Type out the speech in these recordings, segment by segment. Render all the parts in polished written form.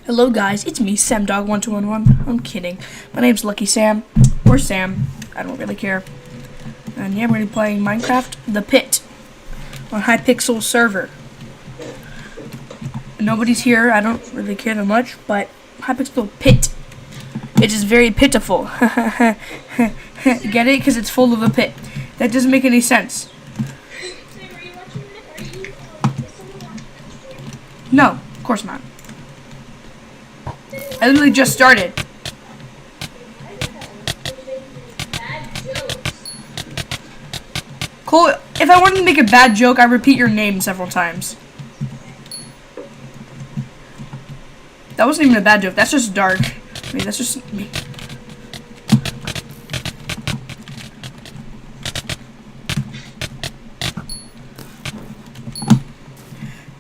Hello guys, it's me, SamDog1211. I'm kidding. My name's Lucky Sam, or Sam. I don't really care. And yeah, we're gonna be playing Minecraft The Pit on Hypixel server. Nobody's here, I don't really care that much, but Hypixel Pit. It is very pitiful. Get it? Because it's full of a pit. That doesn't make any sense. No, of course not. I literally just started. Cole, if I wanted to make a bad joke, I repeat your name several times. That wasn't even a bad joke. That's just dark. I mean, that's just me.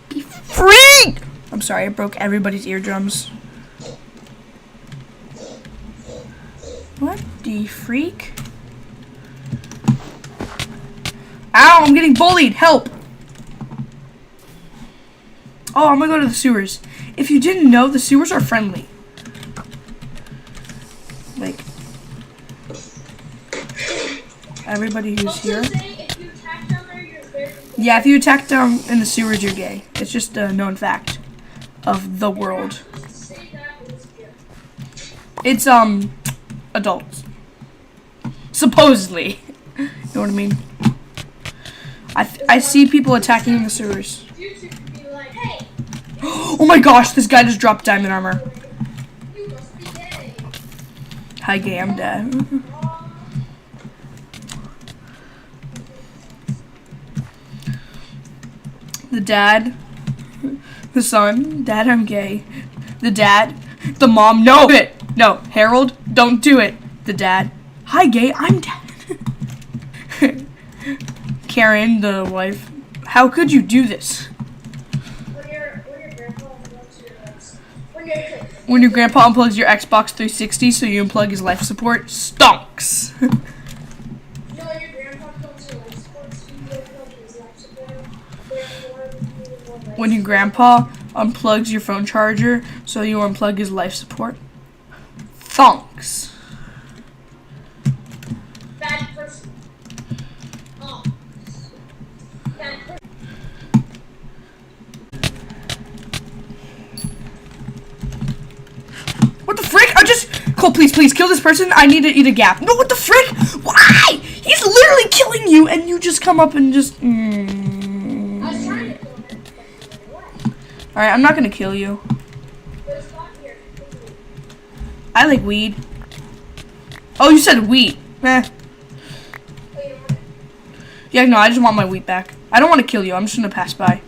Be free! I'm sorry, I broke everybody's eardrums. What the freak? Ow, I'm getting bullied! Help! Oh, I'm gonna go to the sewers. If you didn't know, the sewers are friendly. Like, everybody who's here. Yeah, if you attack down in the sewers, you're gay. It's just a known fact of the world. It's, adults. Supposedly. You know what I mean? I see people attacking in the sewers. Oh my gosh, this guy just dropped diamond armor. Hi, gay, I'm dead. The dad. The son. Dad, I'm gay. The dad. The mom. No! It. No. Harold, don't do it. The dad. Hi, gay, I'm dead. Karen, the wife. How could you do this? When your grandpa unplugs your Xbox 360 so you unplug his life support, stonks. When your grandpa unplugs your phone charger so you unplug his life support, thonks. Bad person. Oh. Bad person. What the frick? Cole, please kill this person. I need to eat a gap. No, what the frick? Why? He's literally killing you, and you just come up and just. I was trying to kill him. All right, I'm not gonna kill you. I like weed. Oh, you said wheat. Yeah, no, I just want my wheat back. I don't want to kill you. I'm just gonna pass by.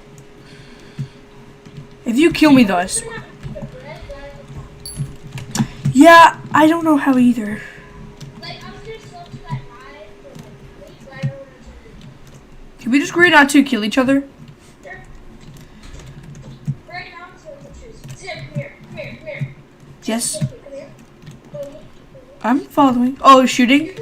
If you kill me, though, I swear. Yeah, I don't know how either. Can we just agree not to kill each other? Yes. I'm following. Oh, shooting?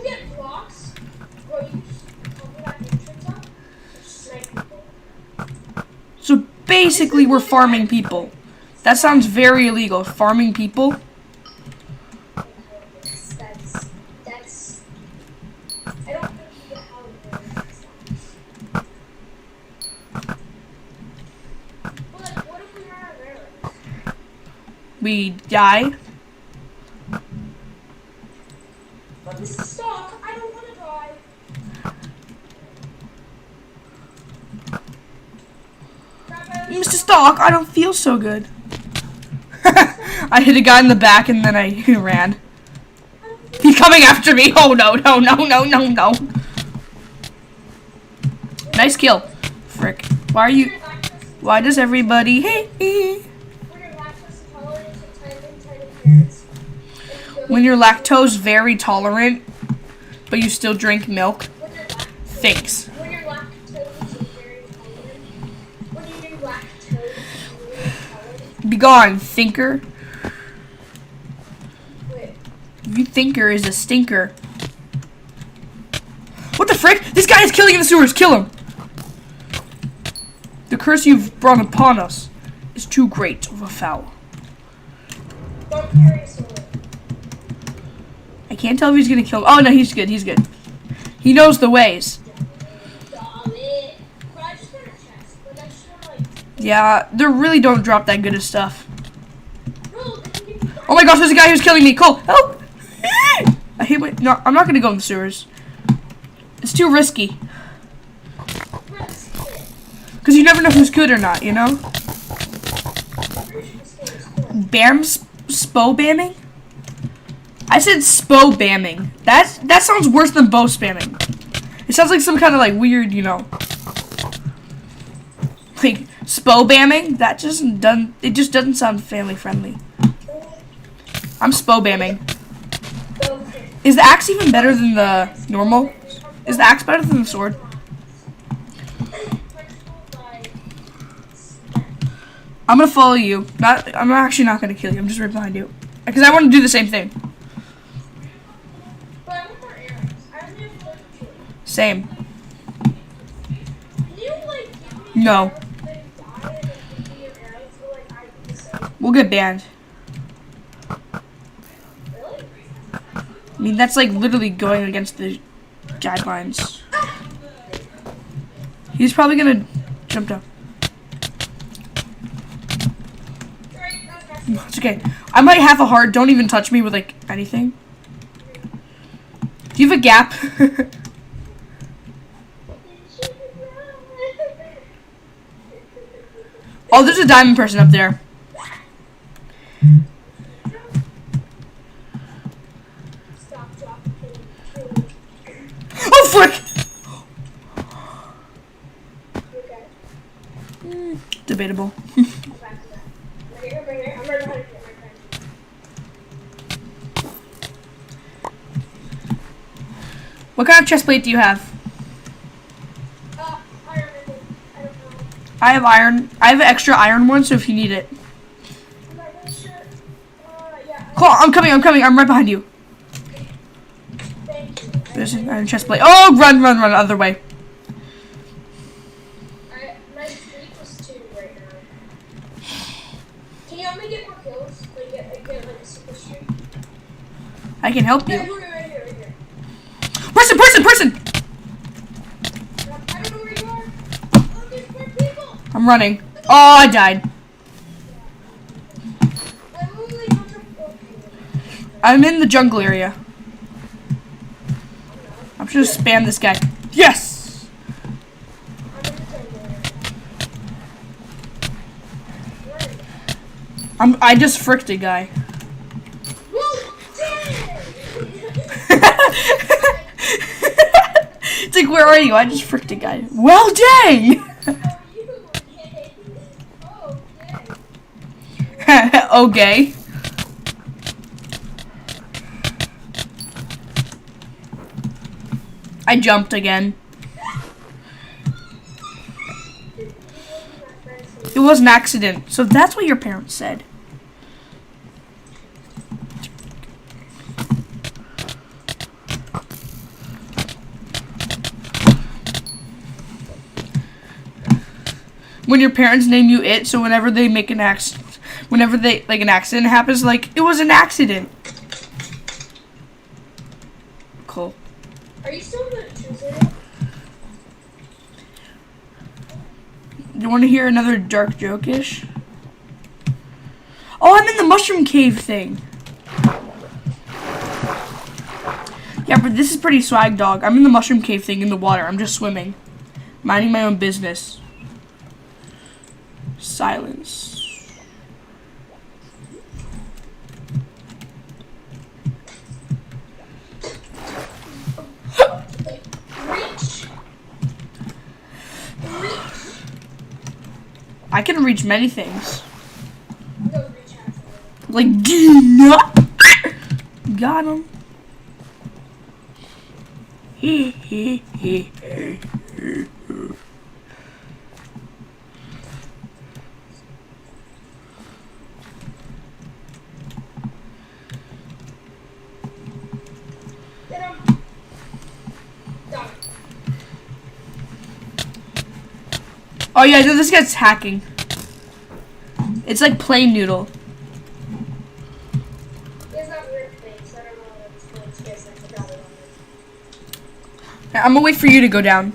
So basically, we're farming people. That sounds very illegal. Farming people. We die. But Mr. Stark, I don't want to die. Mr. Stark, I don't feel so good. I hit a guy in the back and then I ran. He's coming after me. Oh no. Nice kill. Frick. Why does everybody hate me? When you're lactose very tolerant, but you still drink milk, thanks. Be gone, thinker. You thinker is a stinker. What the frick? This guy is killing in the sewers. Kill him. The curse you've brought upon us is too great of a foul. don't carry a sword. I can't tell if he's gonna kill me. Oh no, he's good. He's good. He knows the ways. Stop it. But I just got a chest. Like, I just want, like, Yeah, they really don't drop that good of stuff. no, they can give you Oh my gosh, there's a guy who's killing me. Cole, help! I hate my. No, I'm not gonna go in the sewers. It's too risky. diamonds. Because you never know who's good or not, you know? Bam spo bamming? I said spo bamming. That sounds worse than bow spamming. It sounds like some kind of like weird, you know. Like spo bamming? That just doesn't it just doesn't sound family friendly. I'm spo bamming. Is the axe even better than the normal? Is the axe better than the sword? I'm gonna follow you. I'm actually not gonna kill you. I'm just right behind you. Because I want to do the same thing. But I want more arrows. I only have 32. Same. Can you, like, give me No. arrows that die and give me your arrows so, like, I can decide? We'll get banned. Really? I mean, that's like literally going against the guidelines. He's probably gonna jump down. It's okay. I might have a heart. Don't even touch me with like anything. Do you have a gap? Oh, there's a diamond person up there. Stop, drop, kill. Oh, frick! Okay. Debatable. I'm back to that. Right here, right here. I'm right behind you. I'm right behind you. What kind of chest plate do you have? Iron, I think. I don't know. I have iron. I have an extra iron one, so if you need it. I'm not really sure. Yeah. Cool, I'm coming. I'm right behind you. Thank you. There's an iron chest plate. Oh, run, other way. My streak was 2 right now. Can you help me get more kills? Like, get like a super streak? I can help Right you. here, right here, right here. Person! I don't know where you are. Oh, there's more people. I'm running. Oh, I died. I literally don't know. I'm in the jungle area. I'm just gonna spam this guy. Yes! I'm in the jungle area. Where are you? I just fricked a guy. Whoa! Dang! It's like, where are you? I just fricked a guy. Well, dang! Okay. I jumped again. It was an accident. So that's what your parents said. When your parents name you it, so whenever they make an accident, whenever they like an accident happens, like it was an accident. Cool. Are you still in the Tuesday? You want to hear another dark joke-ish? Oh, I'm in the mushroom cave thing. Yeah, but this is pretty swag, dog. I'm in the mushroom cave thing in the water. I'm just swimming, minding my own business. Silence. Reach. I can reach many things. No, reach halfway. Like, got him. Get him. Done. Oh yeah, no, this guy's hacking. It's like plain noodle. I'm gonna wait for you to go down.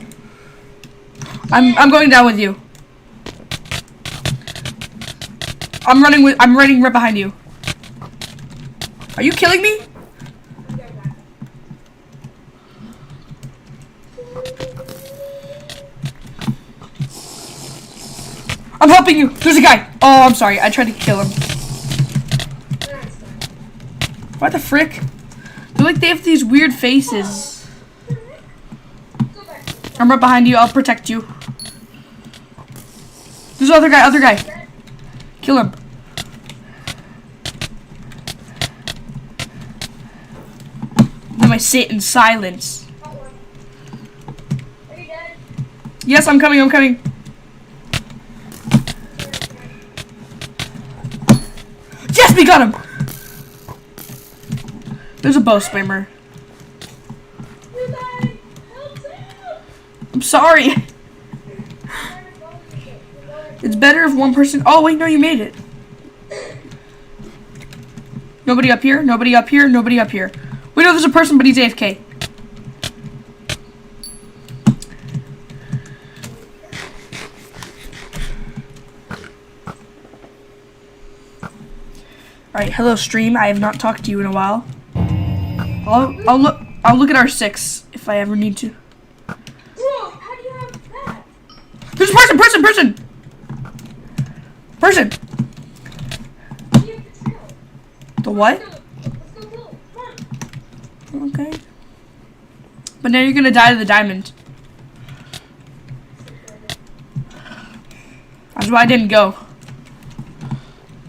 I'm going down with you. I'm running right behind you. Are you killing me? I'm helping you. There's a guy. Oh, I'm sorry. I tried to kill him. What the frick? They're like they have these weird faces. I'm right behind you. I'll protect you. There's another guy. Other guy. Kill him. Then I sit in silence. Are you dead? Yes, I'm coming. I'm coming. Yes, we got him. There's a bow spammer. You died! Help out! I'm sorry. It's better if one person. Oh wait, no, you made it. Nobody up here. Nobody up here. Nobody up here. We know there's a person, but he's AFK. Alright, hello stream. I have not talked to you in a while. I'll look at our 6 if I ever need to. Bro, how do you have that? There's a person! Person! You have the trail. The what? Let's go kill him. Come on. Okay. But now you're gonna die to the diamond. That's why I didn't go.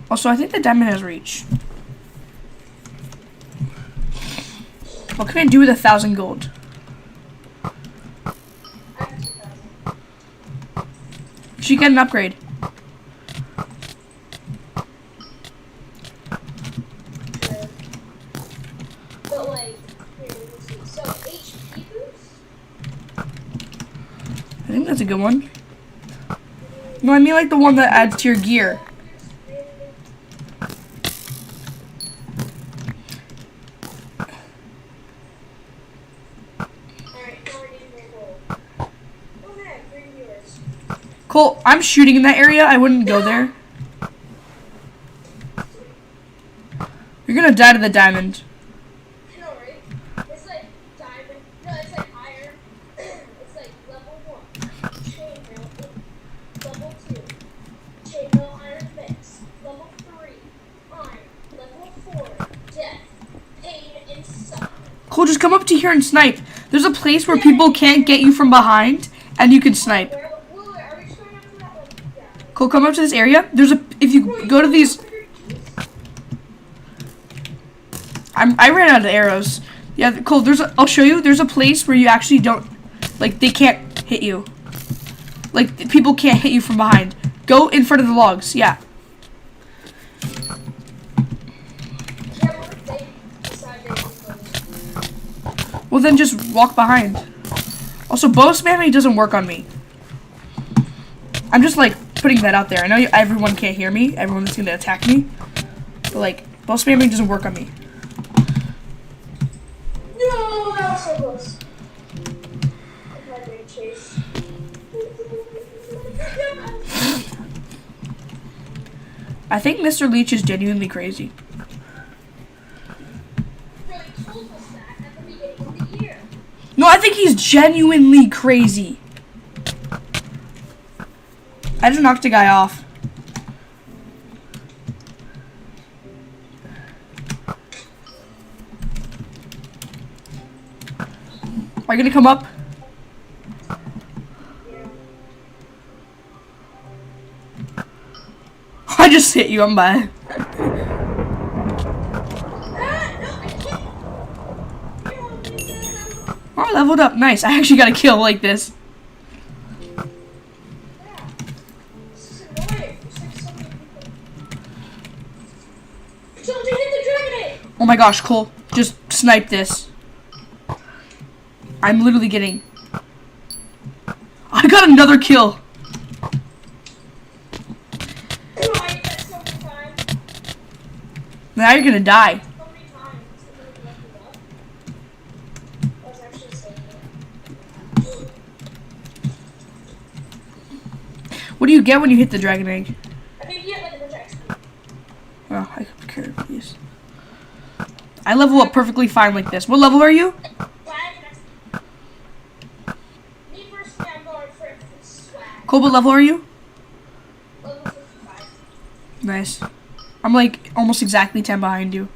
Also, I think the diamond has reach. What can I do with 1,000 gold? I have 2,000. You should get an upgrade. But like, here, let's see. So HP boost? I think that's a good one. No, I mean like the one that adds to your gear. Cole, I'm shooting in that area. I wouldn't go there. You're gonna die to the diamond. I know, right? It's like diamond. No, it's like iron. It's like level 1. Chainmail. Level 2. Chainmail iron mix. Level 3. Iron. Level 4. Death. Pain and suffering. Cole, just come up to here and snipe. There's a place where people can't get you from behind, and you can snipe. Where, wait, are we just going up to that like Cole, come up to this area. There's a if you go to these. I ran out of arrows. Yeah, Cole. I'll show you. There's a place where you actually don't, like, they can't hit you. Like, people can't hit you from behind. Go in front of the logs. Yeah. Well, then just walk behind. Also, bow spamming doesn't work on me. I'm just, like, putting that out there. I know everyone can't hear me. Everyone's going to attack me. But, like, bow spamming doesn't work on me. No, that was so close. I'm not doing chase. I think Mr. Leach is genuinely crazy. No, he told us that at the beginning of the year. No, I think he's genuinely crazy. I just knocked a guy off. Are you gonna come up? I just hit you, I'm bad. Oh, I leveled up, nice. I actually got a kill like this. Oh my gosh, Cole, just snipe this. I'm literally getting... I got another kill. Now you're gonna die. What do you get when you hit the dragon egg? I think you get like a bunch of XP. Oh, I could carry these. I level up perfectly fine like this. What level are you? Me personally, I'm going for swag. Cole, what level are you? Level 55. Nice. I'm like almost exactly 10 behind you.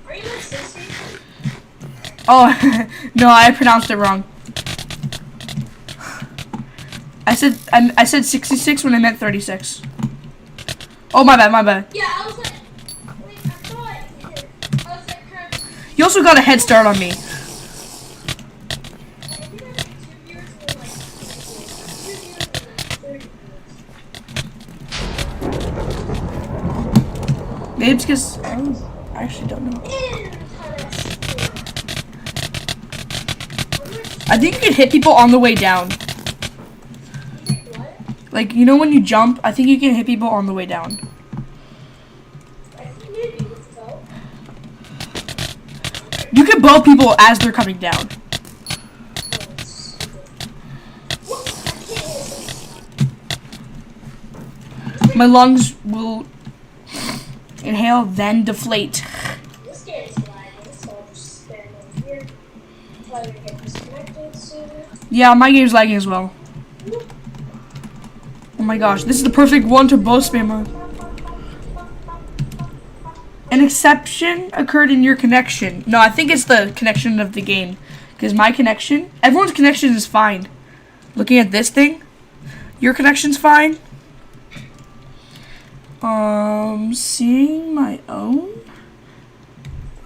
Are you like 60? Oh, no, I pronounced it wrong. I said 66 when I meant 36. Oh, my bad, my bad. Yeah, I was like, wait, I thought I was like, kind of, You also got a head start on me. I think I like 2 years or like 2 years or like 30 years. Maybe it's because I actually don't know. I think you can hit people on the way down. Like, you know when you jump, I think you can hit people on the way down. You can bow people as they're coming down. My lungs will inhale, then deflate. This game is lagging, so I'll just stand over here. Try to get disconnected soon. Yeah, my game's lagging as well. Oh my gosh, this is the perfect one to bow spammer. An exception occurred in your connection. No, I think it's the connection of the game. Because my connection, everyone's connection is fine. Looking at this thing, your connection's fine. Seeing my own.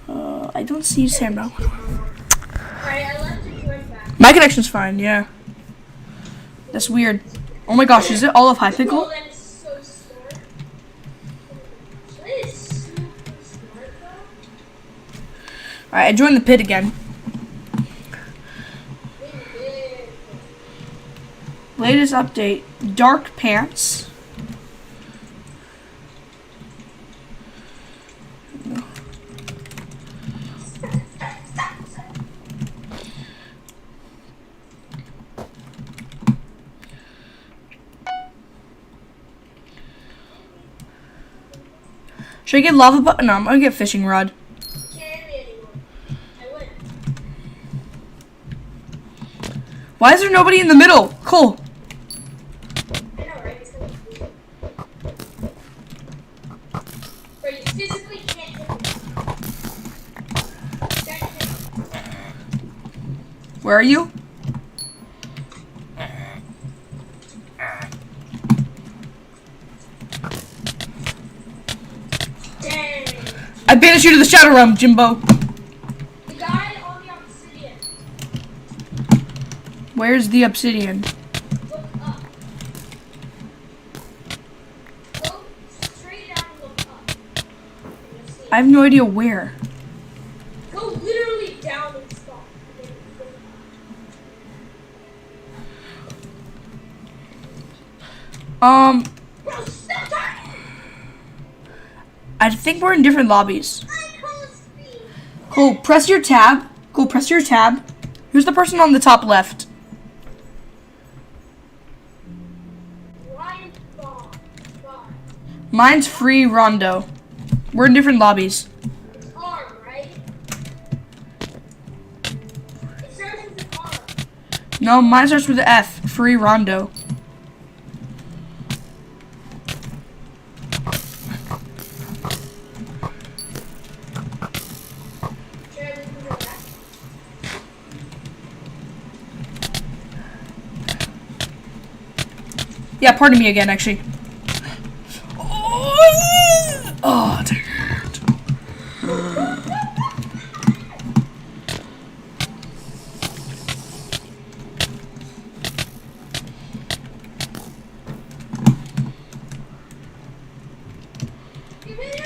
I don't see Sam now. Alright, I left you join back. My connection's fine, yeah. That's weird. Oh my gosh, is it all of Hypixel? Oh, that is so smart. That is super smart, though. Alright, I joined the pit again. Latest update, dark pants. Should I get lava butt? No, I'm gonna get fishing rod. Can't be anymore. I win. Why is there nobody in the middle? Cole. I know, right? It's gonna be cool. Bro, you physically can't hit me. That can't. Where are you? Dang. I banished you to the shadow realm, Jimbo. The guy on the obsidian. Where's the obsidian? Look up. Go straight down and look up. You'll see it. I have no idea where. Go literally down and stop. And then look up. Bro, stop talking! I think we're in different lobbies. I can't speak. Cole, press your tab. Cole, press your tab. Who's the person on the top left? Ryan Bond. Mine's Free Rondo. We're in different lobbies. It's R, right? It starts with an R. No, mine starts with an F. Free Rondo. Should I move it back? Yeah, pardon me again, actually. Oh, dang it. Give me the-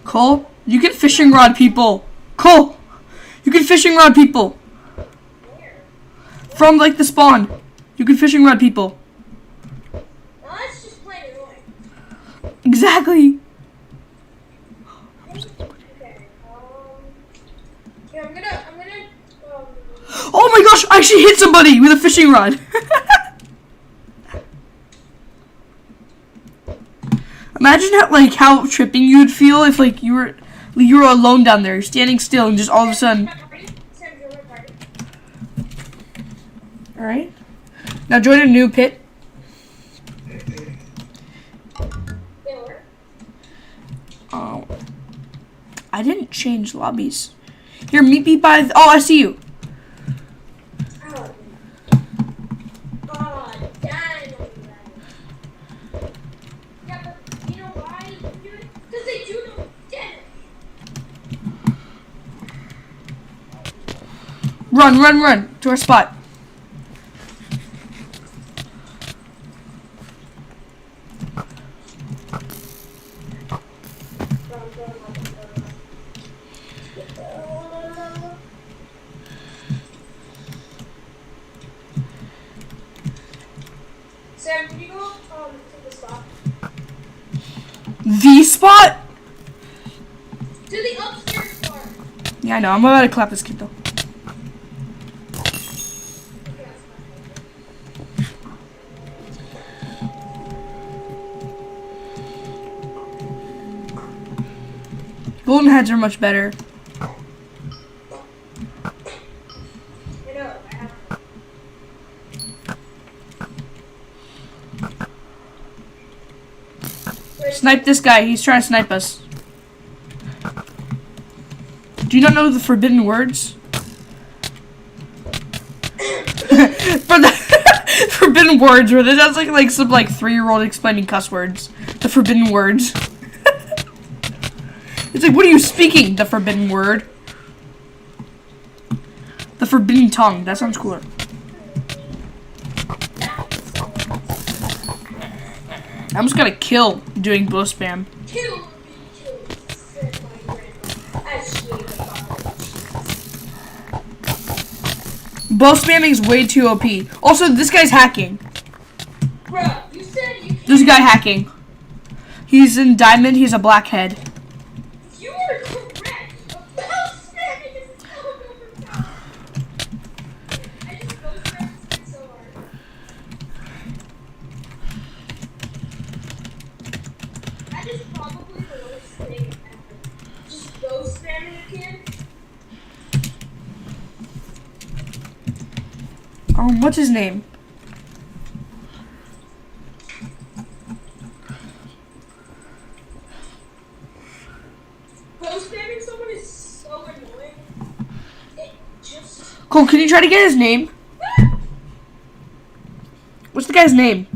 Cole, you can fishing rod people. Cole, you can fishing rod people. Where? From, like, the spawn. You can fishing rod people. No, that's just plain annoying. Exactly. Okay. Yeah, I'm gonna, actually hit somebody with a fishing rod. Imagine how tripping you would feel if like you were alone down there, standing still, and just all of a sudden. All right. Now join a new pit. Oh, I didn't change lobbies. Here, meet me by. Oh, I see you. Run to our spot. Sam, can you go to the spot? The spot? To the upstairs part. Yeah, I know. I'm about to clap this kid though. Golden heads are much better. I know, I have them. Snipe this guy. He's trying to snipe us. Do you not know the forbidden words? For the forbidden words, where that's like some 3-year-old explaining cuss words. The forbidden words. It's like, what are you speaking? The forbidden word. The forbidden tongue. That sounds cooler. I'm just gonna kill doing bow spam. Kill, said my grandma, as she ate the Bow spamming is way too OP. Also, this guy's hacking. Bruh, you said you can't. There's a guy hacking. He's in diamond. He's a blackhead. You are correct. About spamming is so overpowered. I just go spamming so hard. That is probably the worst thing ever. Just go spamming a kid. What's his name? Go spamming someone is so annoying. It just. Cole, can you try to get his name? What's the guy's name?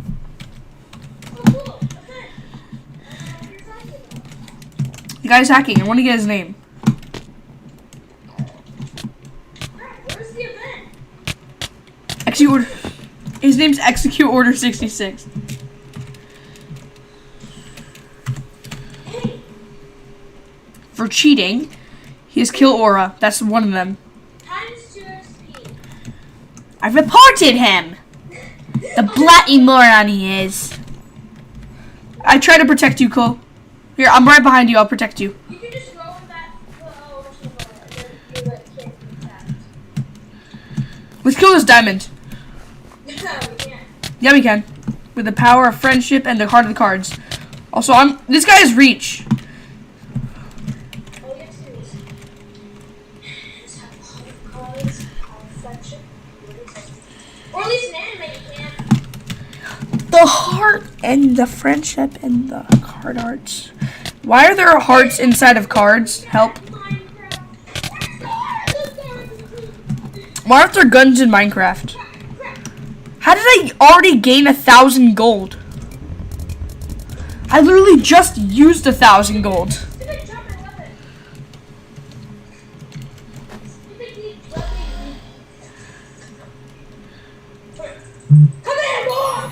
Oh, cool. Okay. I don't know what you're talking about. The guy's hacking. I want to get his name. Where's the event? Execute order. His name's Execute Order 66. Hey, For cheating, he has kill aura. That's one of them. times 2 XP. I reported him. The bloody moron he is. I try to protect you, Cole. Here, I'm right behind you. I'll protect you. You can just roll in that and then you can't be attacked. Let's kill this diamond. No, we can't. Yeah, we can. With the power of friendship and the heart of the cards. Also, this guy has reach. All you have to do is have a lot of cards, have friendship, or at least an anime you can. The heart and the friendship and the card arts. Why are there hearts inside of cards? Help. Why aren't there guns in Minecraft? How did I already gain 1,000 gold? I literally just used 1,000 gold. Come here, boy!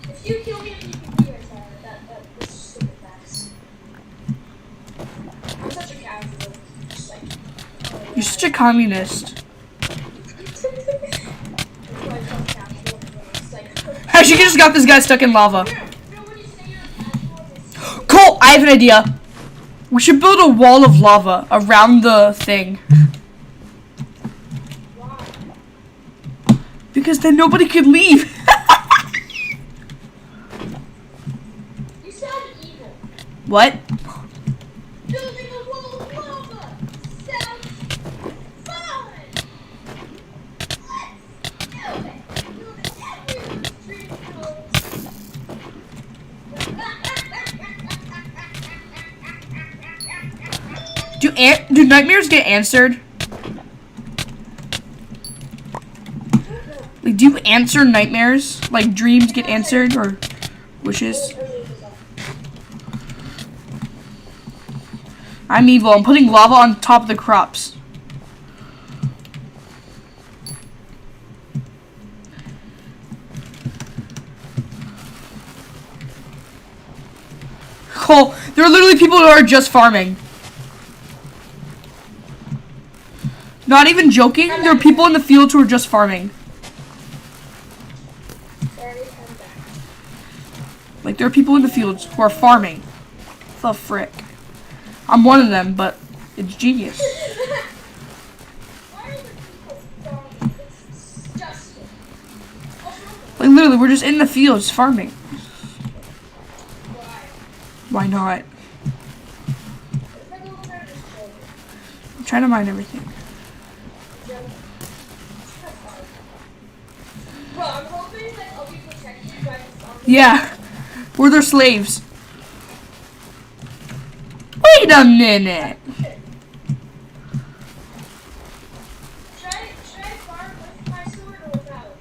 If you kill me, you can be right there. That's just stupid facts. I'm such a casual. Just like. You're such a communist. That's why I'm so casual. It's like. Actually, you just got this guy stuck in lava. Here, I have an idea. We should build a wall of lava around the thing. Why? Because then nobody could leave. You sound evil. What? Building a wall of lava sounds fun. Let's do it. Build everyone's dream house. Do nightmares get answered? Like, do you answer nightmares? Like, dreams get answered or wishes? I'm evil. I'm putting lava on top of the crops. Cole, there are literally people who are just farming. Not even joking, there are people in the fields who are just farming. Like, there are people in the fields who are farming. The frick. I'm one of them, but it's genius. Why are the people farming? It's disgusting. Like, literally, we're just in the fields farming. Why? Why not? If I go over there and just kill you. I'm trying to mine everything. Bro, I'm hoping that I'll be protected by the zombie. Yeah, we're their slaves. Wait a minute. Should I farm with my sword or without?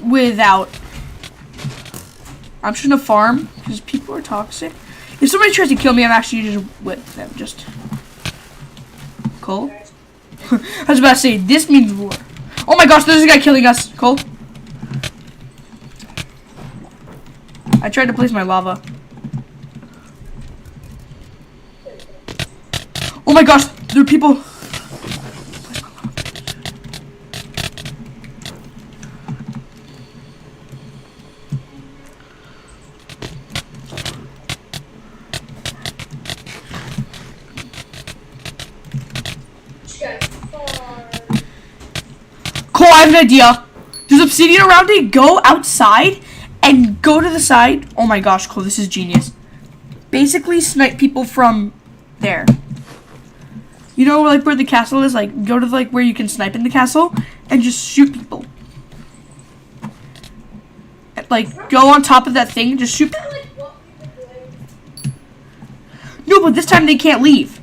Without. I'm just gonna farm because people are toxic. If somebody tries to kill me, I'm actually just with them. Just Cole. I was about to say this means war. Oh my gosh, there's a guy killing us, Cole. I tried to place my lava. Oh my gosh, there are people. Cole, I have an idea. There's obsidian around it. Go outside and go to the side. Oh my gosh, Cole, this is genius. Basically, snipe people from there. You know, like where the castle is. Like, go to like where you can snipe in the castle and just shoot people. Like, go on top of that thing and just shoot. Like what we've been doing. No, but this time they can't leave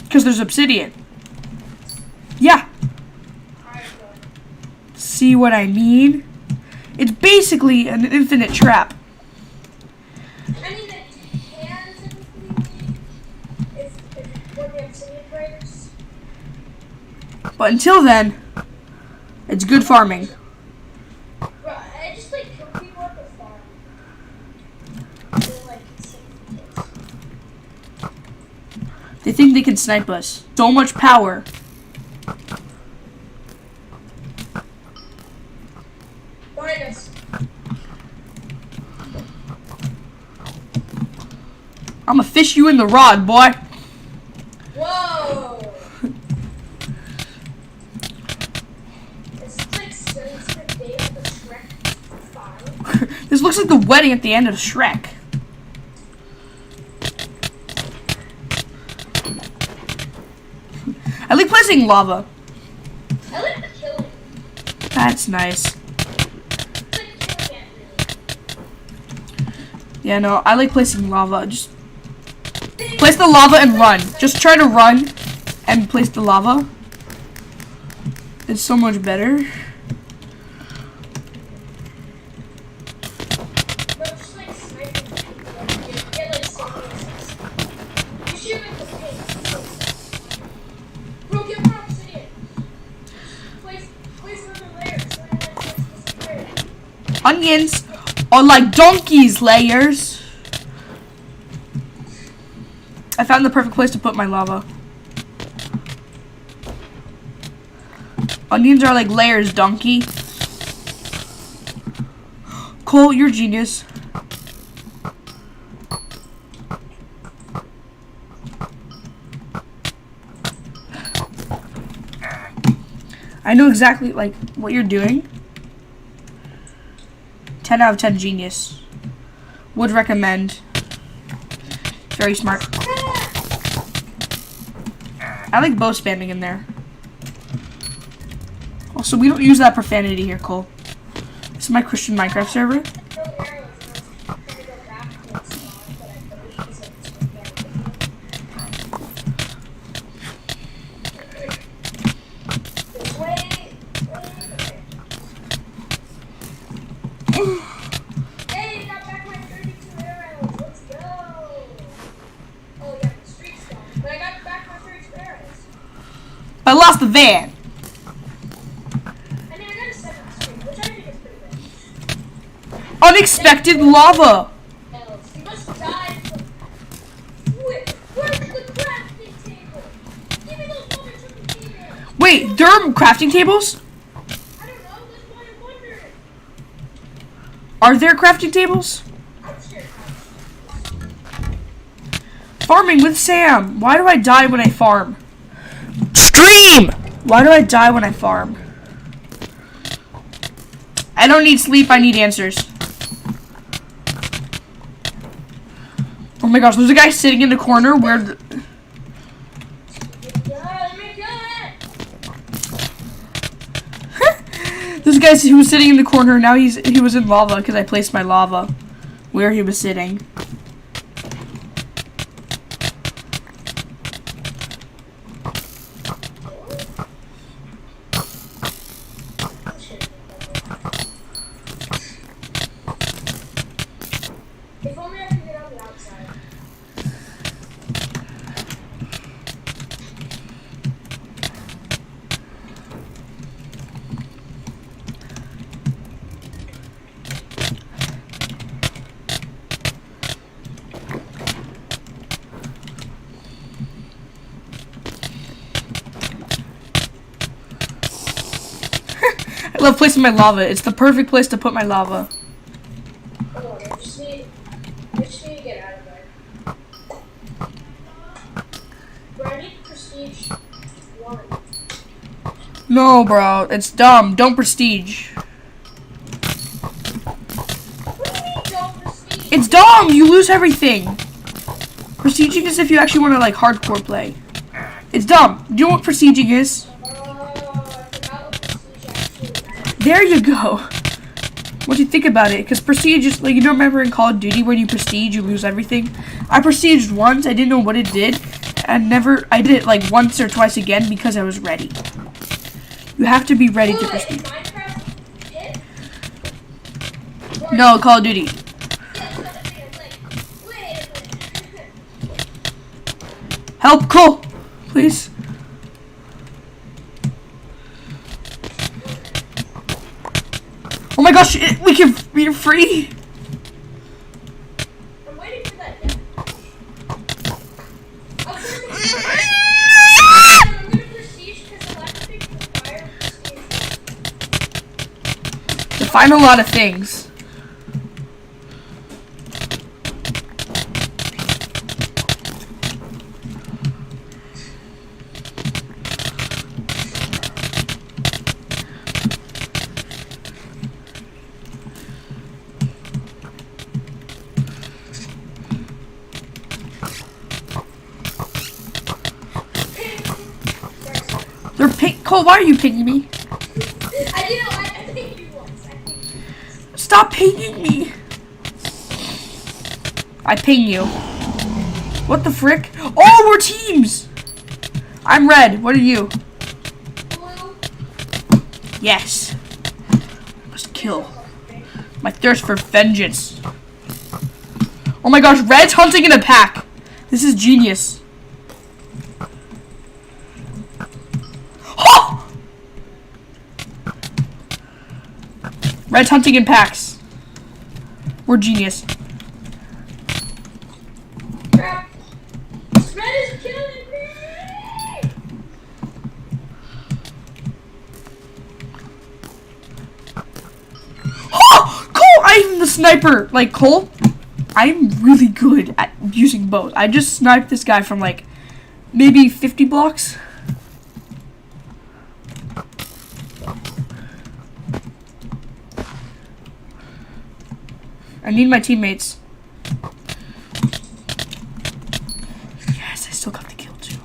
because there's obsidian. Yeah. See what I mean? It's basically an infinite trap. I mean, that you can typically if when the obsidian breaks. But until then, it's good farming. Bro, I just like kill people at the farm. They're like insane. They think they can snipe us. So much power. Behind us. I'ma fish you in the rod, boy. Whoa! It's like sensitive day of the Shrek 5. This looks like the wedding at the end of Shrek. I like placing lava. I like the killing. That's nice. It's like killing it, really. Yeah, no, I like placing lava. Just place the lava and run. Just try to run and place the lava. It's so much better. Bro, just like sniping people. Like, you get like so many assists. You shoot like the pace. Bro, get more obsidian. Place another layer so that it's disappeared. Onions are like donkeys' layers. I found the perfect place to put my lava. Onions are like layers, donkey. Cole, you're a genius. know exactly like what you're doing. 10 out of 10 genius. Would recommend. Very smart. I like bow spamming in there. Also, we don't use that profanity here, Cole. This is my Christian Minecraft server. I lost the van. I mean, I got a 7th streak, which I think is pretty good. Unexpected lava. You must die from... Where's the crafting table? Give me those water chicken tables. Wait, there are crafting tables? I don't know, that's why I wondered. Are there crafting tables? I'm sure. Farming with Sam. Why do I die when I farm? Stream! Why do I die when I farm? I don't need sleep, I need answers. Oh my gosh, there's a guy sitting in the corner where the... This guy who was sitting in the corner, now he was in lava because I placed my lava where he was sitting. If only I could get on the outside. I love placing my lava. It's the perfect place to put my lava. Hold on, I just need to get out of there. Bro, I need prestige 1. No, bro. It's dumb. Don't prestige. What do you mean don't prestige? It's dumb. You lose everything. Prestiging is if you actually want to, like, hardcore play. It's dumb. Do you know what prestiging is? I forgot what prestige actually meant. There you go. What do you think about it? Because prestige is, like, you don't remember in Call of Duty when you prestige, you lose everything? I prestiged once. I didn't know what it did. And I did it, like, once or twice again because I was ready. You have to be ready to Wait, prestige. is Minecraft hit? No, Call of Duty. Yeah, that's what I think. I was like, wait a minute. Help, Cole. Please. Oh my gosh, we're free. I'm waiting for that death. I'm gonna prestige because electric fire prestige. To find a lot of things. They're pink. Cole, why are you pinging me? I think you once. Stop pinging me. I ping you. What the frick? Oh, we're teams. I'm red. What are you? Blue. Yes. I must kill. My thirst for vengeance. Oh my gosh, red's hunting in a pack. This is genius. Oh! Red's hunting in packs. We're genius. Crap. Red is killing me. Oh! Cole, I'm the sniper. Like, Cole, I'm really good at using both. I just sniped this guy from, like, maybe 50 blocks. I need my teammates. Yes, I still got the kill too.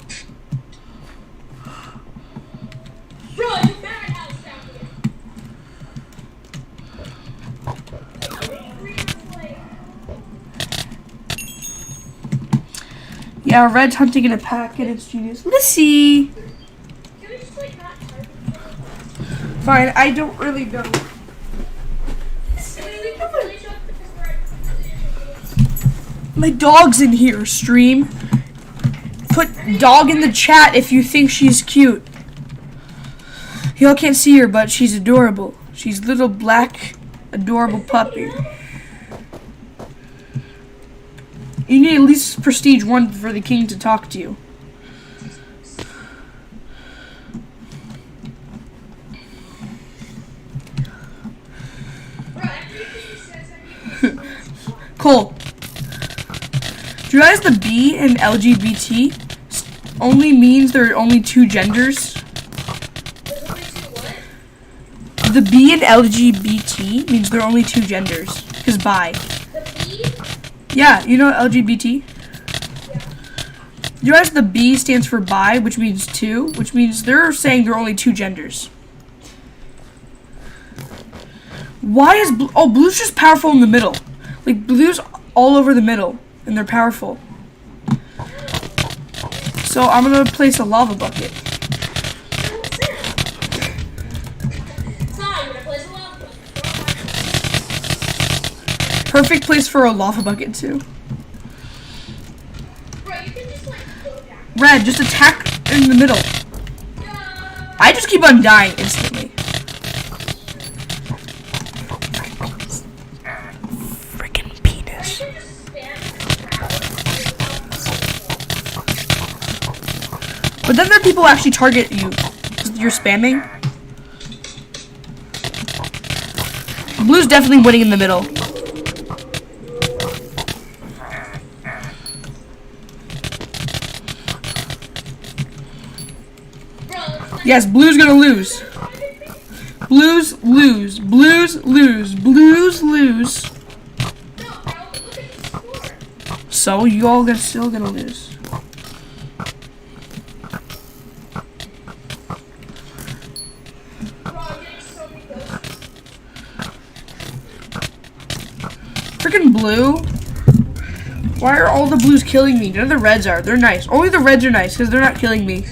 Bro, it's a madhouse down here. Yeah, Red's hunting in a pack and it's genius. Let's see. Can we just like not target? Fine, I don't really know. I mean, we can finish up because we're at My dog's in here, stream. Put dog in the chat if you think she's cute. Y'all can't see her, but she's adorable. She's little black, adorable puppy. You need at least prestige 1 for the king to talk to you. Bro, everything says I need to Cole, do you realize the B in LGBT only means there are only 2 genders? There's only 2 what? The B in LGBT means there are only 2 genders. Because bi. The B? Yeah, you know LGBT? Yeah. You realize the B stands for bi, which means 2, which means they're saying there are only 2 genders. Why is blue? Oh, blue's just powerful in the middle. Like, blue's all over the middle, and they're powerful. So I'm gonna place a lava bucket. Fine, I'm gonna place a lava bucket. Perfect place for a lava bucket, too. Bro, you can just like go down. Red, just attack in the middle. I just keep on dying instantly. Freaking penis. You can just spam But then there are people who actually target you. 'Cause you're spamming. Blue's definitely winning in the middle. Yes, blue's gonna lose. Blues lose. Blues lose. Blues lose. So you all still gonna lose. Freaking blue. Why are all the blues killing me? None of the reds are. They're nice. Only the reds are nice because they're not killing me.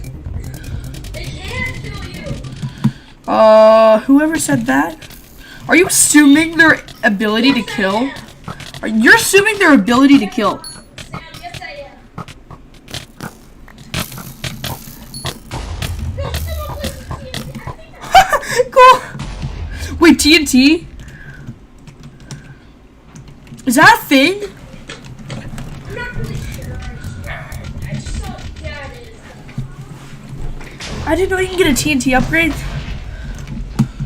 They can't kill you. Whoever said that? Are you assuming their ability to kill? You're assuming their ability to kill. Sam, yes I am. No, someone plays with TNT. I think Cool. Wait, TNT? Is that a thing? I'm not really sure. I just saw yeah, it is. I didn't know you can get a TNT upgrade.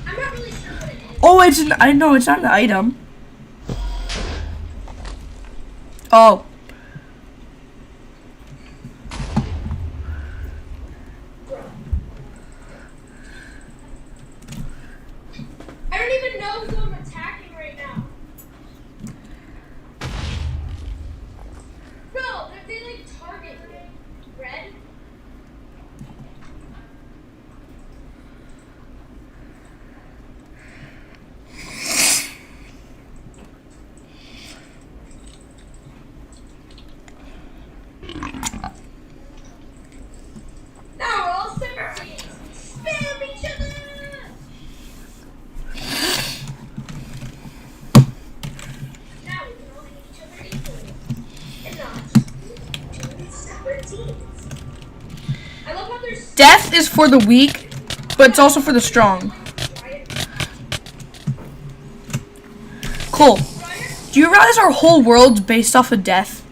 I'm not really sure what it is. Oh, I know it's not an item. Oh. I don't even know who I'm attacking right now. Bro, they like target me. Red? Now we're all 17. Spam each other! Now we can all hit each other equally. And not two separate teams. I love how there's Death is for the weak, but it's also for the strong. Cool. Do you realize our whole world's based off of death?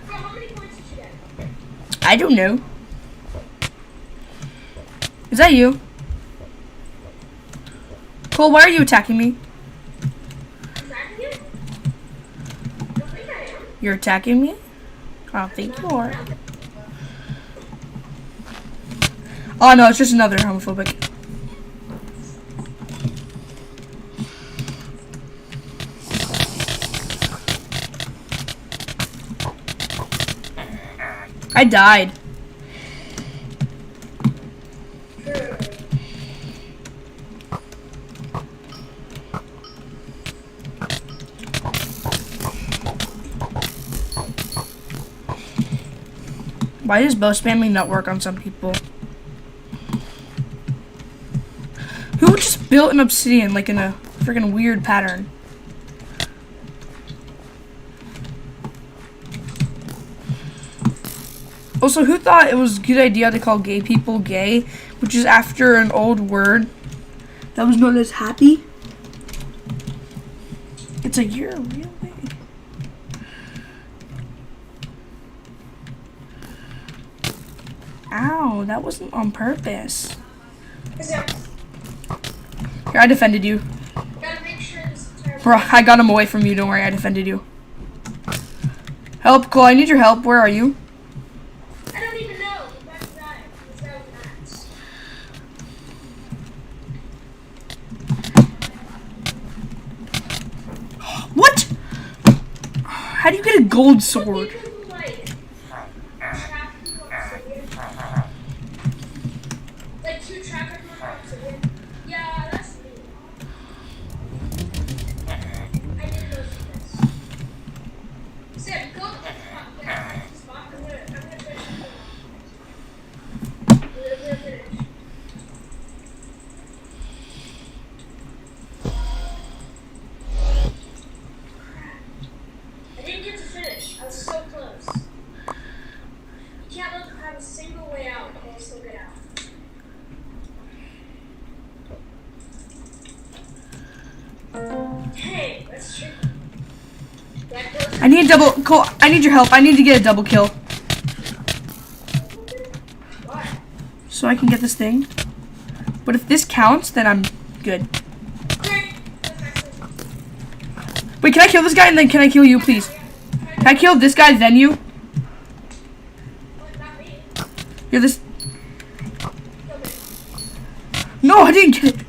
Bro, how many points did you get? I don't know. Is that you? Cole, why are you attacking me? Attacking you? I don't think I am. You're attacking me? I don't think you are. Oh no, it's just another homophobic. I died. Why does bow spamming not work on some people? Who just built an obsidian like in a freaking weird pattern? Also, who thought it was a good idea to call gay people gay, which is after an old word that was known as happy? It's like, you're a real thing. Ow, that wasn't on purpose. Here, I defended you. Bro, I got him away from you, don't worry, I defended you. Help, Cole, I need your help. Where are you? I don't even know. That's right. What? How do you get a gold sword? Like 2 traffic marks again. Yeah, that's me. I didn't know this. Sam, go to the spot. I'm gonna finish it. We're gonna finish. I didn't get to finish. I was so close. You can't have a single way out or still get out. Hey, that's tricky. I need a double, Cole, I need your help. I need to get a double kill. Why? So I can get this thing. But if this counts, then I'm good. Okay. Wait, can I kill this guy and then can I kill you, please? Can I kill this guy, then you? Not me. You're this. No, I didn't get it.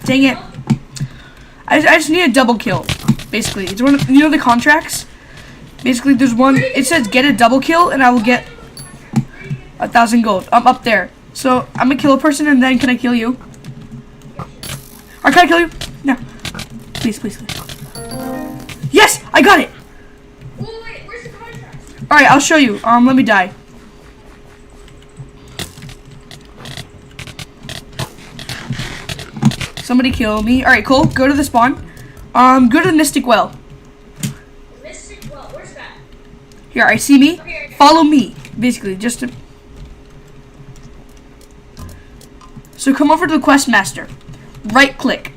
Dang it. I just need a double kill. Basically, it's one of, you know the contracts? Basically, there's one, it says get a double kill and I will get 1,000 gold. I'm up there. So, I'm gonna kill a person and then can I kill you? Or can I kill you? No. Please, please, please. Yes! I got it! Oh, wait, where's the contract? Alright, I'll show you. Let me die. Somebody kill me. Alright, Cole, go to the spawn. Go to the Mystic Well. Mystic Well, where's that? Here, I see me. Okay. Follow me. Basically, just to... So come over to the Quest Master. Right click.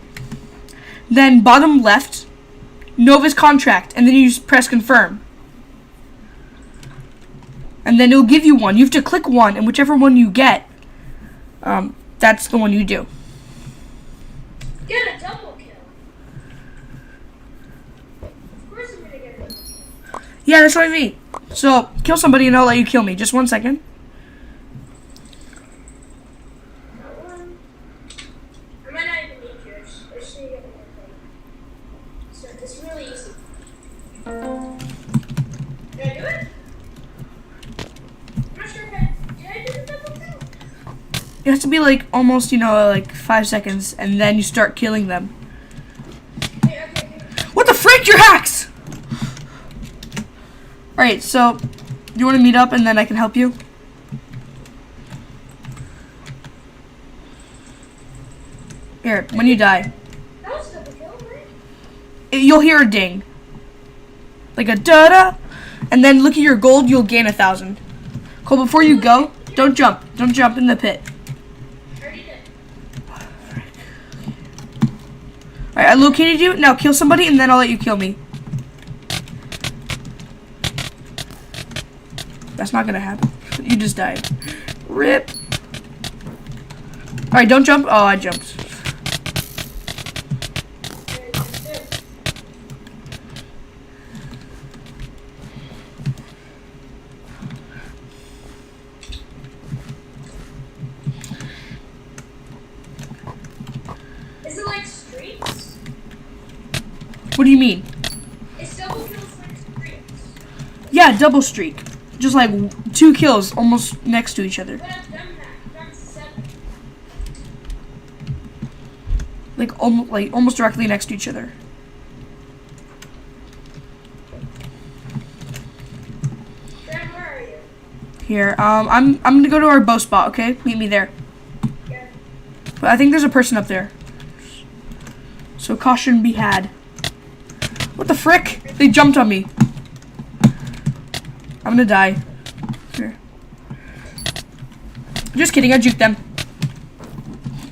Then bottom left, Nova's contract, and then you just press confirm. And then it'll give you one. You have to click one, and whichever one you get, that's the one you do. Get a double kill. Of course I'm gonna get a double kill. Yeah, that's what I mean. So, kill somebody and I'll let you kill me. Just 1 second. I might not even need you. I just need to get one thing. So it's really easy. Did I do it? I'm not sure if did I do the double kill? It has to be like almost, like 5 seconds, and then you start killing them. Okay. What the frick? You're hacks! Alright, so, you want to meet up and then I can help you? Here, when you die, That was a double kill, right? you'll hear a ding. Like a da-da, and then look at your gold, you'll gain 1,000. Cole, before you go, don't jump. Don't jump in the pit. I already did. Alright, I located you. Now kill somebody and then I'll let you kill me. That's not gonna happen. You just died. RIP. Alright, don't jump. Oh, I jumped. Is it like streaks? What do you mean? Is double kills like streaks? Yeah, double streak. just like 2 kills almost next to each other. But I've done that. I've done 7. Like almost directly next to each other. Graham, where are you? Here, I'm gonna go to our bow spot, okay? Meet me there. Yeah. But I think there's a person up there. So caution be had. What the frick? They jumped on me. I'm gonna die. Here. Just kidding, I juked them.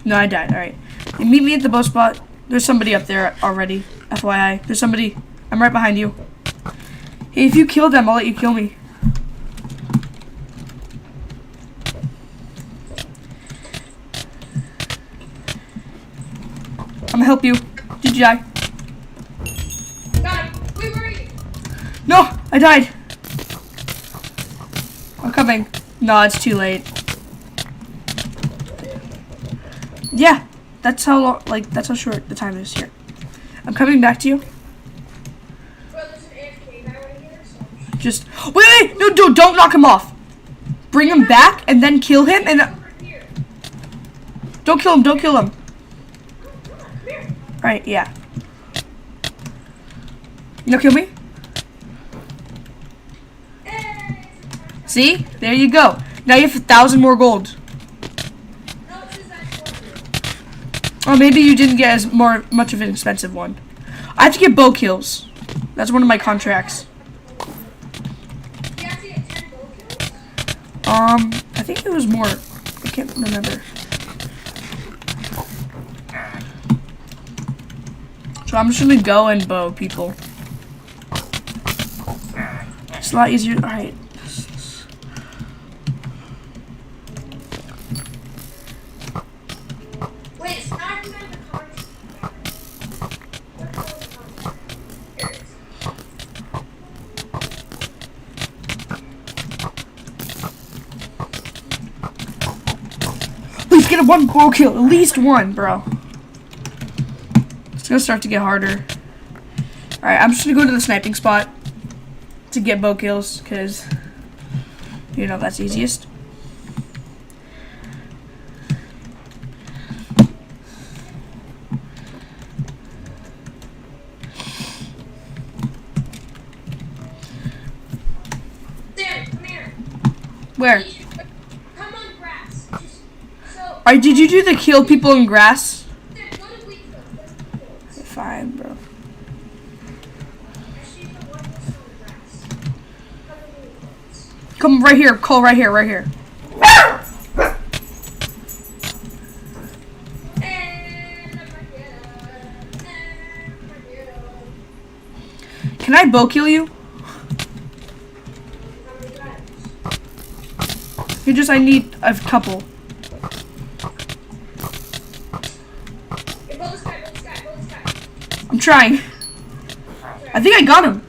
No, I died, alright. You meet me at the bow spot. There's somebody up there already. FYI. There's somebody. I'm right behind you. Hey, if you kill them, I'll let you kill me. I'm gonna help you. Did you die? God, wait, where are you? No, I died. I'm coming. No, it's too late. Yeah, that's how long, that's how short the time is here. I'm coming back to you. Bro, there's an AFK guy right here, so... Just wait, no, don't knock him off. Bring him back and then kill him and Over here. don't kill him. Don't kill him. Come here. Right, yeah. You don't kill me. Hey! See, there you go. Now you have 1,000 more gold. No, it says that's 400. Or maybe you didn't get as much of an expensive one. I have to get bow kills. That's one of my contracts. You have to get 10 bow kills? I think it was more. I can't remember. So I'm just gonna go and bow people. It's a lot easier. All right. Wait, it's not even the contract. Where's the contract? Here it is. Please get a 1 bow kill, at least 1, bro. It's gonna start to get harder. All right, I'm just gonna go to the sniping spot to get bow kills, cause you know that's easiest. Sam, come here. Where? Come on, grass. Just, so, Alright, did you do the kill people in grass? Sam, go to weak foot. Go to weak foot. Fine, bro. I see the one that's on grass. Come to weak foot. Come right here, Cole, right here, right here. And Armageddon. Can I bow kill you? I need a couple. I'm trying. I think I got him.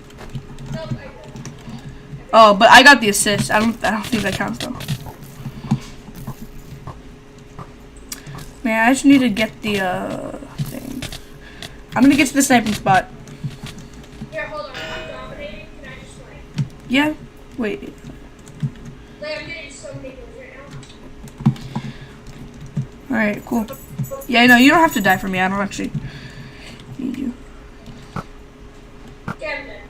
Oh, but I got the assist. I don't think that counts though. Man, I just need to get the thing. I'm gonna get to the sniping spot. Here, hold on. I'm dominating. Can I just like? Yeah. Wait. Like I'm getting so many kills right now. All right. Cool. Yeah. No, you don't have to die for me. I don't actually need you. Yeah, I'm dead.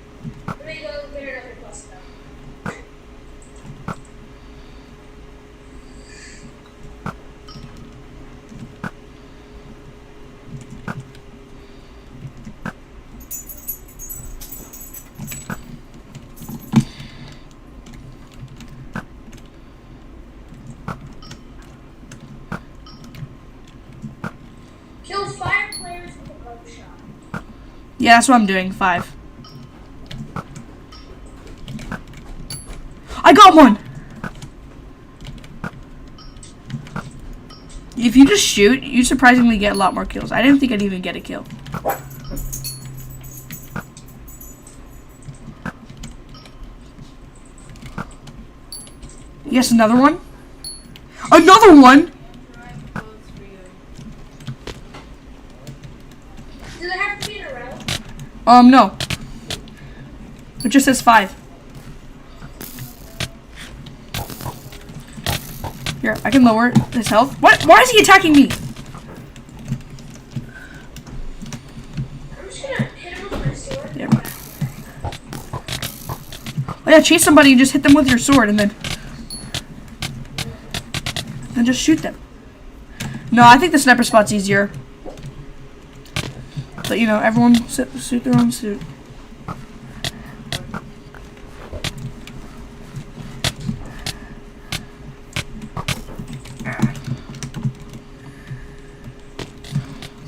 Let me go get another plus though. Kill 5 players with a bow shot. Yeah, that's what I'm doing. 5. I got one. If you just shoot, you surprisingly get a lot more kills. I didn't think I'd even get a kill. Yes, another one. Another one. Do they have to be in a row? No. It just says 5. Here, I can lower his health. What? Why is he attacking me? I'm just gonna hit him with my sword. Yeah. Oh yeah, chase somebody and just hit them with your sword and then just shoot them. No, I think the sniper spot's easier. But you know, everyone suit their own suit.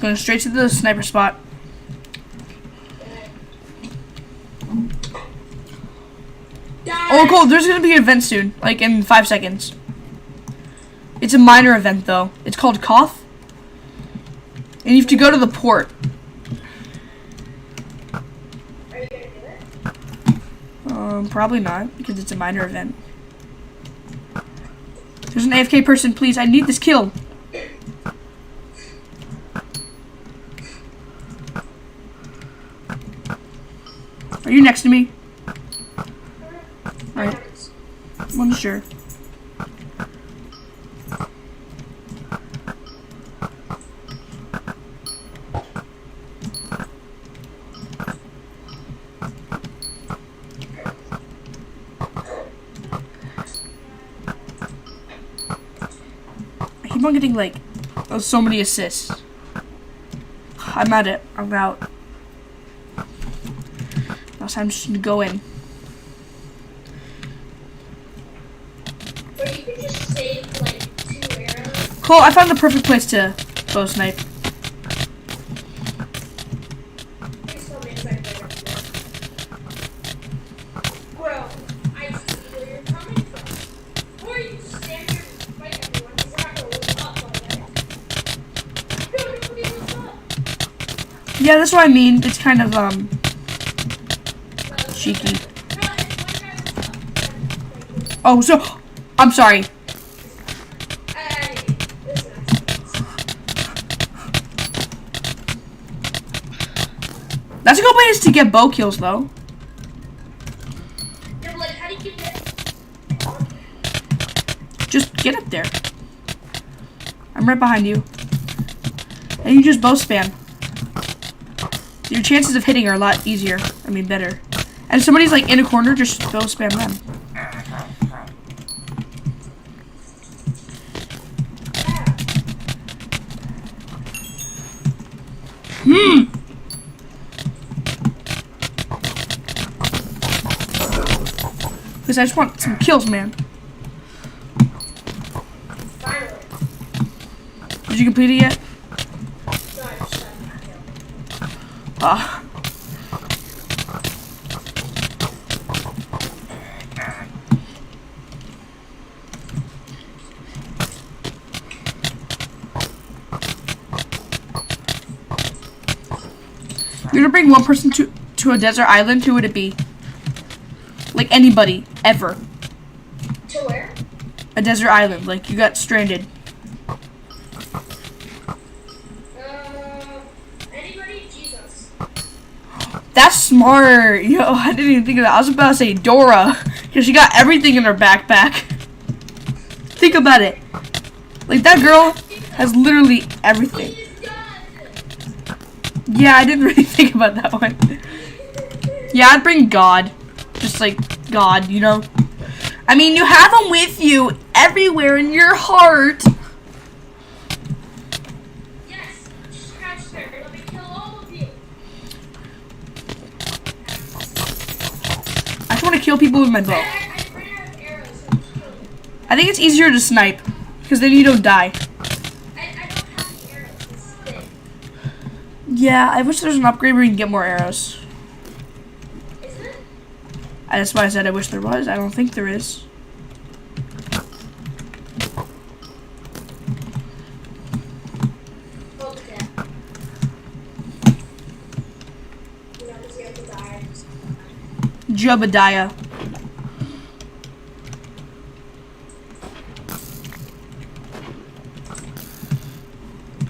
Going straight to the sniper spot. Oh, cool. There's going to be an event soon, like in 5 seconds. It's a minor event, though. It's called Koth. And you have to go to the port. Are you gonna do it? Probably not, because it's a minor event. There's an AFK person, please. I need this kill. Are you next to me? Alright. Well, sure. I keep on getting like so many assists. I'm at it. I'm out. Now it's time just to go in. Or you could just save like 2 arrows. Cool, I found the perfect place to bow snipe. Please tell me exactly where to go. Bro, I see where you're coming from. Or you just stand here and fight everyone because they're not gonna look up on that. No, nobody looks up. Yeah, that's what I mean. It's kind of cheeky. No, it's one guy looks up. Oh, so I'm sorry. Hey, this is nice. That's a good way to get bow kills, though. Yeah, but like, how do you get? Just get up there. I'm right behind you. And you just bow spam. Your chances of hitting are a lot easier. I mean, better. And if somebody's like in a corner, just bow spam them. Because I just want some kills, man. Finally. Did you complete it yet? No, I just shot my kill. Ah. You're gonna bring one person to a desert island, who would it be? Like anybody, ever. To where? A desert island, like you got stranded. Anybody? Jesus. That's smart. Yo, I didn't even think of that. I was about to say Dora, because she got everything in her backpack. Think about it. Like that girl has literally everything. He's done. Yeah, I didn't really think about that one. Yeah, I'd bring God. Just like God, you know? I mean, you have him with you everywhere in your heart. Yes. Just crouch there. Let me kill all of you. I just want to kill people with my bow. I ran out of arrows, so I'm just killing you. I think it's easier to snipe, because then you don't die. I don't have any arrows. This is big. Yeah, I wish there was an upgrade where you can get more arrows. Isn't it? That's why I said I wish there was. I don't think there is. Oh, yeah. You know, because you have to die. Jebediah.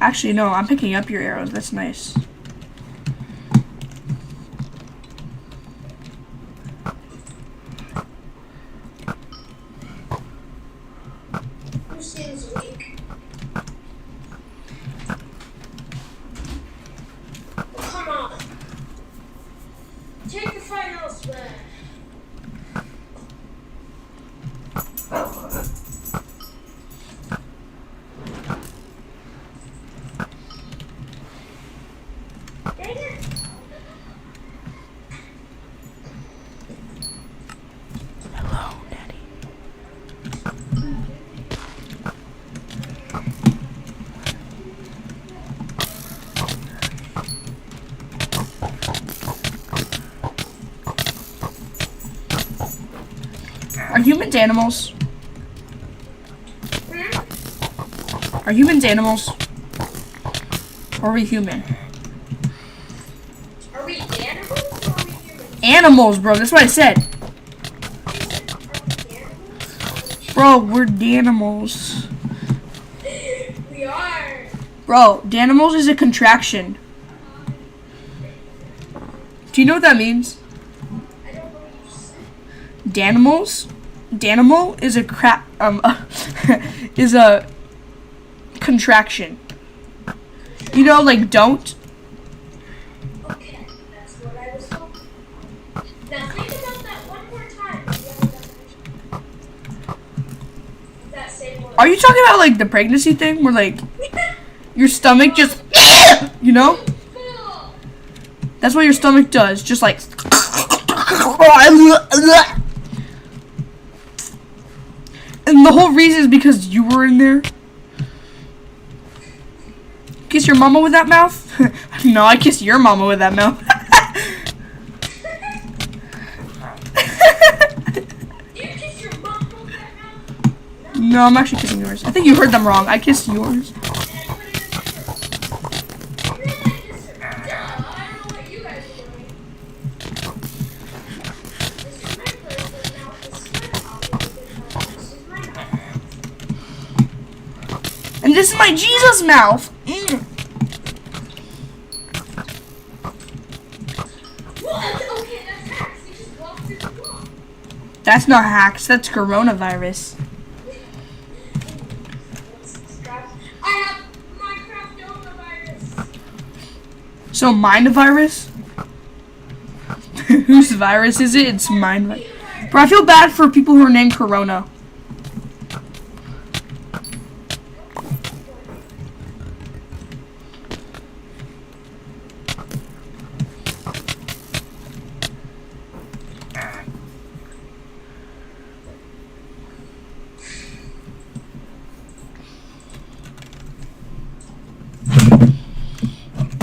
Actually, no, I'm picking up your arrows. That's nice. Who's seen Dang it. Hello, Daddy. Are humans animals? Are humans animals? Or are we human? Are we animals or are we humans? Animals, bro. That's what I said. Are we animals? Bro, we're Danimals. We are. Bro, Danimals is a contraction. Do you know what that means? I don't know what you said. Danimals? Danimal is a is a contraction. You know, like don't. Okay, that's what I was hoping. Now think about that one more time. The other definition. That same word. Are you talking about like the pregnancy thing where like your stomach just you know? Cool. That's what your stomach does, just like and the whole reason is because you were in there. Kiss your mama with that mouth? No, I kiss your mama with that mouth. You kiss your mom with that mouth? No, I'm actually kissing yours. I think you heard them wrong. I kissed yours. And I put it in the Really, I kiss her. Duh, I don't know what you guys are doing. This is my person now. This is my mouth. This is my mouth. And this is my Jesus mouth. Mm. What? Okay, that's hacks. You just walked through the wall. That's not hacks. That's coronavirus. I have Minecraft Nova virus. So mine virus? Whose virus is it? It's mine. Bro, I feel bad for people who are named Corona.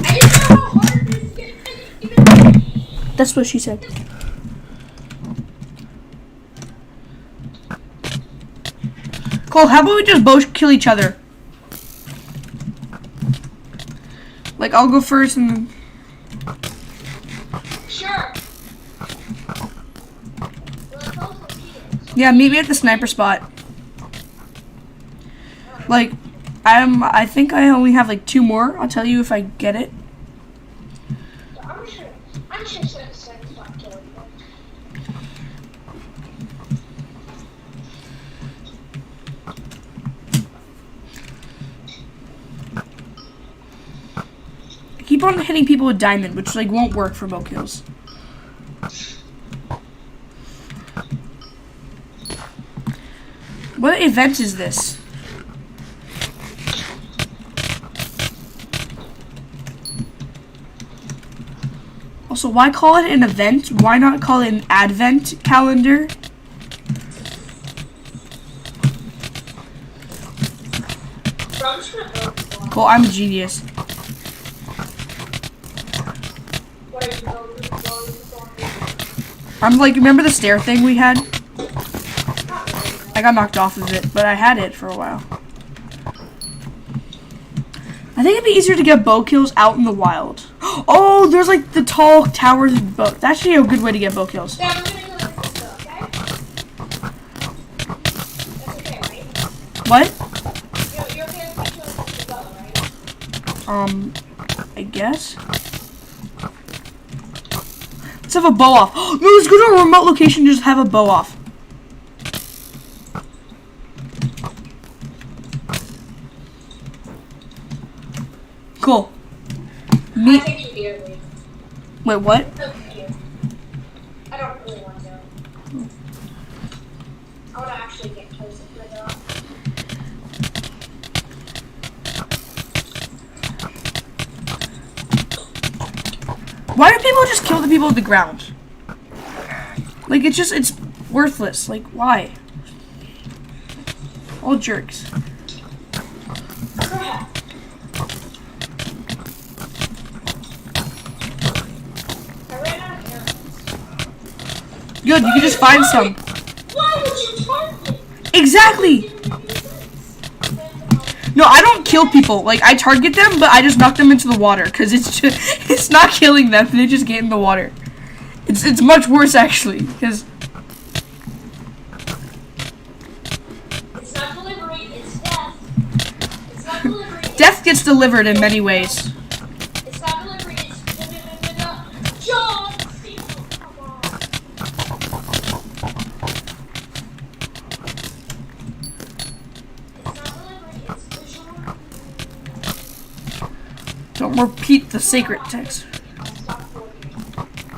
I just know how hard it is to get even. That's what she said. Cole, how about we just both kill each other? Like, I'll go first and then... Sure. Let's also beat it. Yeah, meet me at the sniper spot. Like, I think I only have like 2 more. I'll tell you if I get it. I'm sure stop killing them. I keep on hitting people with diamond, which like won't work for bow kills. What event is this? Also, why call it an event? Why not call it an advent calendar? Bro, I'm just gonna build this wall. Cool, I'm a genius. What are you building this wall? This wall? I'm like, remember the stair thing we had? Not really. I got knocked off of it, but I had it for a while. I think it'd be easier to get bow kills out in the wild. Oh, there's like the tall towers and bow. That's actually a good way to get bow kills. Yeah, I'm gonna go like this though, okay? That's okay, right? What? You're okay with me killing this bow, right? I guess. Let's have a bow off. No, let's go to a remote location and just have a bow off. Cool. I Meet. think you do, leave. Wait, what? Thank you. I don't really want to. I want to actually get closer to it though. Why do people just kill the people at the ground? Like, it's worthless. Like, why? All jerks. Crap. I ran out of arrows. Good, you can just find some. Why would you target? Exactly! No, I don't kill people. Like, I target them, but I just knock them into the water. Because it's not killing them. They just get in the water. It's much worse, actually. Because... It's not delivery, it's death. It's not delivery. Death gets delivered in many ways. It's not delivery, it's John Cena, come on. It's not delivery, it's visual. Don't repeat the sacred text. Stop working.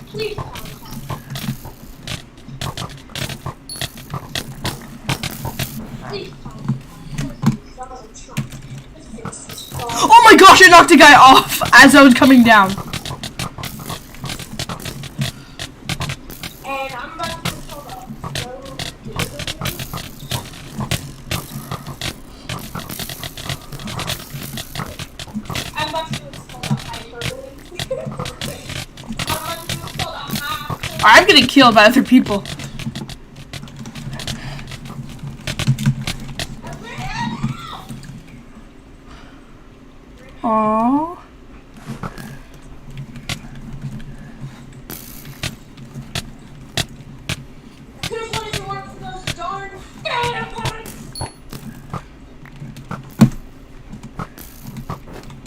Please contact. Please contact. Oh my gosh, I knocked a guy off as I was coming down. And I'm about to hold up. I'm about to install a hyperlink. I'm about to install a hyperlink. I'm getting killed by other people. Aww. I could've wanted to work for those darn data points.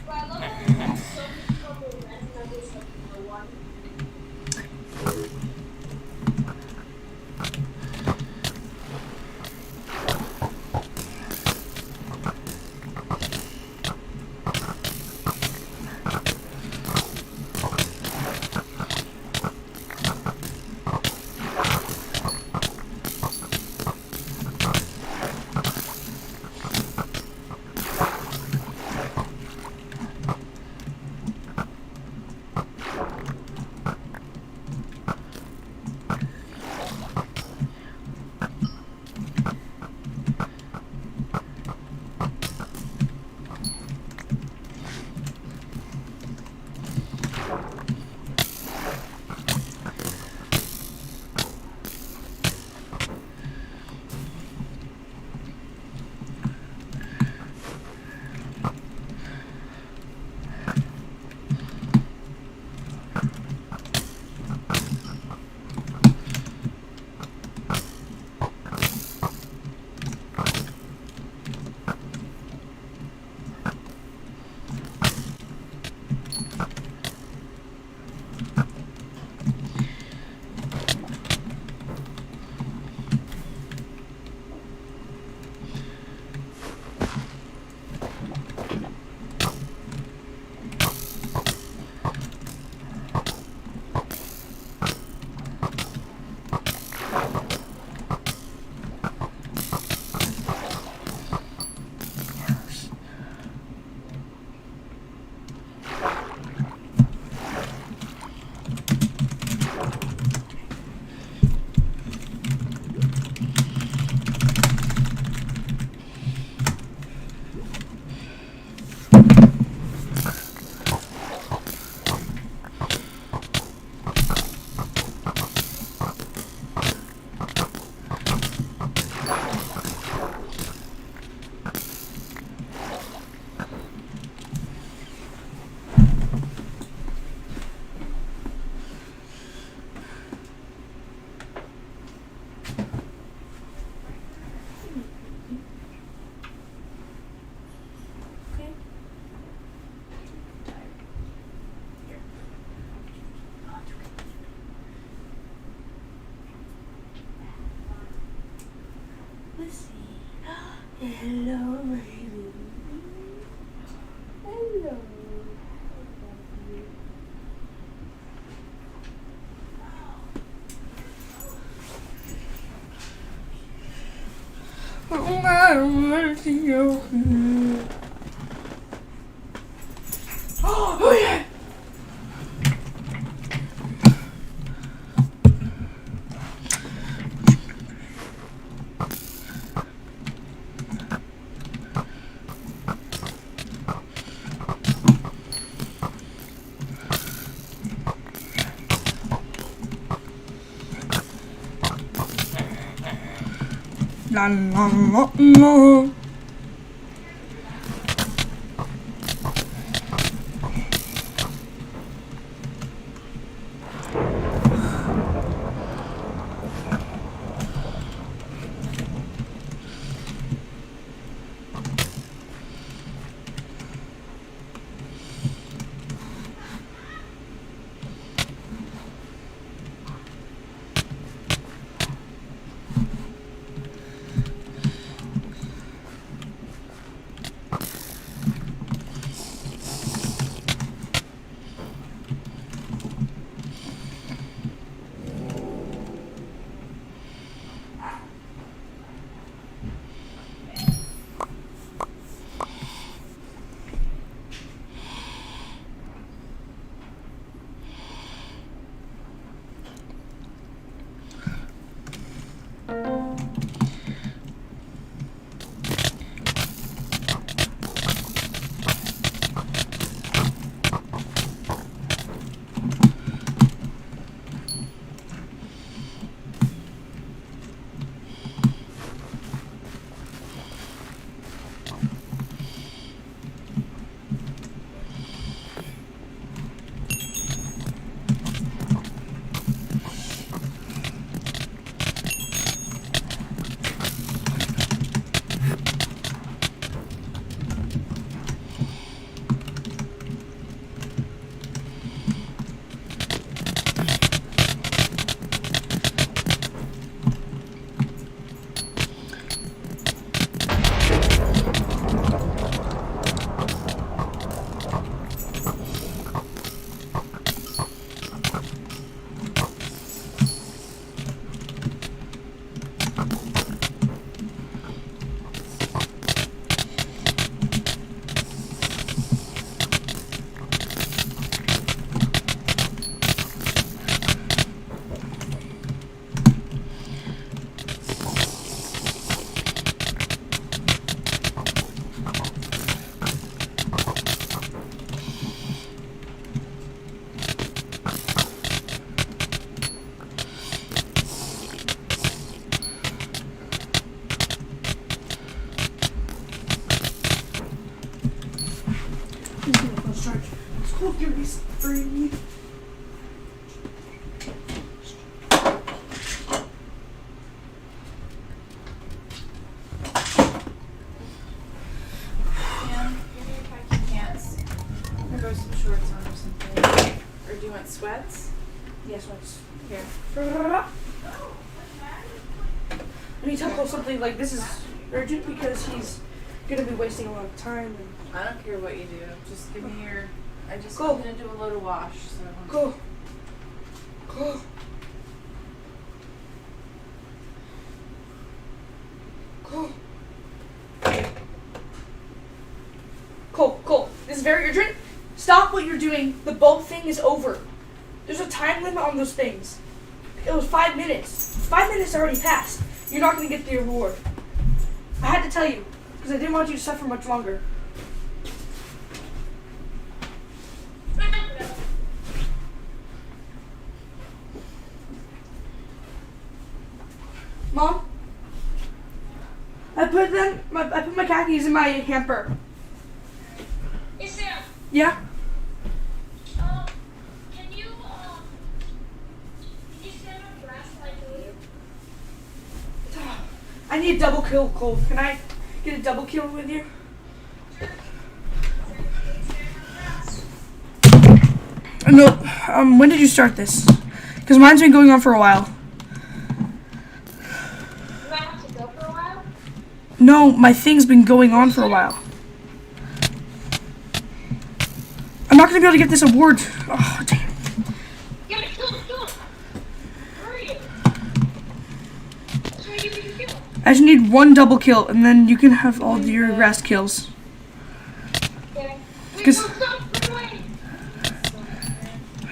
But I love that there's so many people who recommend this like no one. Hello, baby. Hello. Oh my mercy, oh yeah. La, la, la, la. School duties free. Throw some shorts on or something. Or do you want sweats? Yes, let's. Here. I need to talk about something like this is urgent because he's gonna be wasting a lot of time. And I don't care what you do. Just give me your. I just Go. I'm gonna do a load of wash. So. go. Go. Go. Cole, this is very urgent. Stop what you're doing. The bulb thing is over. There's a time limit on those things. It was 5 minutes. 5 minutes already passed. You're not going to get the reward. I had to tell you because I didn't want you to suffer much longer. Mom, I put my khakis in my hamper. Hey Sam, Yeah. can you stand on grass like me? I need a double kill, Cole. Can I get a double kill with you? No. When did you start this? Because mine's been going on for a while. You might have to go for a while. No, my thing's been going on for a while. I'm not gonna be able to get this award. Oh, damn. Get it, kill him. Where are you? Try to give you a kill. I just need one double kill, and then you can have all your rest kills. Okay. Wait, 'Cause- no, stop, run away.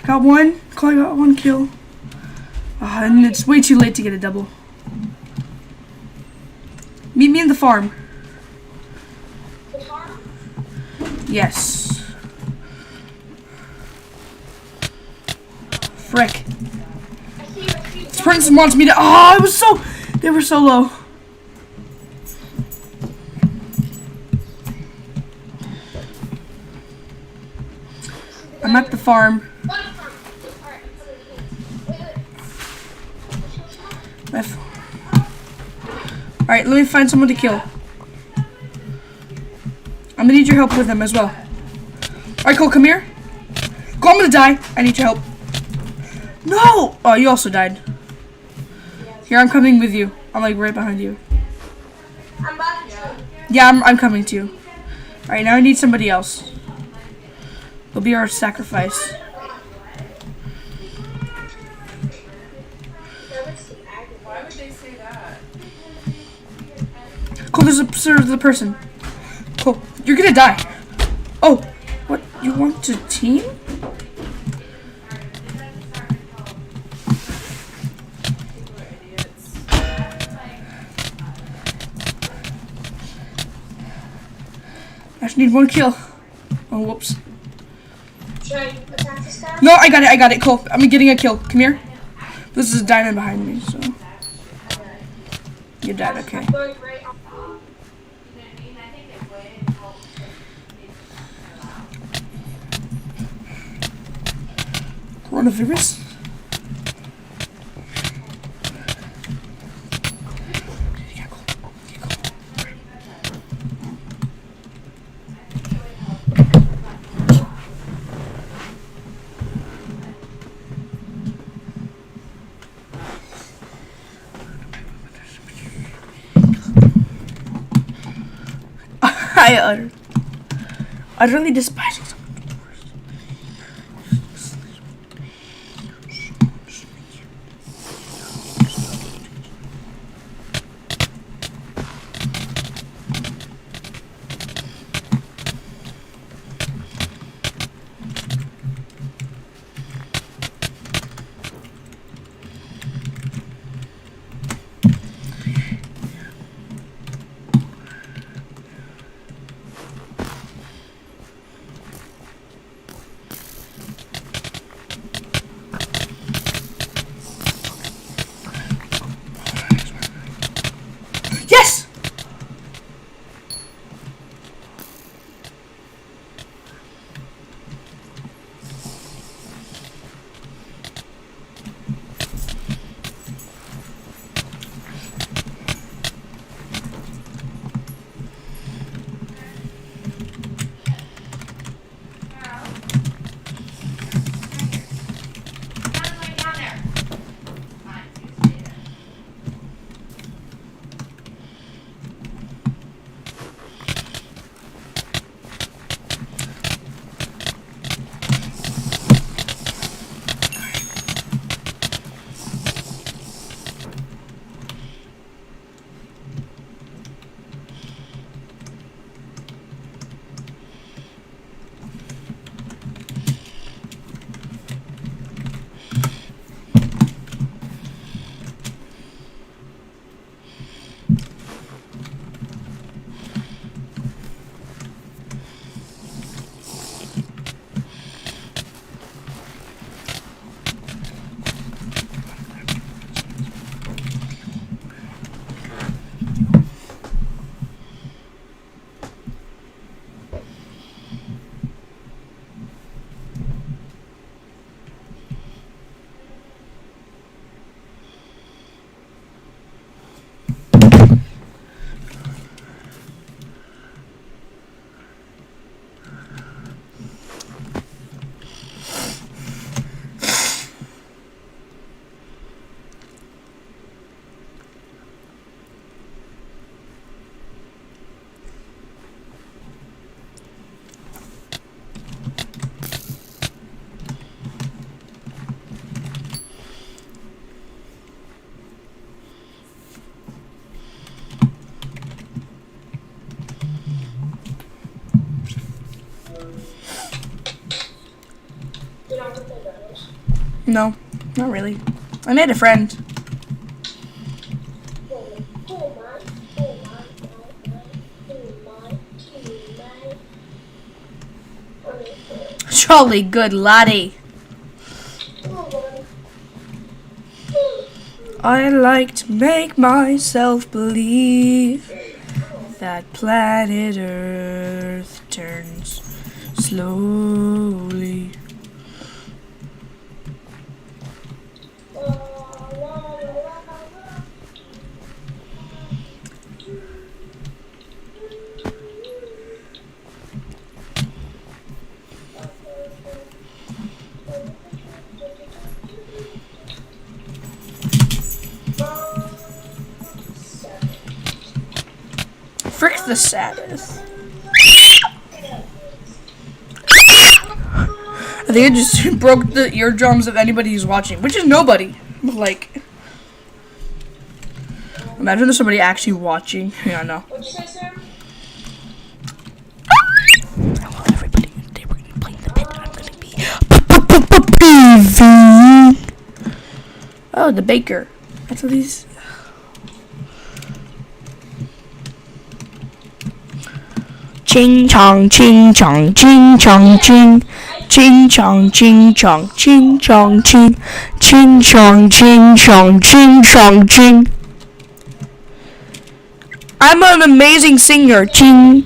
I got one. Chloe got one kill. And it's way too late to get a double. Meet me in the farm. The farm? Yes. Frick. I see you. This person wants me to. Oh, they were so low. I'm at the farm. Alright, I'm coming. Wait. Alright, let me find someone to kill. I'm gonna need your help with them as well. Alright, Cole, come here. Cole, I'm gonna die. I need your help. No! Oh, you also died. Here, I'm coming with you. I'm like right behind you. I'm about to. Yeah, I'm coming to you. Alright, now I need somebody else. They'll be our sacrifice. Why would they say that? Cole, there's a person. Cole, you're gonna die. Oh, what? You want to team? People are idiots. I just need one kill. Oh, whoops. Should I attack this guy? No, I got it. Cole, I'm getting a kill. Come here. This is a diamond behind me, so. You're dead, okay. I'm going right on. Coronavirus? I utterly despise it. Yes! You know what play brothers? No, not really. I made a friend. Jolly good laddie. I like to make myself believe that planet Earth turns slowly That's the saddest. I think I just broke the eardrums of anybody who's watching, which is nobody. Like, imagine there's somebody actually watching. Yeah, no. What'd you say, sir? Hello, everybody. Today we're gonna be playing the pit. I'm gonna be. Oh, the baker. That's what these. Ching chong, ching chong, ching chong, ching. Ching chong, ching chong, ching chong, ching. Ching chong, ching chong, ching chong, ching. I'm an amazing singer. Ching.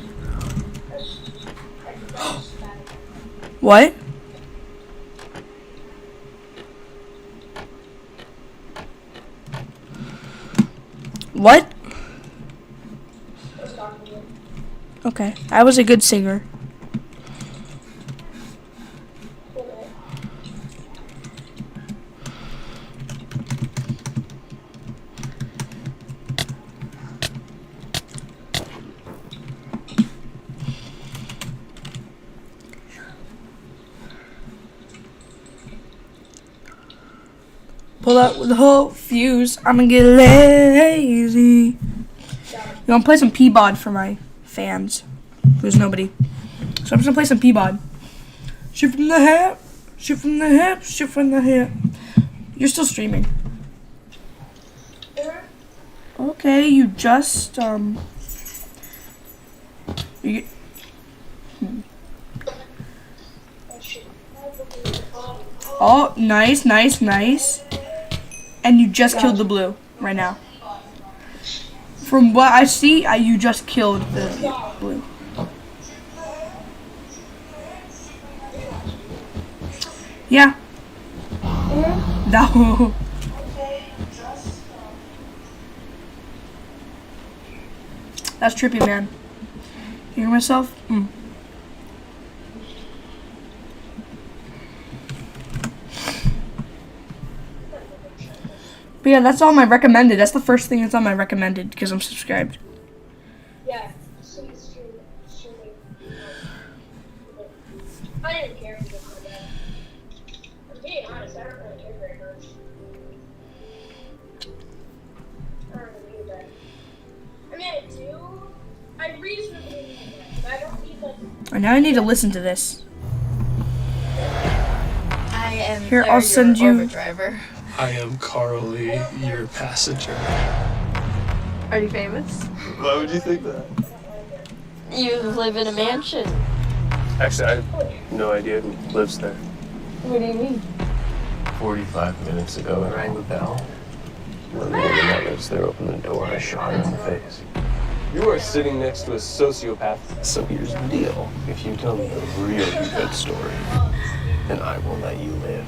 What? What? Okay, I was a good singer. Pull out with the whole fuse. I'm gonna get lazy. You wanna play some Peabod for my fans? There's nobody. So I'm just gonna play some Peabod. Shoot from the hip, shoot from the hip, shoot from the hip. You're still streaming. Okay, you just You, oh, nice, nice, nice. And you just killed the blue right now. From what I see, you just killed the blue. Yeah. No. That's trippy, man. You hear myself? But yeah, that's all my recommended. That's the first thing that's on my recommended because I'm subscribed. Yeah, she's streaming. I didn't care if it was my dad. I'm being honest, I don't really care very much. I don't really need that. I mean, I do. I reasonably need that, but I don't need like. And now I need to listen to this. I am Here, Claire, I'll send your you- Orbit driver. I am Carly, your passenger. Are you famous? Why would you think that? You live in a mansion. Actually, I have no idea who lives there. What do you mean? 45 minutes ago, I rang the bell. When the woman that lives there opened the door, I shot her in the face. You are sitting next to a sociopath. So here's the deal. If you tell me a really good story, then I will let you live.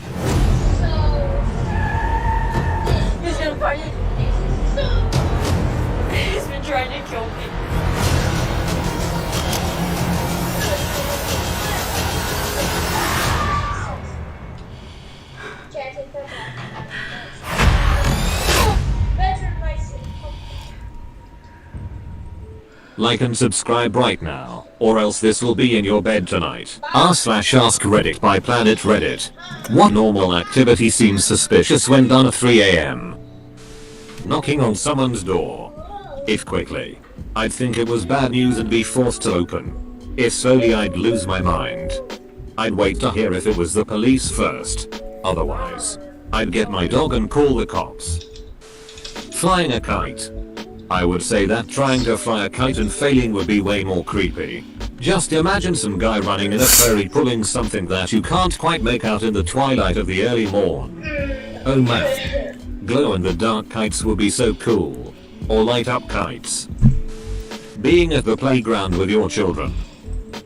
He's gonna find you. He's been trying to kill me. Can't take that back. Better advice. Like and subscribe right now, or else this will be in your bed tonight. r/ask Reddit by Planet Reddit. What normal activity seems suspicious when done at 3 AM? Knocking on someone's door. If quickly, I'd think it was bad news and be forced to open. If slowly, I'd lose my mind. I'd wait to hear if it was the police first. Otherwise, I'd get my dog and call the cops. Flying a kite. I would say that trying to fly a kite and failing would be way more creepy. Just imagine some guy running in a prairie pulling something that you can't quite make out in the twilight of the early morn. Oh man. Glow in the dark kites would be so cool. Or light up kites. Being at the playground with your children.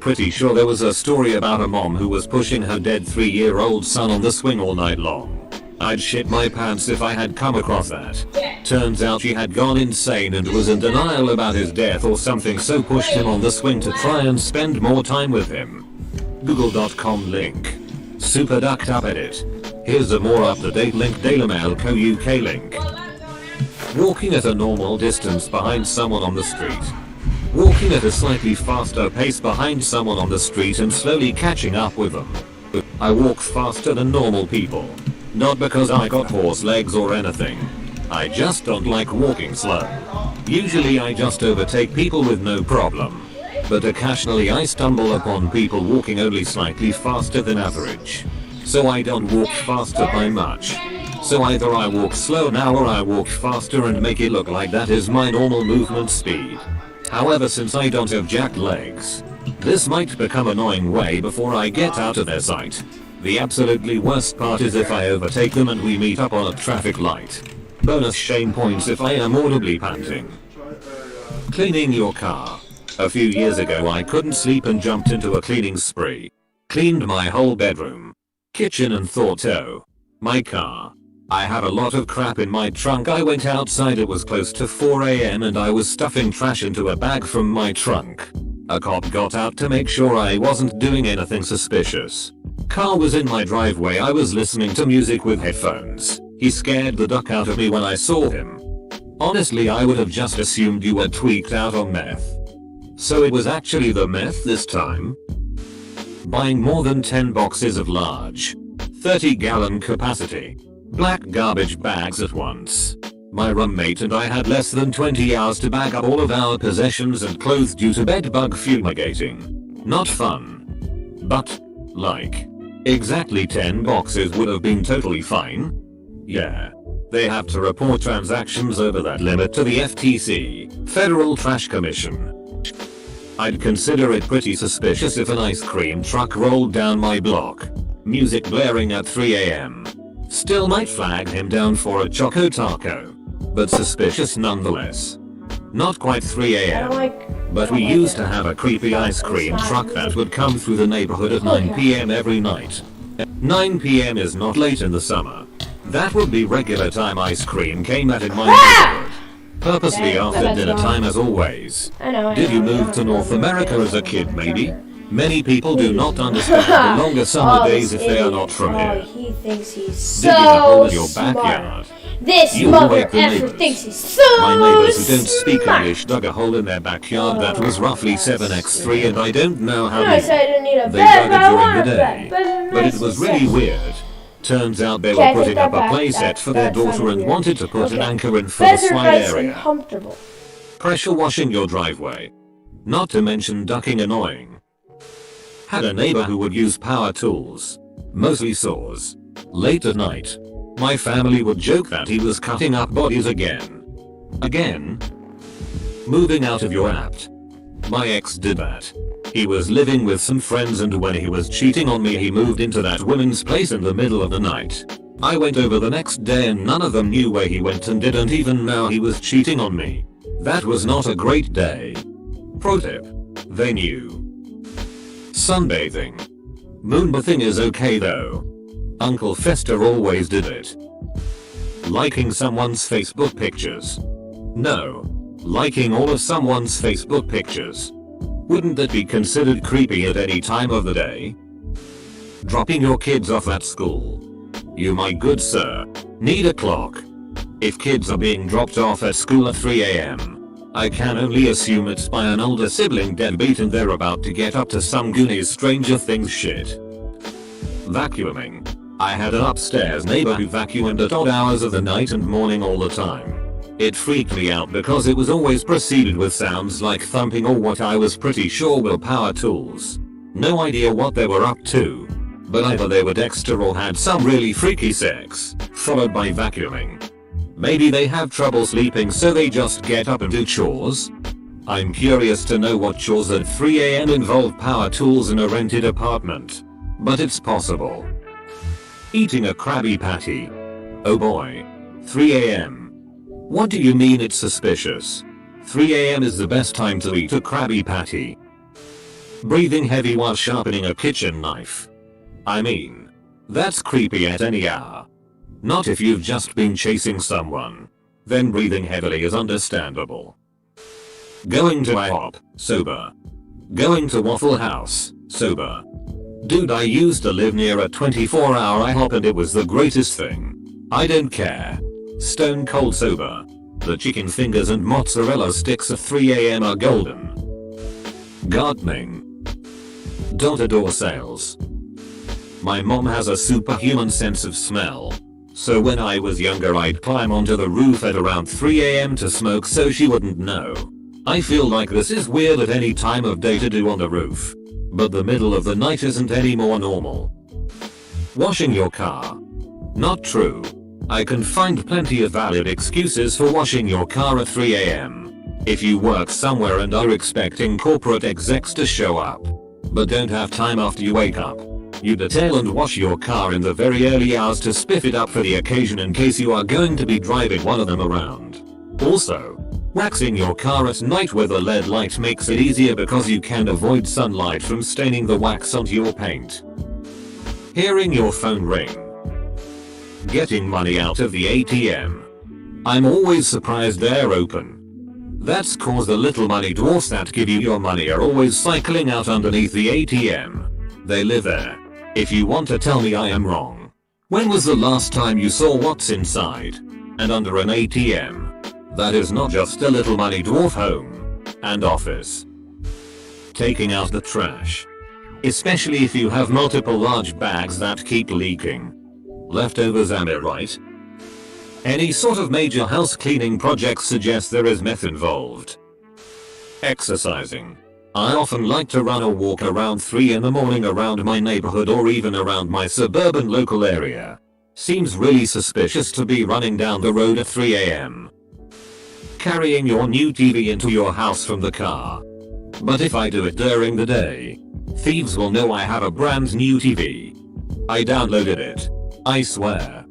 Pretty sure there was a story about a mom who was pushing her dead 3-year-old son on the swing all night long. I'd shit my pants if I had come across that. Turns out she had gone insane and was in denial about his death or something, so pushed him on the swing to try and spend more time with him. Google.com link. Super ducked up edit. Here's a more up-to-date link. Daily Mail Co UK link. Walking at a normal distance behind someone on the street. walking at a slightly faster pace behind someone on the street and slowly catching up with them. I walk faster than normal people. Not because I got horse legs or anything. I just don't like walking slow. Usually I just overtake people with no problem. But occasionally I stumble upon people walking only slightly faster than average. So I don't walk faster by much. So either I walk slow now or I walk faster and make it look like that is my normal movement speed. However, since I don't have jacked legs, this might become annoying way before I get out of their sight. The absolutely worst part is if I overtake them and we meet up on a traffic light. Bonus shame points if I am audibly panting. Cleaning your car. A few years ago I couldn't sleep and jumped into a cleaning spree. Cleaned my whole bedroom, kitchen and thought, oh, my car. I had a lot of crap in my trunk. I went outside, it was close to 4 AM and I was stuffing trash into a bag from my trunk. A cop got out to make sure I wasn't doing anything suspicious. Car was in my driveway, I was listening to music with headphones. He scared the duck out of me when I saw him. Honestly, I would have just assumed you were tweaked out on meth. So it was actually the meth this time? Buying more than 10 boxes of large, 30-gallon capacity, black garbage bags at once. My roommate and I had less than 20 hours to bag up all of our possessions and clothes due to bed bug fumigating. Not fun. But, like, exactly 10 boxes would have been totally fine. Yeah. They have to report transactions over that limit to the FTC, Federal Trash Commission. I'd consider it pretty suspicious if an ice cream truck rolled down my block. Music blaring at 3 AM. Still might flag him down for a Choco Taco. But suspicious nonetheless. Not quite 3 AM. But we used to have a creepy ice cream truck that would come through the neighborhood at 9 PM every night. 9 PM is not late in the summer. That would be regular time ice cream came at in my neighborhood. Purposely after dinner time as always. Did you move to North America as a kid maybe? Many people do not understand the longer summer days if they are not from here. He thinks he's Dig in a hole so in your smart. backyard. This You mother wake the effer neighbors. thinks he's so My neighbors who don't speak smart. English dug a hole in their backyard that was roughly 7x3 and I don't know how I many. said I didn't need a They bed, dug but it I during want the a day. bed. But it was really weird. Turns out they Okay, I were take putting up that a back. playset for their That's kinda daughter and weird. wanted to put an Okay. anchor in for the Beds are slide nice and area. comfortable. Pressure washing your driveway. Not to mention ducking annoying. Had a neighbor who would use power tools. Mostly saws. Late at night. My family would joke that he was cutting up bodies again. Again? Moving out of your apt. My ex did that. He was living with some friends and when he was cheating on me he moved into that woman's place in the middle of the night. I went over the next day and none of them knew where he went and didn't even know he was cheating on me. That was not a great day. Pro tip. They knew. Sunbathing. Moonbathing is okay though. Uncle Fester always did it. Liking someone's Facebook pictures. No. Liking all of someone's Facebook pictures. Wouldn't that be considered creepy at any time of the day? Dropping your kids off at school. You my good sir, need a clock. If kids are being dropped off at school at 3 AM, I can only assume it's by an older sibling deadbeat and they're about to get up to some Goonies Stranger Things shit. Vacuuming. I had an upstairs neighbor who vacuumed at odd hours of the night and morning all the time. It freaked me out because it was always preceded with sounds like thumping or what I was pretty sure were power tools. No idea what they were up to. But either they were Dexter or had some really freaky sex, followed by vacuuming. Maybe they have trouble sleeping so they just get up and do chores? I'm curious to know what chores at 3 AM involve power tools in a rented apartment. But it's possible. Eating a Krabby Patty. Oh boy. 3 AM. What do you mean it's suspicious? 3 AM is the best time to eat a Krabby Patty. Breathing heavy while sharpening a kitchen knife. I mean, that's creepy at any hour. Not if you've just been chasing someone. Then breathing heavily is understandable. Going to IHOP, sober. Going to Waffle House, sober. Dude, I used to live near a 24-hour IHOP and it was the greatest thing. I don't care. Stone cold sober. The chicken fingers and mozzarella sticks at 3 AM are golden. Gardening. Door-to-door sales. My mom has a superhuman sense of smell. So when I was younger I'd climb onto the roof at around 3 AM to smoke so she wouldn't know. I feel like this is weird at any time of day to do on the roof. But the middle of the night isn't any more normal. Washing your car. Not true. I can find plenty of valid excuses for washing your car at 3 AM. If you work somewhere and are expecting corporate execs to show up, but don't have time after you wake up, you detail and wash your car in the very early hours to spiff it up for the occasion in case you are going to be driving one of them around. Also, waxing your car at night with a LED light makes it easier because you can avoid sunlight from staining the wax onto your paint. Hearing your phone ring. Getting money out of the ATM. I'm always surprised they're open. That's cause the little money dwarfs that give you your money are always cycling out underneath the ATM. They live there. If you want to tell me I am wrong. When was the last time you saw what's inside and under an ATM? That is not just a little money dwarf home and office. Taking out the trash. Especially if you have multiple large bags that keep leaking. Leftovers, am I right? Any sort of major house cleaning project suggests there is meth involved. Exercising. I often like to run or walk around 3 in the morning around my neighborhood or even around my suburban local area. Seems really suspicious to be running down the road at 3 AM. Carrying your new TV into your house from the car. But if I do it during the day, thieves will know I have a brand new TV. I downloaded it. I swear.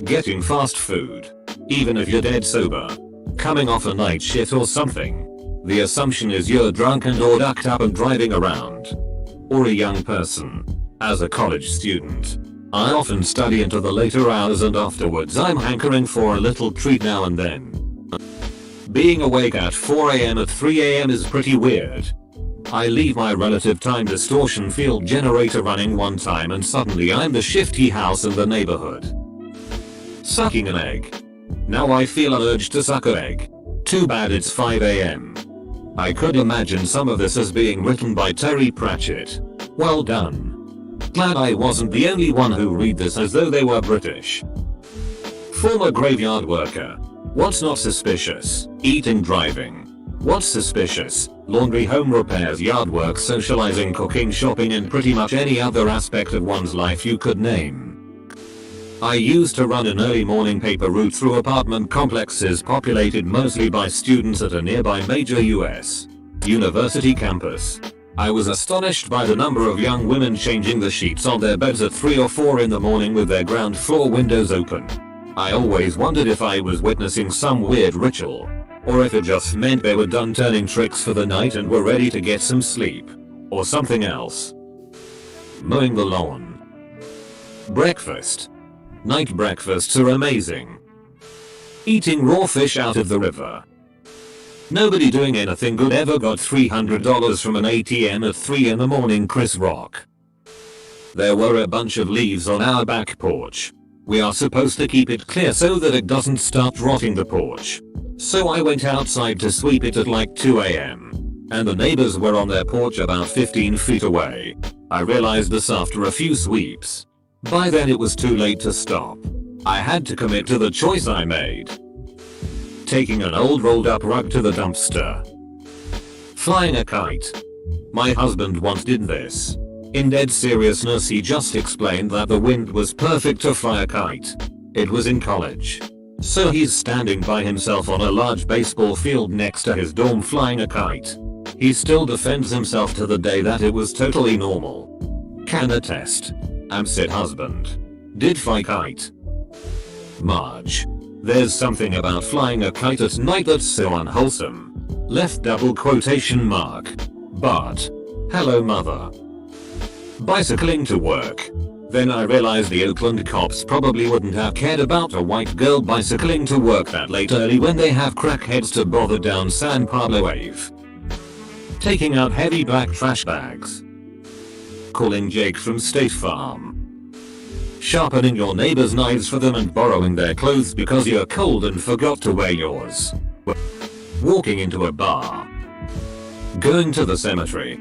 Getting fast food. Even if you're dead sober. Coming off a night shift or something. The assumption is you're drunk and or ducked up and driving around. Or a young person. As a college student, I often study into the later hours and afterwards I'm hankering for a little treat now and then. Being awake at 4 AM at 3 AM is pretty weird. I leave my relative time distortion field generator running one time and suddenly I'm the shifty house in the neighborhood. Sucking an egg. Now I feel an urge to suck an egg. Too bad it's 5 AM. I could imagine some of this as being written by Terry Pratchett. Well done. Glad I wasn't the only one who read this as though they were British. Former graveyard worker. What's not suspicious? Eating, driving. What's suspicious? Laundry, home repairs, yard work, socializing, cooking, shopping, and pretty much any other aspect of one's life you could name. I used to run an early morning paper route through apartment complexes populated mostly by students at a nearby major US university campus. I was astonished by the number of young women changing the sheets on their beds at 3 or 4 in the morning with their ground floor windows open. I always wondered if I was witnessing some weird ritual, or if it just meant they were done turning tricks for the night and were ready to get some sleep, or something else. Mowing the lawn. Breakfast. Night breakfasts are amazing. Eating raw fish out of the river. Nobody doing anything good ever got $300 from an ATM at 3 in the morning, Chris Rock. There were a bunch of leaves on our back porch. We are supposed to keep it clear so that it doesn't start rotting the porch. So I went outside to sweep it at like 2 AM. And the neighbors were on their porch about 15 feet away. I realized this after a few sweeps. By then it was too late to stop. I had to commit to the choice I made. Taking an old rolled up rug to the dumpster. Flying a kite. My husband once did this. In dead seriousness, he just explained that the wind was perfect to fly a kite. It was in college. So he's standing by himself on a large baseball field next to his dorm flying a kite. He still defends himself to the day that it was totally normal. Can attest. Said husband. Did fly kite. Marge. There's something about flying a kite at night that's so unwholesome. Left double quotation mark. But. Hello mother. Bicycling to work. Then I realized the Oakland cops probably wouldn't have cared about a white girl bicycling to work that late early when they have crackheads to bother down San Pablo Ave. Taking out heavy black trash bags. Calling Jake from State Farm. Sharpening your neighbor's knives for them and borrowing their clothes because you're cold and forgot to wear yours. Walking into a bar. Going to the cemetery.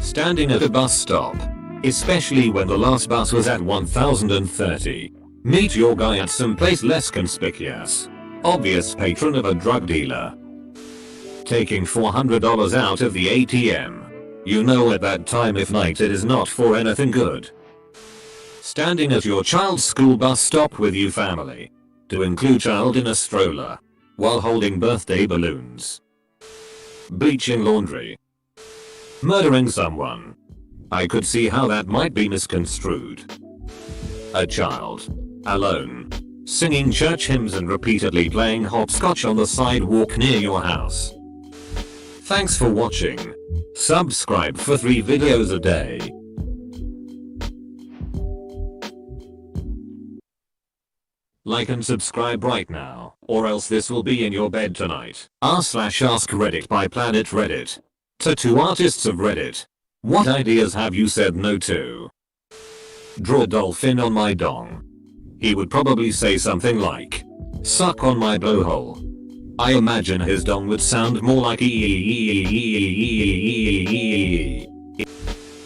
Standing at a bus stop. Especially when the last bus was at 1030. Meet your guy at some place less conspicuous. Obvious patron of a drug dealer. Taking $400 out of the ATM. You know at that time if night it is not for anything good. Standing at your child's school bus stop with you family. To include child in a stroller. While holding birthday balloons. Bleaching laundry. Murdering someone. I could see how that might be misconstrued. A child. Alone. Singing church hymns and repeatedly playing hopscotch on the sidewalk near your house. Thanks for watching. Subscribe for 3 videos a day. Like and subscribe right now, or else this will be in your bed tonight. r/Ask Reddit by Planet Reddit. Tattoo artists of Reddit. What ideas have you said no to? Draw a dolphin on my dong. He would probably say something like, suck on my blowhole. I imagine his dong would sound more like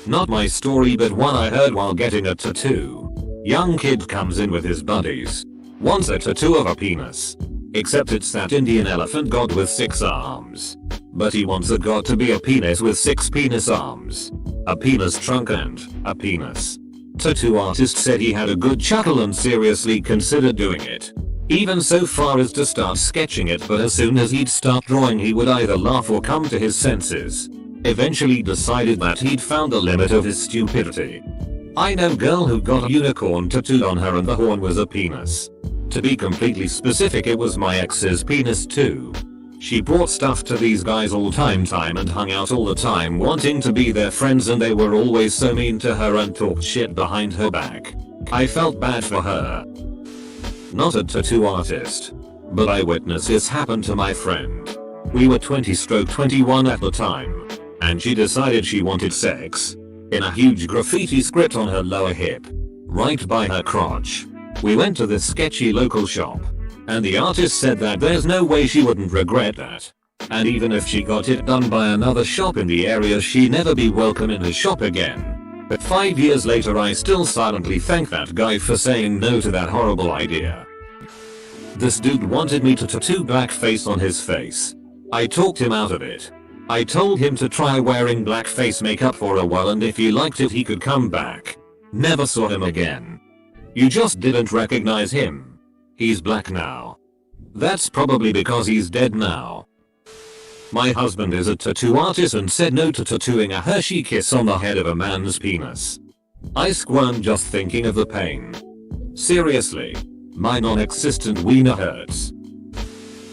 Not my story, but one I heard while getting a tattoo. Young kid comes in with his buddies. Wants a tattoo of a penis. Except it's that Indian elephant god with 6 arms. But he wants a god to be a penis with 6 penis arms. A penis trunk and a penis. Tattoo artist said he had a good chuckle and seriously considered doing it. Even so far as to start sketching it, but as soon as he'd start drawing he would either laugh or come to his senses. Eventually decided that he'd found the limit of his stupidity. I know girl who got a unicorn tattooed on her and the horn was a penis. To be completely specific, it was my ex's penis too. She brought stuff to these guys all time and hung out all the time wanting to be their friends, and they were always so mean to her and talked shit behind her back. I felt bad for her. Not a tattoo artist, but I witnessed this happen to my friend. We were 20-21 at the time, and she decided she wanted sex. In a huge graffiti script on her lower hip, right by her crotch. We went to this sketchy local shop. And the artist said that there's no way she wouldn't regret that. And even if she got it done by another shop in the area, she'd never be welcome in his shop again. But 5 years later I still silently thank that guy for saying no to that horrible idea. This dude wanted me to tattoo blackface on his face. I talked him out of it. I told him to try wearing blackface makeup for a while, and if he liked it he could come back. Never saw him again. You just didn't recognize him. He's black now. That's probably because he's dead now. My husband is a tattoo artist and said no to tattooing a Hershey kiss on the head of a man's penis. I squirm just thinking of the pain. Seriously, my non-existent wiener hurts.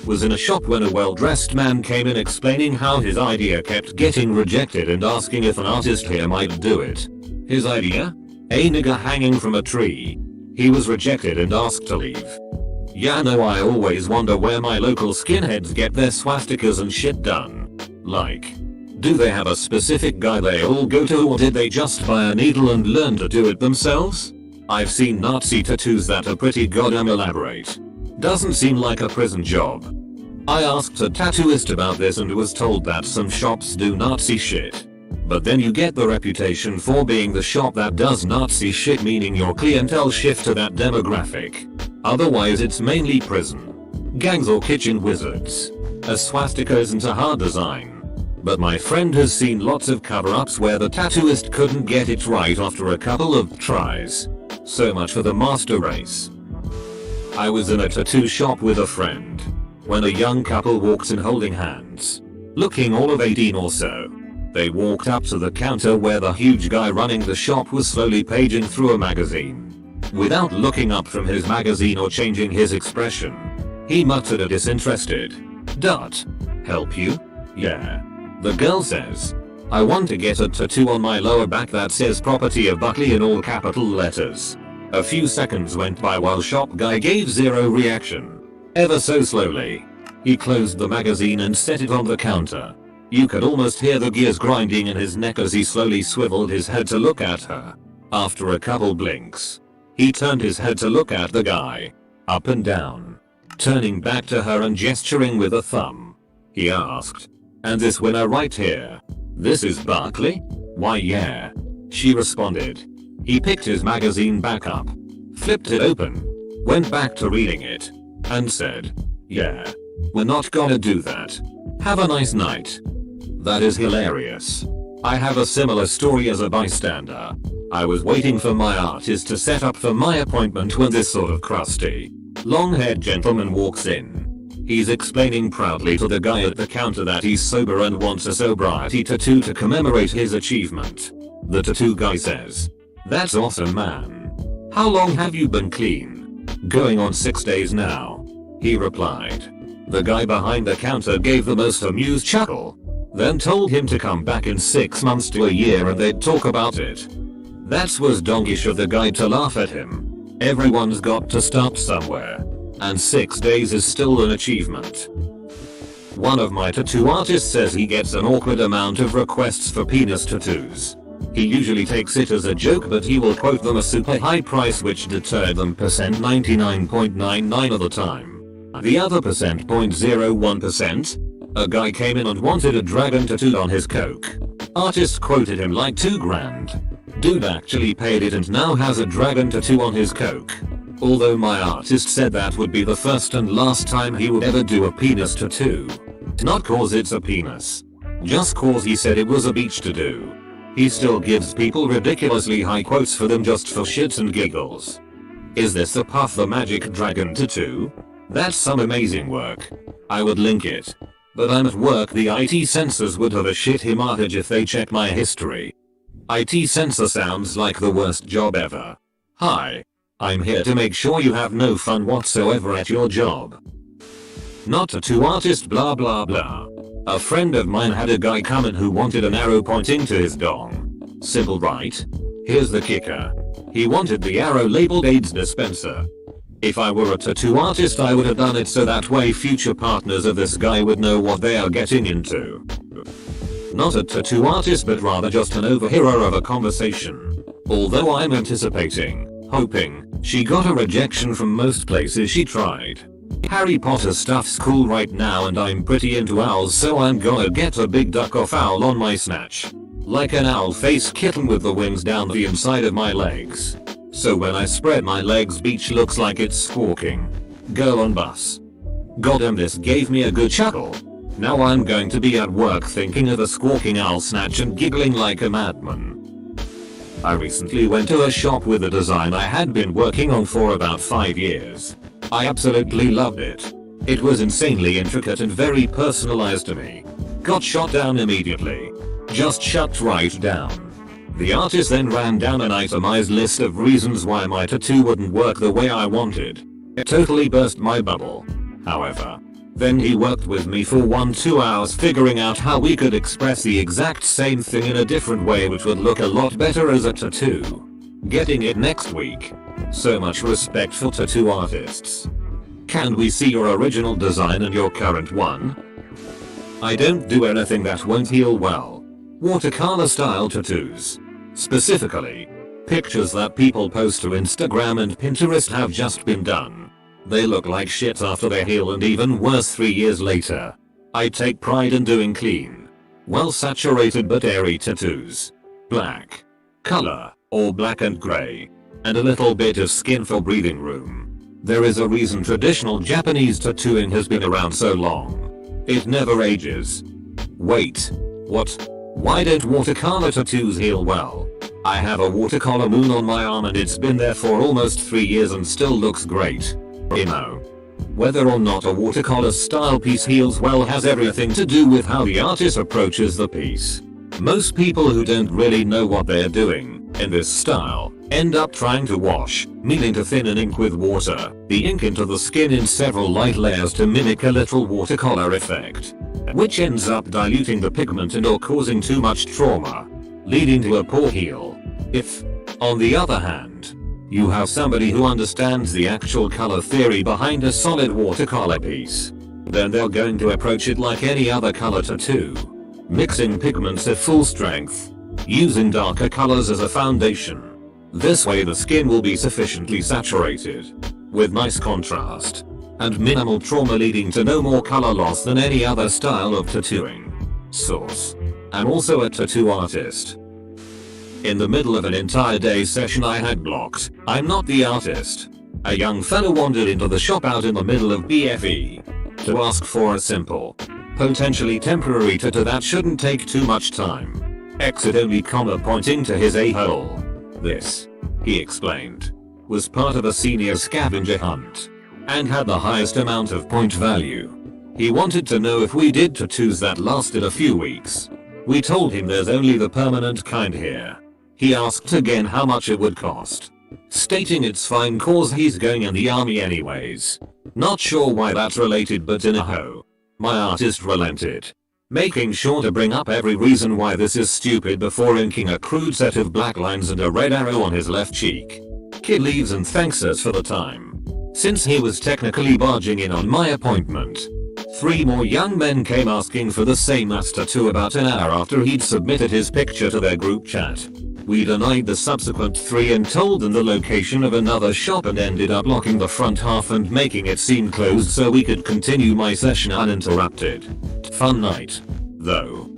Was in a shop when a well-dressed man came in explaining how his idea kept getting rejected and asking if an artist here might do it. His idea? A nigger hanging from a tree. He was rejected and asked to leave. Yeah, no, I always wonder where my local skinheads get their swastikas and shit done. Like, do they have a specific guy they all go to, or did they just buy a needle and learn to do it themselves? I've seen Nazi tattoos that are pretty goddamn elaborate. Doesn't seem like a prison job. I asked a tattooist about this and was told that some shops do Nazi shit. But then you get the reputation for being the shop that does Nazi shit, meaning your clientele shift to that demographic. Otherwise it's mainly prison, gangs or kitchen wizards. A swastika isn't a hard design. But my friend has seen lots of cover-ups where the tattooist couldn't get it right after a couple of tries. So much for the master race. I was in a tattoo shop with a friend when a young couple walked in holding hands, looking all of 18 or so. They walked up to the counter where the huge guy running the shop was slowly paging through a magazine. Without looking up from his magazine or changing his expression, he muttered a disinterested, "Dot. Help you?" "Yeah." The girl says, "I want to get a tattoo on my lower back that says property of Buckley in all capital letters." A few seconds went by while shop guy gave zero reaction. Ever so slowly, he closed the magazine and set it on the counter. You could almost hear the gears grinding in his neck as he slowly swiveled his head to look at her. After a couple blinks, he turned his head to look at the guy, up and down, turning back to her and gesturing with a thumb. He asked, And this winner right here. This is Barkley? Why yeah. She responded. He picked his magazine back up, flipped it open, went back to reading it, and said, yeah, we're not gonna do that. Have a nice night. That is hilarious. I have a similar story as a bystander. I was waiting for my artist to set up for my appointment when this sort of crusty, long-haired gentleman walks in. He's explaining proudly to the guy at the counter that he's sober and wants a sobriety tattoo to commemorate his achievement. The tattoo guy says, "That's awesome, man. How long have you been clean?" "Going on 6 days now," he replied. The guy behind the counter gave the most amused chuckle, then told him to come back in 6 months to a year and they'd talk about it. That was donkish of the guy to laugh at him. Everyone's got to start somewhere, and 6 days is still an achievement. One of my tattoo artists says he gets an awkward amount of requests for penis tattoos. He usually takes it as a joke, but he will quote them a super high price which deterred them 99.99% of the time. The other 0.01%, a guy came in and wanted a dragon tattooed on his coke. Artist quoted him like $2,000. Dude actually paid it and now has a dragon tattoo on his coke. Although my artist said that would be the first and last time he would ever do a penis tattoo. Not cause it's a penis, just cause he said it was a beach to do. He still gives people ridiculously high quotes for them just for shits and giggles. Is this the Puff the Magic Dragon tattoo? That's some amazing work. I would link it. But I'm at work. The IT censors would have a shit hemorrhage if they check my history. IT censor sounds like the worst job ever. Hi. I'm here to make sure you have no fun whatsoever at your job. Not tattoo artist blah blah blah. A friend of mine had a guy come in who wanted an arrow pointing to his dong. Simple, right? Here's the kicker. He wanted the arrow labeled AIDS dispenser. If I were a tattoo artist I would have done it so that way future partners of this guy would know what they are getting into. Not a tattoo artist but rather just an overhearer of a conversation. Although I'm anticipating, hoping, she got a rejection from most places she tried. Harry Potter stuff's cool right now and I'm pretty into owls, so I'm gonna get a big duck off owl on my snatch. Like an owl face kitten with the wings down the inside of my legs. So when I spread my legs beach looks like it's squawking. Girl on bus. Goddamn, this gave me a good chuckle. Now I'm going to be at work thinking of a squawking owl snatch and giggling like a madman. I recently went to a shop with a design I had been working on for about 5 years. I absolutely loved it. It was insanely intricate and very personalized to me. Got shot down immediately. Just shut right down. The artist then ran down an itemized list of reasons why my tattoo wouldn't work the way I wanted. It totally burst my bubble. However, then he worked with me for 1-2 hours figuring out how we could express the exact same thing in a different way which would look a lot better as a tattoo. Getting it next week. So much respect for tattoo artists. Can we see your original design and your current one? I don't do anything that won't heal well. Watercolor style tattoos. Specifically, pictures that people post to Instagram and Pinterest have just been done. They look like shit after they heal and even worse 3 years later. I take pride in doing clean, well saturated but airy tattoos. Black color, or black and gray, and a little bit of skin for breathing room. There is a reason traditional Japanese tattooing has been around so long. It never ages. Wait, what? Why don't watercolor tattoos heal well? I have a watercolor moon on my arm and it's been there for almost 3 years and still looks great. You know. Whether or not a watercolor style piece heals well has everything to do with how the artist approaches the piece. Most people who don't really know what they're doing in this style end up trying to wash, meaning to thin an ink with water, the ink into the skin in several light layers to mimic a literal watercolor effect, which ends up diluting the pigment and or causing too much trauma, leading to a poor heal. If, on the other hand, you have somebody who understands the actual color theory behind a solid watercolor piece, then they're going to approach it like any other color tattoo, mixing pigments at full strength, using darker colors as a foundation. This way the skin will be sufficiently saturated, with nice contrast, and minimal trauma, leading to no more color loss than any other style of tattooing. Source. I'm also a tattoo artist. In the middle of an entire day session I had blocked. I'm not the artist. A young fellow wandered into the shop out in the middle of BFE to ask for a simple, potentially temporary tattoo that shouldn't take too much time. Exit only, pointing to his a-hole. This, he explained, was part of a senior scavenger hunt and had the highest amount of point value. He wanted to know if we did tattoos that lasted a few weeks. We told him there's only the permanent kind here. He asked again how much it would cost, stating it's fine cause he's going in the army anyways. Not sure why that's related, but anyhow, my artist relented, making sure to bring up every reason why this is stupid before inking a crude set of black lines and a red arrow on his left cheek. Kid leaves and thanks us for the time, since he was technically barging in on my appointment. 3 more young men came asking for the same ass tattoo about an hour after he'd submitted his picture to their group chat. We denied the subsequent 3 and told them the location of another shop and ended up locking the front half and making it seem closed so we could continue my session uninterrupted. Fun night, though.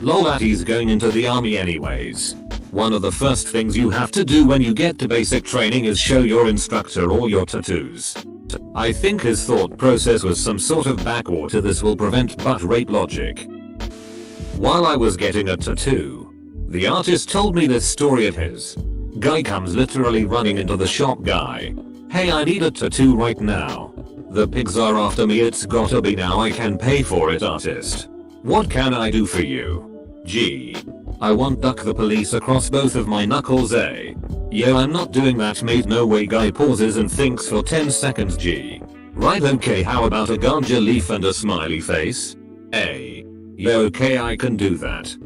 Lol, at he's going into the army anyways. One of the first things you have to do when you get to basic training is show your instructor all your tattoos. I think his thought process was some sort of backwater this will prevent butt rape logic. While I was getting a tattoo, the artist told me this story of his. Guy comes literally running into the shop. Guy, hey, I need a tattoo right now. The pigs are after me, it's gotta be now, I can pay for it. Artist, what can I do for you? Gee, I want duck the police across both of my knuckles. Yo, I'm not doing that mate, no way. Guy pauses and thinks for 10 seconds. Gee, right, okay, how about a ganja leaf and a smiley face? Yo, okay, I can do that.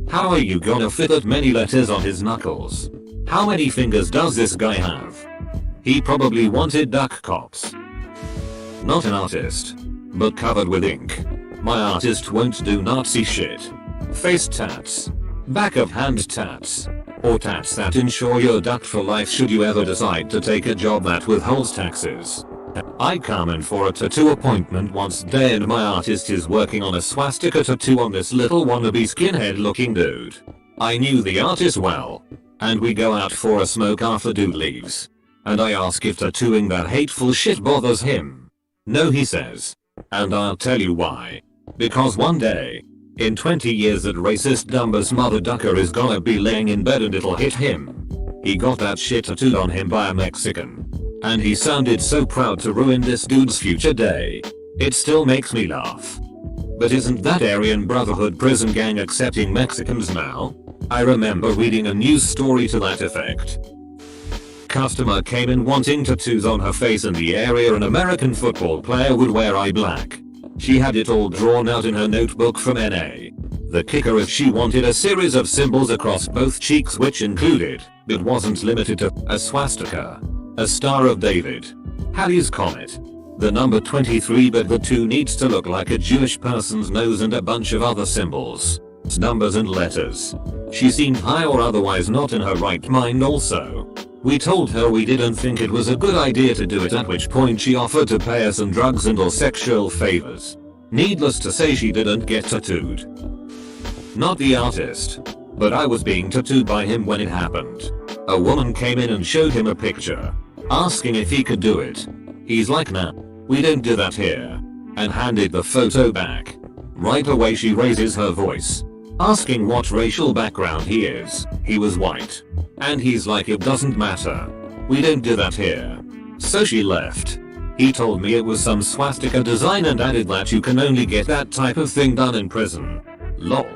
How are you gonna fit that many letters on his knuckles? How many fingers does this guy have? He probably wanted duck cops. Not an artist, but covered with ink. My artist won't do Nazi shit. Face tats, back of hand tats, or tats that ensure you're ducked for life should you ever decide to take a job that withholds taxes. I come in for a tattoo appointment once a day and my artist is working on a swastika tattoo on this little wannabe skinhead looking dude. I knew the artist well, and we go out for a smoke after dude leaves. And I ask if tattooing that hateful shit bothers him. No, he says. And I'll tell you why. Because one day, in 20 years, that racist Dumba's mother ducker is gonna be laying in bed and it'll hit him. He got that shit tattooed on him by a Mexican. And he sounded so proud to ruin this dude's future day. It still makes me laugh. But isn't that Aryan Brotherhood prison gang accepting Mexicans now? I remember reading a news story to that effect. Customer came in wanting tattoos on her face in the area an American football player would wear eye black. She had it all drawn out in her notebook from NA. The kicker is she wanted a series of symbols across both cheeks which included, but wasn't limited to, a swastika, a Star of David, Halley's Comet, the number 23, but the 2 needs to look like a Jewish person's nose and a bunch of other symbols, numbers and letters. She seemed high or otherwise not in her right mind also. We told her we didn't think it was a good idea to do it, at which point she offered to pay us in drugs and or sexual favors. Needless to say, she didn't get tattooed. Not the artist, but I was being tattooed by him when it happened. A woman came in and showed him a picture, asking if he could do it. He's like, nah, we don't do that here, and handed the photo back. Right away she raises her voice, asking what racial background he is. He was white. And he's like, it doesn't matter. We don't do that here. So she left. He told me it was some swastika design and added that you can only get that type of thing done in prison. Lol.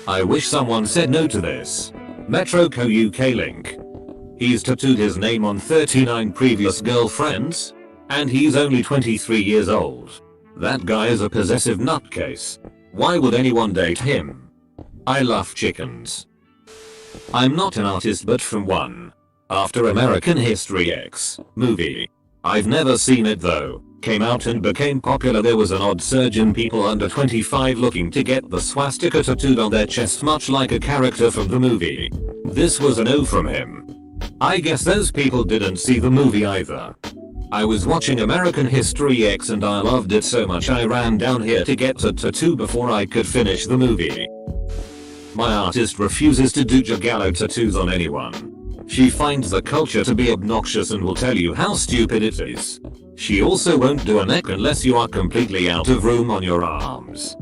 I wish someone said no to this. Metro Co UK link. He's tattooed his name on 39 previous girlfriends, and he's only 23 years old. That guy is a possessive nutcase. Why would anyone date him? I love chickens. I'm not an artist, but from one. After American History X movie. I've never seen it though. Came out and became popular, there was an odd surge in people under 25 looking to get the swastika tattooed on their chest, much like a character from the movie. This was a no from him. I guess those people didn't see the movie either. I was watching American History X and I loved it so much I ran down here to get a tattoo before I could finish the movie. My artist refuses to do Gigallo tattoos on anyone. She finds the culture to be obnoxious and will tell you how stupid it is. She also won't do a neck unless you are completely out of room on your arms.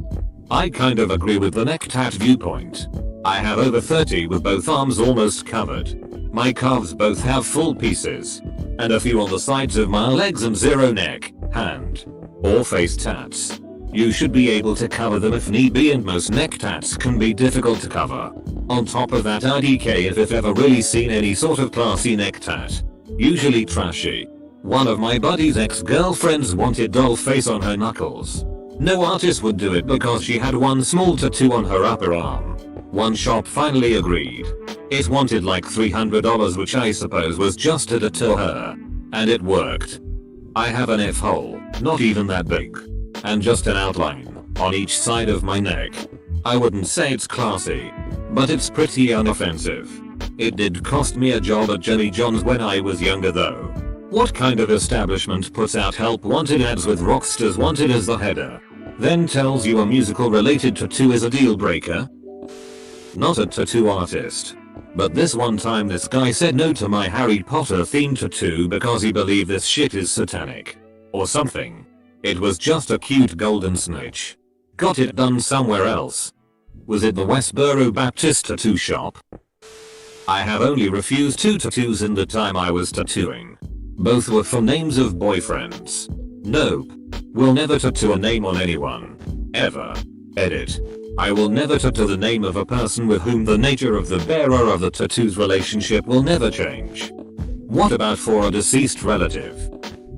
I kind of agree with the neck tat viewpoint. I have over 30 with both arms almost covered. My calves both have full pieces. And a few on the sides of my legs and 0 neck, hand, or face tats. You should be able to cover them if need be, and most neck tats can be difficult to cover. On top of that, IDK if I've ever really seen any sort of classy neck tat. Usually trashy. One of my buddy's ex-girlfriends wanted doll face on her knuckles. No artist would do it because she had one small tattoo on her upper arm. One shop finally agreed. It wanted like $300, which I suppose was just to deter her. And it worked. I have an F-hole, not even that big. And just an outline, on each side of my neck. I wouldn't say it's classy, but it's pretty unoffensive. It did cost me a job at Jimmy John's when I was younger though. What kind of establishment puts out help wanted ads with rockstars wanted as the header? Then tells you a musical related tattoo is a deal breaker? Not a tattoo artist. But this one time this guy said no to my Harry Potter themed tattoo because he believed this shit is satanic. Or something. It was just a cute golden snitch. Got it done somewhere else. Was it the Westboro Baptist tattoo shop? I have only refused 2 tattoos in the time I was tattooing. Both were for names of boyfriends. Nope. Will never tattoo a name on anyone. Ever. Edit. I will never tattoo the name of a person with whom the nature of the bearer of the tattoo's relationship will never change. What about for a deceased relative?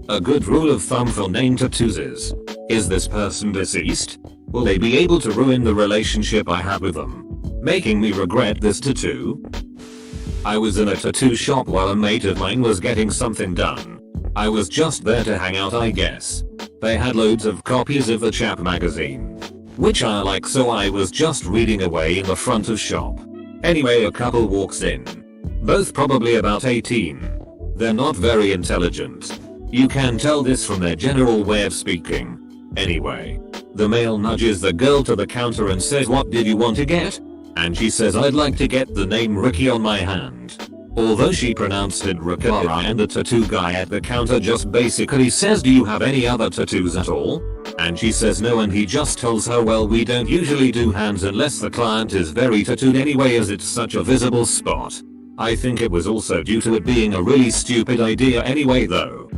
A good rule of thumb for name tattoos is this person deceased? Will they be able to ruin the relationship I have with them, making me regret this tattoo? I was in a tattoo shop while a mate of mine was getting something done. I was just there to hang out, I guess. They had loads of copies of the Chap magazine, which I like, so I was just reading away in the front of shop. Anyway, a couple walks in. Both probably about 18. They're not very intelligent. You can tell this from their general way of speaking. Anyway, the male nudges the girl to the counter and says, "What did you want to get?" And she says, "I'd like to get the name Ricky on my hand." Although she pronounced it Rikara, and the tattoo guy at the counter just basically says, "Do you have any other tattoos at all?" And she says no, and he just tells her, "Well, we don't usually do hands unless the client is very tattooed anyway, as it's such a visible spot." I think it was also due to it being a really stupid idea anyway though.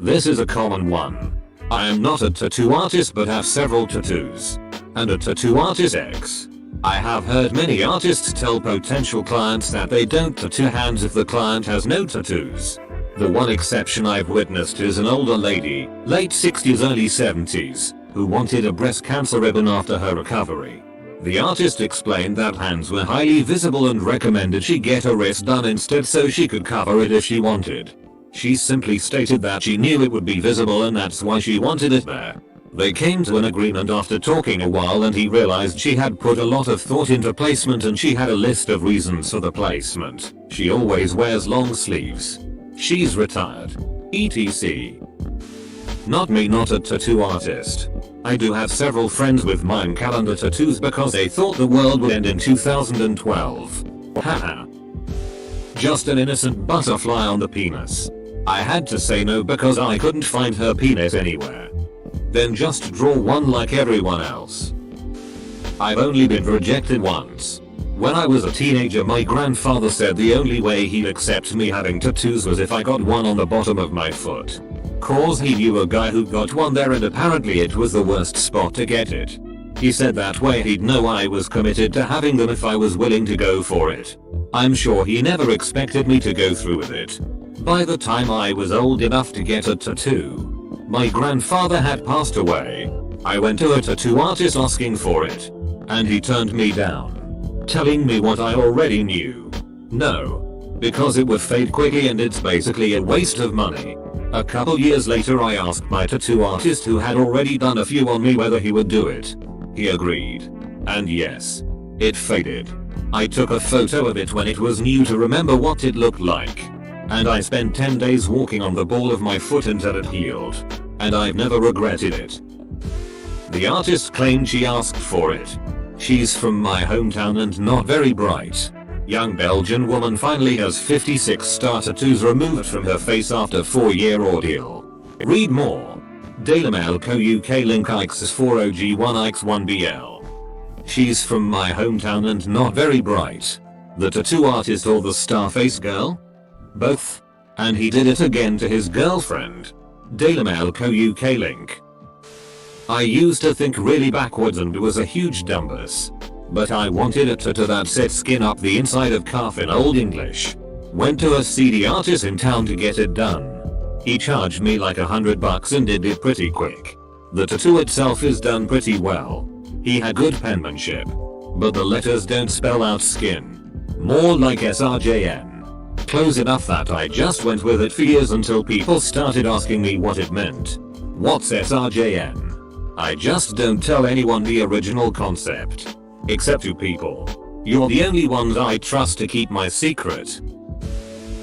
This is a common one. I am not a tattoo artist but have several tattoos. And a tattoo artist X. I have heard many artists tell potential clients that they don't tattoo hands if the client has no tattoos. The one exception I've witnessed is an older lady, late 60s early 70s, who wanted a breast cancer ribbon after her recovery. The artist explained that hands were highly visible and recommended she get a wrist done instead so she could cover it if she wanted. She simply stated that she knew it would be visible and that's why she wanted it there. They came to an agreement after talking a while, and he realized she had put a lot of thought into placement and she had a list of reasons for the placement. She always wears long sleeves. She's retired. etc. Not me, not a tattoo artist. I do have several friends with Mayan calendar tattoos because they thought the world would end in 2012. Haha. Just an innocent butterfly on the penis. I had to say no because I couldn't find her penis anywhere. Then just draw one like everyone else. I've only been rejected once. When I was a teenager, my grandfather said the only way he'd accept me having tattoos was if I got one on the bottom of my foot. Cause he knew a guy who got one there and apparently it was the worst spot to get it. He said that way he'd know I was committed to having them if I was willing to go for it. I'm sure he never expected me to go through with it. By the time I was old enough to get a tattoo, my grandfather had passed away. I went to a tattoo artist asking for it, and he turned me down, telling me what I already knew. No, because it would fade quickly and it's basically a waste of money. A couple years later I asked my tattoo artist who had already done a few on me whether he would do it. He agreed. And yes, it faded. I took a photo of it when it was new to remember what it looked like. and I spent 10 days walking on the ball of my foot until it healed. And I've never regretted it. The artist claimed she asked for it. She's from my hometown and not very bright. Young Belgian woman finally has 56 star tattoos removed from her face after 4-year ordeal. Read more. Daily Mail Co UK link X4OG1X1BL. She's from my hometown and not very bright. The tattoo artist or the Starface girl? Both. And he did it again to his girlfriend. Daily Mail Co UK link. I used to think really backwards and was a huge dumbass. But I wanted a tattoo that said skin up the inside of calf in Old English. Went to a CD artist in town to get it done. He charged me like $100 and did it pretty quick. The tattoo itself is done pretty well. He had good penmanship. But the letters don't spell out skin. More like SRJN. Close enough that I just went with it for years until people started asking me what it meant. What's SRJN? I just don't tell anyone the original concept. Except two people. You're the only ones I trust to keep my secret.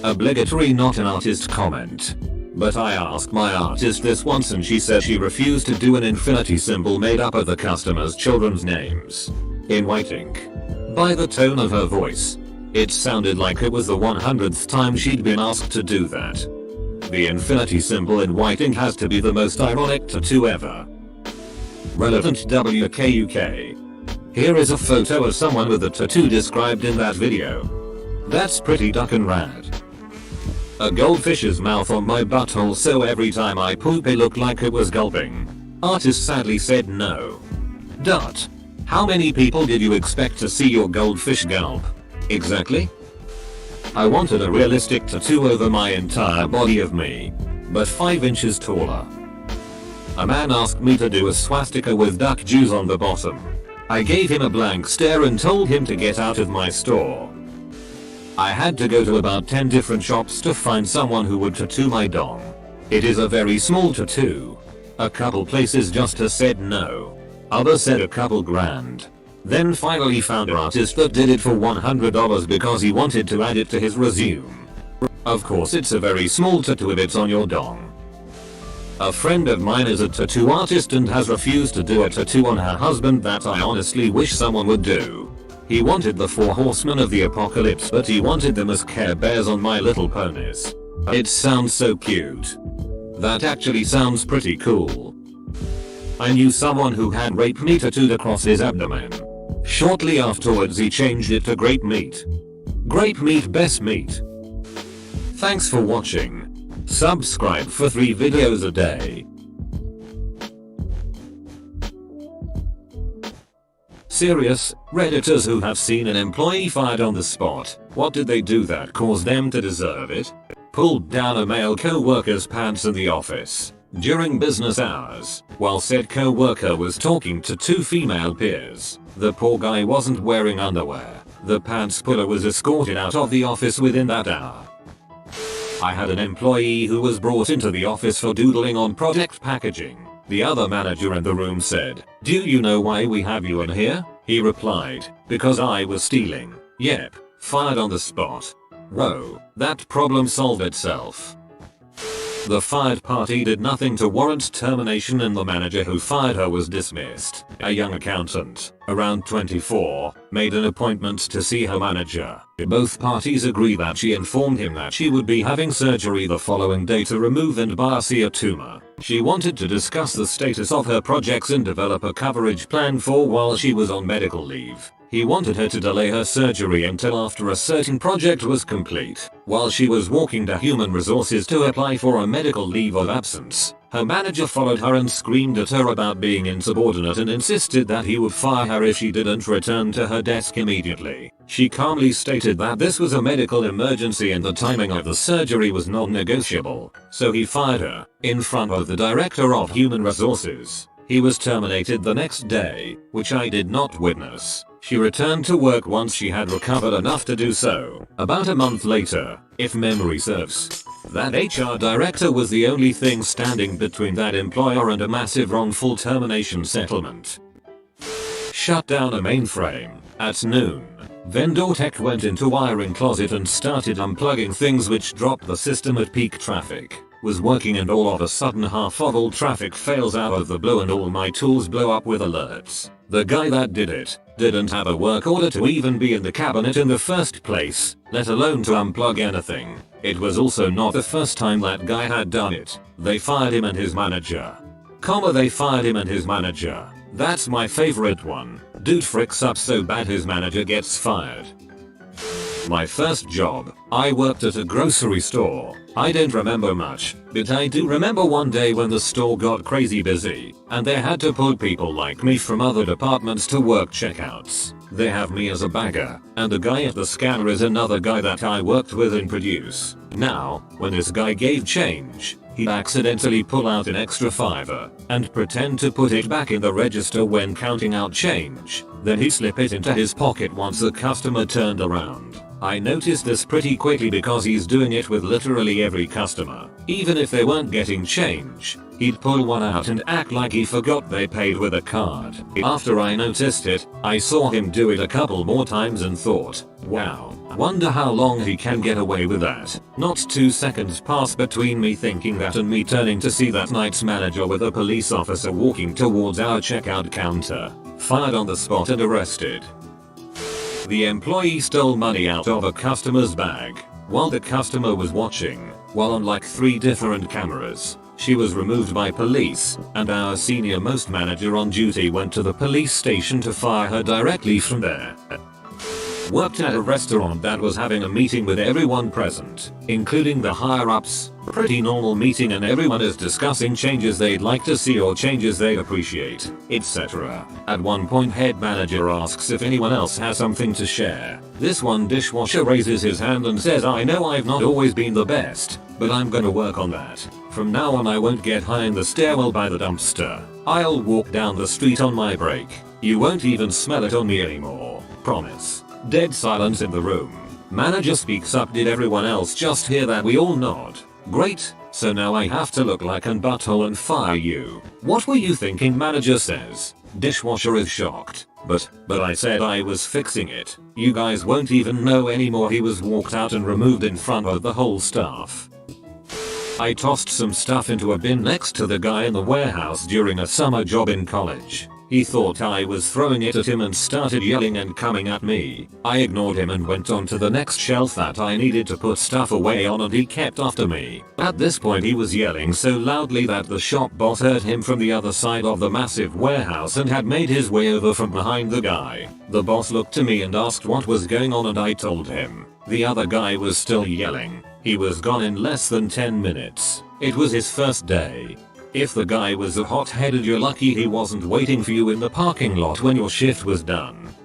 Obligatory not an artist comment. But I asked my artist this once and she said she refused to do an infinity symbol made up of the customer's children's names. In white ink. By the tone of her voice, it sounded like it was the 100th time she'd been asked to do that. The infinity symbol in white ink has to be the most ironic tattoo ever. Relevant WKUK. Here is a photo of someone with a tattoo described in that video. That's pretty duckin' rad. A goldfish's mouth on my butthole so every time I poop it looked like it was gulping. Artist sadly said no. Dot. How many people did you expect to see your goldfish gulp? Exactly? I wanted a realistic tattoo over my entire body of me. But 5 inches taller. A man asked me to do a swastika with duck juice on the bottom. I gave him a blank stare and told him to get out of my store. I had to go to about 10 different shops to find someone who would tattoo my dong. It is a very small tattoo. A couple places just said no. Others said a couple grand. Then finally found an artist that did it for $100 because he wanted to add it to his resume. Of course it's a very small tattoo if it's on your dong. A friend of mine is a tattoo artist and has refused to do a tattoo on her husband that I honestly wish someone would do. He wanted the 4 horsemen of the apocalypse but he wanted them as Care Bears on My Little Ponies. It sounds so cute. That actually sounds pretty cool. I knew someone who had rape me tattooed across his abdomen. Shortly afterwards he changed it to grape meat. Grape meat best meat. Thanks for watching. Subscribe for 3 videos a day. Serious, Redditors who have seen an employee fired on the spot. What did they do that caused them to deserve it? Pulled down a male co-worker's pants in the office during business hours while said co-worker was talking to 2 female peers. The poor guy wasn't wearing underwear. The pants puller was escorted out of the office within that hour. I had an employee who was brought into the office for doodling on product packaging. The other manager in the room said, "Do you know why we have you in here?" He replied, "Because I was stealing." Yep, fired on the spot. Whoa, that problem solved itself. The fired party did nothing to warrant termination and the manager who fired her was dismissed. A young accountant, around 24, made an appointment to see her manager. Both parties agree that she informed him that she would be having surgery the following day to remove and biopsy a tumor. She wanted to discuss the status of her projects and develop a coverage plan for while she was on medical leave. He wanted her to delay her surgery until after a certain project was complete. While she was walking to Human Resources to apply for a medical leave of absence, her manager followed her and screamed at her about being insubordinate and insisted that he would fire her if she didn't return to her desk immediately. She calmly stated that this was a medical emergency and the timing of the surgery was non-negotiable, so he fired her in front of the director of Human Resources. He was terminated the next day, which I did not witness. She returned to work once she had recovered enough to do so. About a month later, if memory serves. That HR director was the only thing standing between that employer and a massive wrongful termination settlement. Shut down a mainframe at noon. Vendor tech went into wiring closet and started unplugging things, which dropped the system at peak traffic. Was working and all of a sudden half of all traffic fails out of the blue and all my tools blow up with alerts. The guy that did it didn't have a work order to even be in the cabinet in the first place, let alone to unplug anything. It was also not the first time that guy had done it. They fired him and his manager. They fired him and his manager. That's my favorite one. Dude fricks up so bad his manager gets fired. My first job, I worked at a grocery store. I don't remember much, but I do remember one day when the store got crazy busy, and they had to pull people like me from other departments to work checkouts. They have me as a bagger, and the guy at the scanner is another guy that I worked with in produce. Now, when this guy gave change, he'd accidentally pull out an extra $5 and pretend to put it back in the register when counting out change. Then he'd slip it into his pocket once the customer turned around. I noticed this pretty quickly because he's doing it with literally every customer. Even if they weren't getting change, he'd pull one out and act like he forgot they paid with a card. After I noticed it, I saw him do it a couple more times and thought, wow, wonder how long he can get away with that. Not 2 seconds passed between me thinking that and me turning to see that night's manager with a police officer walking towards our checkout counter. Fired on the spot and arrested. The employee stole money out of a customer's bag while the customer was watching, while on like 3 different cameras. She was removed by police, and our senior most manager on duty went to the police station to fire her directly from there. Worked at a restaurant that was having a meeting with everyone present, including the higher-ups. Pretty normal meeting and everyone is discussing changes they'd like to see or changes they'd appreciate, etc. At one point head manager asks if anyone else has something to share. This one dishwasher raises his hand and says, I know I've not always been the best, but I'm gonna work on that. From now on I won't get high in the stairwell by the dumpster. I'll walk down the street on my break. You won't even smell it on me anymore. Promise. Dead silence in the room. Manager speaks up. Did everyone else just hear that? We all nod. Great, so now I have to look like an butthole and fire you. What were you thinking? Manager says. Dishwasher is shocked. But I said I was fixing it. You guys won't even know anymore. He was walked out and removed in front of the whole staff. I tossed some stuff into a bin next to the guy in the warehouse during a summer job in college. He thought I was throwing it at him and started yelling and coming at me. I ignored him and went on to the next shelf that I needed to put stuff away on, and he kept after me. At this point he was yelling so loudly that the shop boss heard him from the other side of the massive warehouse and had made his way over from behind the guy. The boss looked to me and asked what was going on, and I told him. The other guy was still yelling. He was gone in less than 10 minutes. It was his first day. If the guy was a hot-headed, you're lucky he wasn't waiting for you in the parking lot when your shift was done.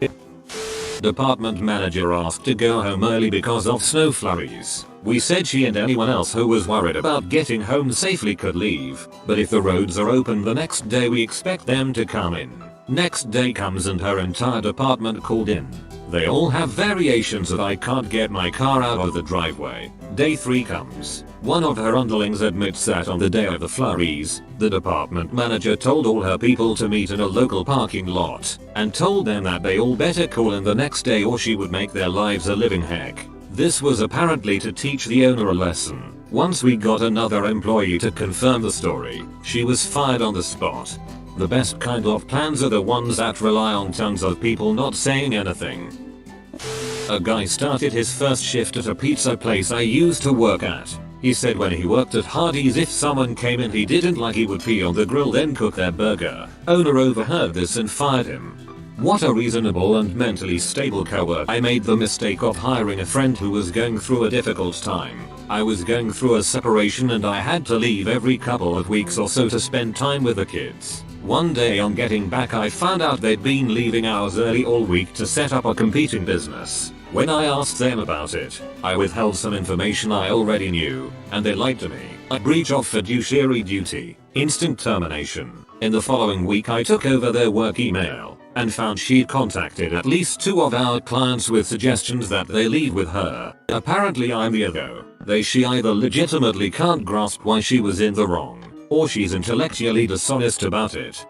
Department manager asked to go home early because of snow flurries. We said she and anyone else who was worried about getting home safely could leave, but if the roads are open the next day we expect them to come in. Next day comes and her entire department called in. They all have variations of I can't get my car out of the driveway. Day 3 comes. One of her underlings admits that on the day of the flurries, the department manager told all her people to meet in a local parking lot, and told them that they all better call in the next day or she would make their lives a living heck. This was apparently to teach the owner a lesson. Once we got another employee to confirm the story, she was fired on the spot. The best kind of plans are the ones that rely on tons of people not saying anything. A guy started his first shift at a pizza place I used to work at. He said when he worked at Hardee's, if someone came in he didn't like, he would pee on the grill then cook their burger. Owner overheard this and fired him. What a reasonable and mentally stable coworker. I made the mistake of hiring a friend who was going through a difficult time. I was going through a separation and I had to leave every couple of weeks or so to spend time with the kids. One day on getting back I found out they'd been leaving hours early all week to set up a competing business. When I asked them about it, I withheld some information I already knew, and they lied to me. A breach of fiduciary duty. Instant termination. In the following week I took over their work email, and found she'd contacted at least 2 of our clients with suggestions that they leave with her. Apparently I'm the ego. She either legitimately can't grasp why she was in the wrong, or she's intellectually dishonest about it.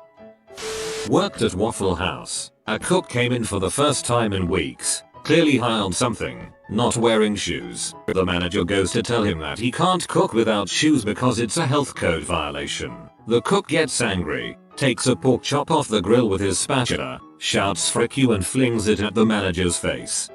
Worked at Waffle House. A cook came in for the first time in weeks. clearly high on something, not wearing shoes. The manager goes to tell him that he can't cook without shoes because it's a health code violation. The cook gets angry, takes a pork chop off the grill with his spatula, shouts "frick you" and flings it at the manager's face.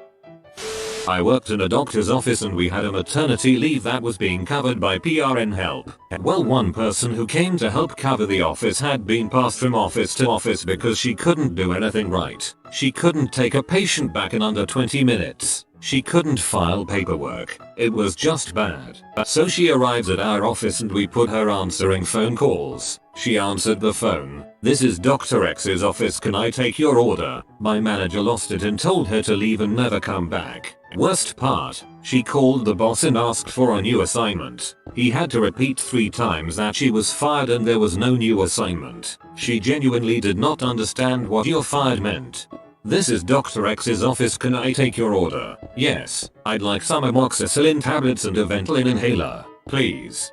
I worked in a doctor's office and we had a maternity leave that was being covered by PRN help. Well, one person who came to help cover the office had been passed from office to office because she couldn't do anything right. She couldn't take a patient back in under 20 minutes. She couldn't file paperwork. It was just bad. So she arrives at our office and we put her answering phone calls. She answered the phone. "This is Dr. X's office, can I take your order?" My manager lost it and told her to leave and never come back. Worst part, she called the boss and asked for a new assignment. He had to repeat 3 times that she was fired and there was no new assignment. She genuinely did not understand what "you're fired" meant. "This is Dr. X's office, can I take your order?" "Yes, I'd like some amoxicillin tablets and a Ventolin inhaler, please."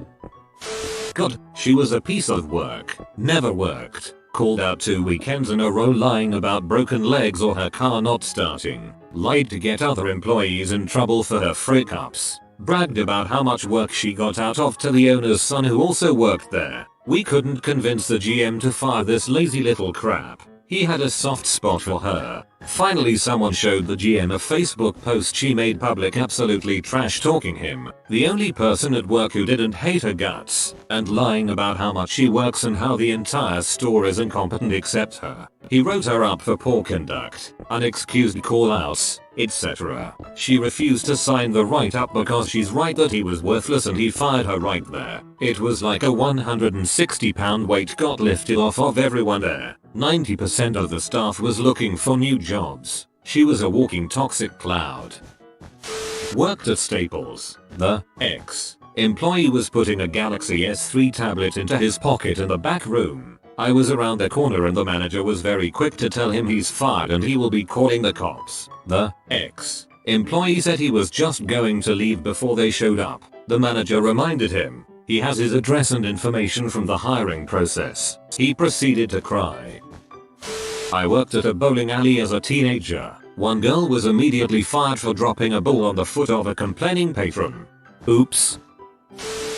God, she was a piece of work. Never worked. Called out 2 weekends in a row lying about broken legs or her car not starting. Lied to get other employees in trouble for her frick-ups. Bragged about how much work she got out of to the owner's son who also worked there. We couldn't convince the GM to fire this lazy little crap. He had a soft spot for her. Finally someone showed the GM a Facebook post she made public absolutely trash talking him, the only person at work who didn't hate her guts, and lying about how much she works and how the entire store is incompetent except her. He wrote her up for poor conduct, unexcused call-outs, etc. She refused to sign the write-up because she's right that he was worthless and he fired her right there. It was like a 160-pound weight got lifted off of everyone there. 90% of the staff was looking for new jobs. She was a walking toxic cloud. Worked at Staples. The ex-employee was putting a Galaxy S3 tablet into his pocket in the back room. I was around the corner and the manager was very quick to tell him he's fired and he will be calling the cops. The ex-employee said he was just going to leave before they showed up. The manager reminded him he has his address and information from the hiring process. He proceeded to cry. I worked at a bowling alley as a teenager. One girl was immediately fired for dropping a ball on the foot of a complaining patron. Oops.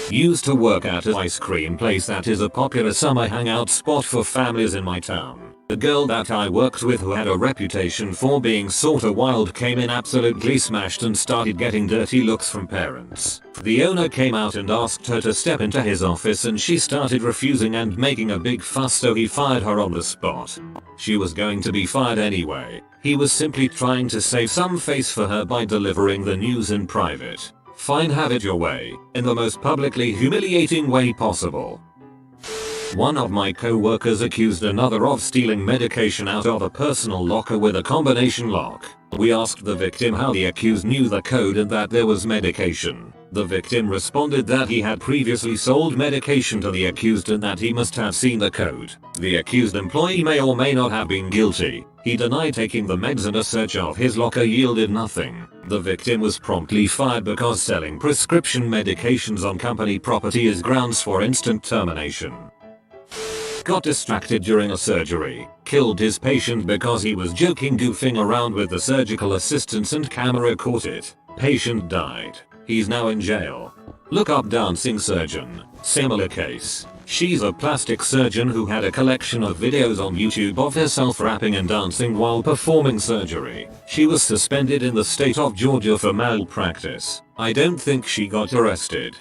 Used to work at an ice cream place that is a popular summer hangout spot for families in my town. The girl that I worked with who had a reputation for being sorta wild came in absolutely smashed and started getting dirty looks from parents. The owner came out and asked her to step into his office and she started refusing and making a big fuss, so he fired her on the spot. She was going to be fired anyway. He was simply trying to save some face for her by delivering the news in private. Fine, have it your way, in the most publicly humiliating way possible. One of my co-workers accused another of stealing medication out of a personal locker with a combination lock. We asked the victim how the accused knew the code and that there was medication. The victim responded that he had previously sold medication to the accused and that he must have seen the code. The accused employee may or may not have been guilty. He denied taking the meds and a search of his locker yielded nothing. The victim was promptly fired because selling prescription medications on company property is grounds for instant termination. Got distracted during a surgery. Killed his patient because he was joking, goofing around with the surgical assistants and camera caught it. Patient died. He's now in jail. Look up dancing surgeon. Similar case. She's a plastic surgeon who had a collection of videos on YouTube of herself rapping and dancing while performing surgery. She was suspended in the state of Georgia for malpractice. I don't think she got arrested.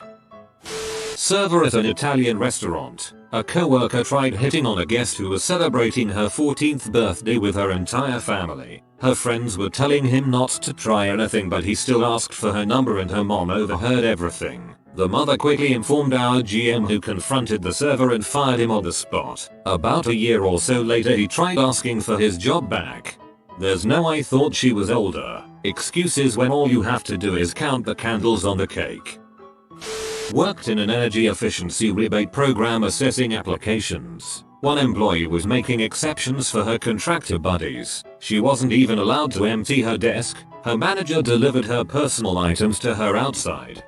Server at an Italian restaurant. A coworker tried hitting on a guest who was celebrating her 14th birthday with her entire family. Her friends were telling him not to try anything, but he still asked for her number and her mom overheard everything. The mother quickly informed our GM, who confronted the server and fired him on the spot. About a year or so later he tried asking for his job back. There's no "I thought she was older" excuses when all you have to do is count the candles on the cake. Worked in an energy efficiency rebate program assessing applications. One employee was making exceptions for her contractor buddies. She wasn't even allowed to empty her desk. Her manager delivered her personal items to her outside.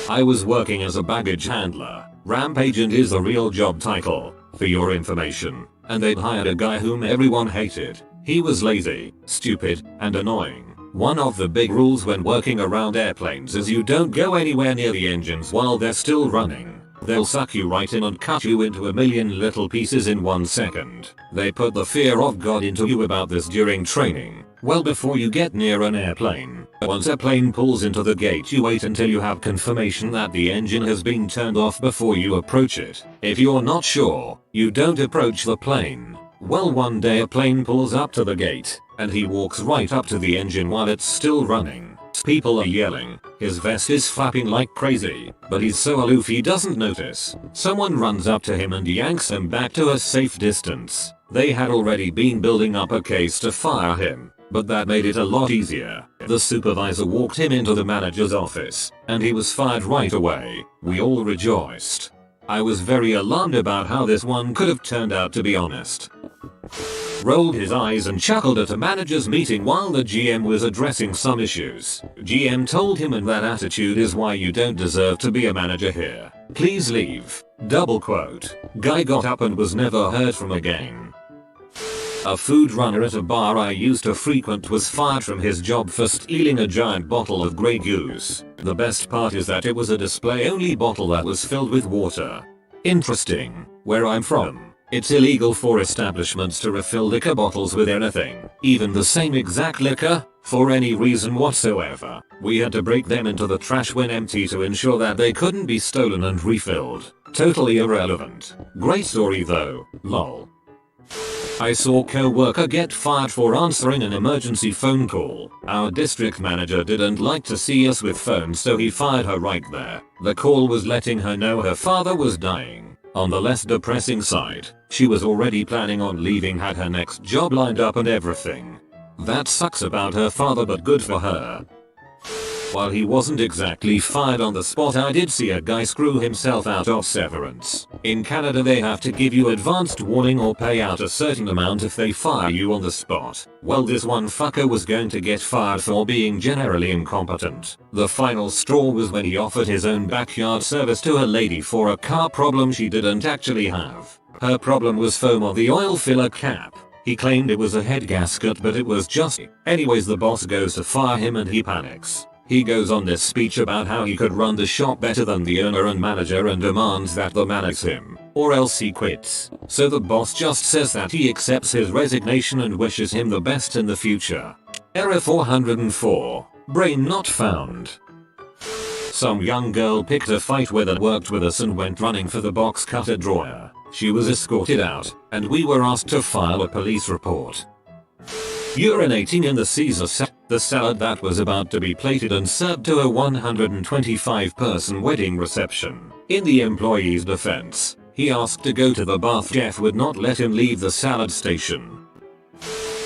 I was working as a baggage handler. Ramp agent is the real job title, for your information. And they'd hired a guy whom everyone hated. He was lazy, stupid, and annoying. One of the big rules when working around airplanes is you don't go anywhere near the engines while they're still running. They'll suck you right in and cut you into a million little pieces in 1 second. They put the fear of God into you about this during training. Well, before you get near an airplane, once a plane pulls into the gate, you wait until you have confirmation that the engine has been turned off before you approach it. If you're not sure, you don't approach the plane. Well, one day a plane pulls up to the gate, and he walks right up to the engine while it's still running. People are yelling, his vest is flapping like crazy, but he's so aloof he doesn't notice. Someone runs up to him and yanks him back to a safe distance. They had already been building up a case to fire him, but that made it a lot easier. The supervisor walked him into the manager's office, and he was fired right away. We all rejoiced. I was very alarmed about how this one could have turned out, to be honest. Rolled his eyes and chuckled at a manager's meeting while the GM was addressing some issues. GM told him, and that attitude is why you don't deserve to be a manager here. Please leave. Double quote. Guy got up and was never heard from again. A food runner at a bar I used to frequent was fired from his job for stealing a giant bottle of Grey Goose. The best part is that it was a display-only bottle that was filled with water. Interesting. Where I'm from, it's illegal for establishments to refill liquor bottles with anything, even the same exact liquor, for any reason whatsoever. We had to break them into the trash when empty to ensure that they couldn't be stolen and refilled. Totally irrelevant. Great story though, lol. I saw co-worker get fired for answering an emergency phone call. Our district manager didn't like to see us with phones, so he fired her right there. The call was letting her know her father was dying. On the less depressing side, she was already planning on leaving, had her next job lined up and everything. That sucks about her father, but good for her. While he wasn't exactly fired on the spot, I did see a guy screw himself out of severance. In Canada they have to give you advanced warning or pay out a certain amount if they fire you on the spot. Well, this one fucker was going to get fired for being generally incompetent. The final straw was when he offered his own backyard service to a lady for a car problem she didn't actually have. Her problem was foam on the oil filler cap. He claimed it was a head gasket, but it was just. Anyways, the boss goes to fire him and he panics. He goes on this speech about how he could run the shop better than the owner and manager and demands that the man axe him, or else he quits. So the boss just says that he accepts his resignation and wishes him the best in the future. Error 404. Brain not found. Some young girl picked a fight with and worked with us and went running for the box cutter drawer. She was escorted out, and we were asked to file a police report. Urinating in the Caesar salad, the salad that was about to be plated and served to a 125-person wedding reception. In the employee's defense, he asked to go to the bath. Jeff would not let him leave the salad station.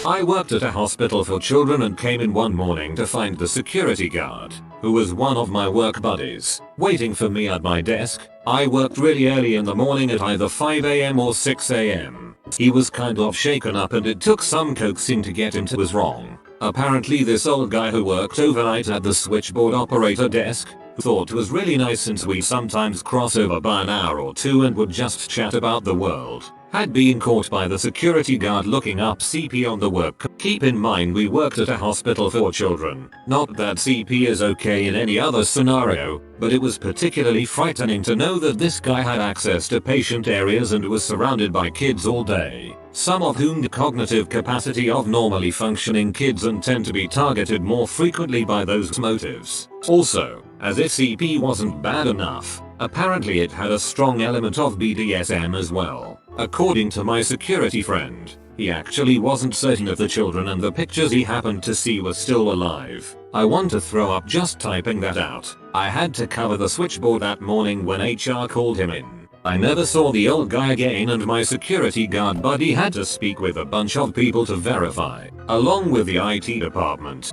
I worked at a hospital for children and came in one morning to find the security guard, who was one of my work buddies, waiting for me at my desk. I worked really early in the morning at either 5 AM or 6 AM. He was kind of shaken up and it took some coaxing to get him to was wrong. Apparently this old guy who worked overnight at the switchboard operator desk, who thought was really nice since we sometimes cross over by an hour or two and would just chat about the world, had been caught by the security guard looking up CP on the work. Keep in mind we worked at a hospital for children. Not that CP is okay in any other scenario, but it was particularly frightening to know that this guy had access to patient areas and was surrounded by kids all day, some of whom the cognitive capacity of normally functioning kids and tend to be targeted more frequently by those motives. Also, as if CP wasn't bad enough, apparently it had a strong element of BDSM as well. According to my security friend, he actually wasn't certain if the children and the pictures he happened to see were still alive. I want to throw up just typing that out. I had to cover the switchboard that morning when HR called him in. I never saw the old guy again and my security guard buddy had to speak with a bunch of people to verify, along with the IT department.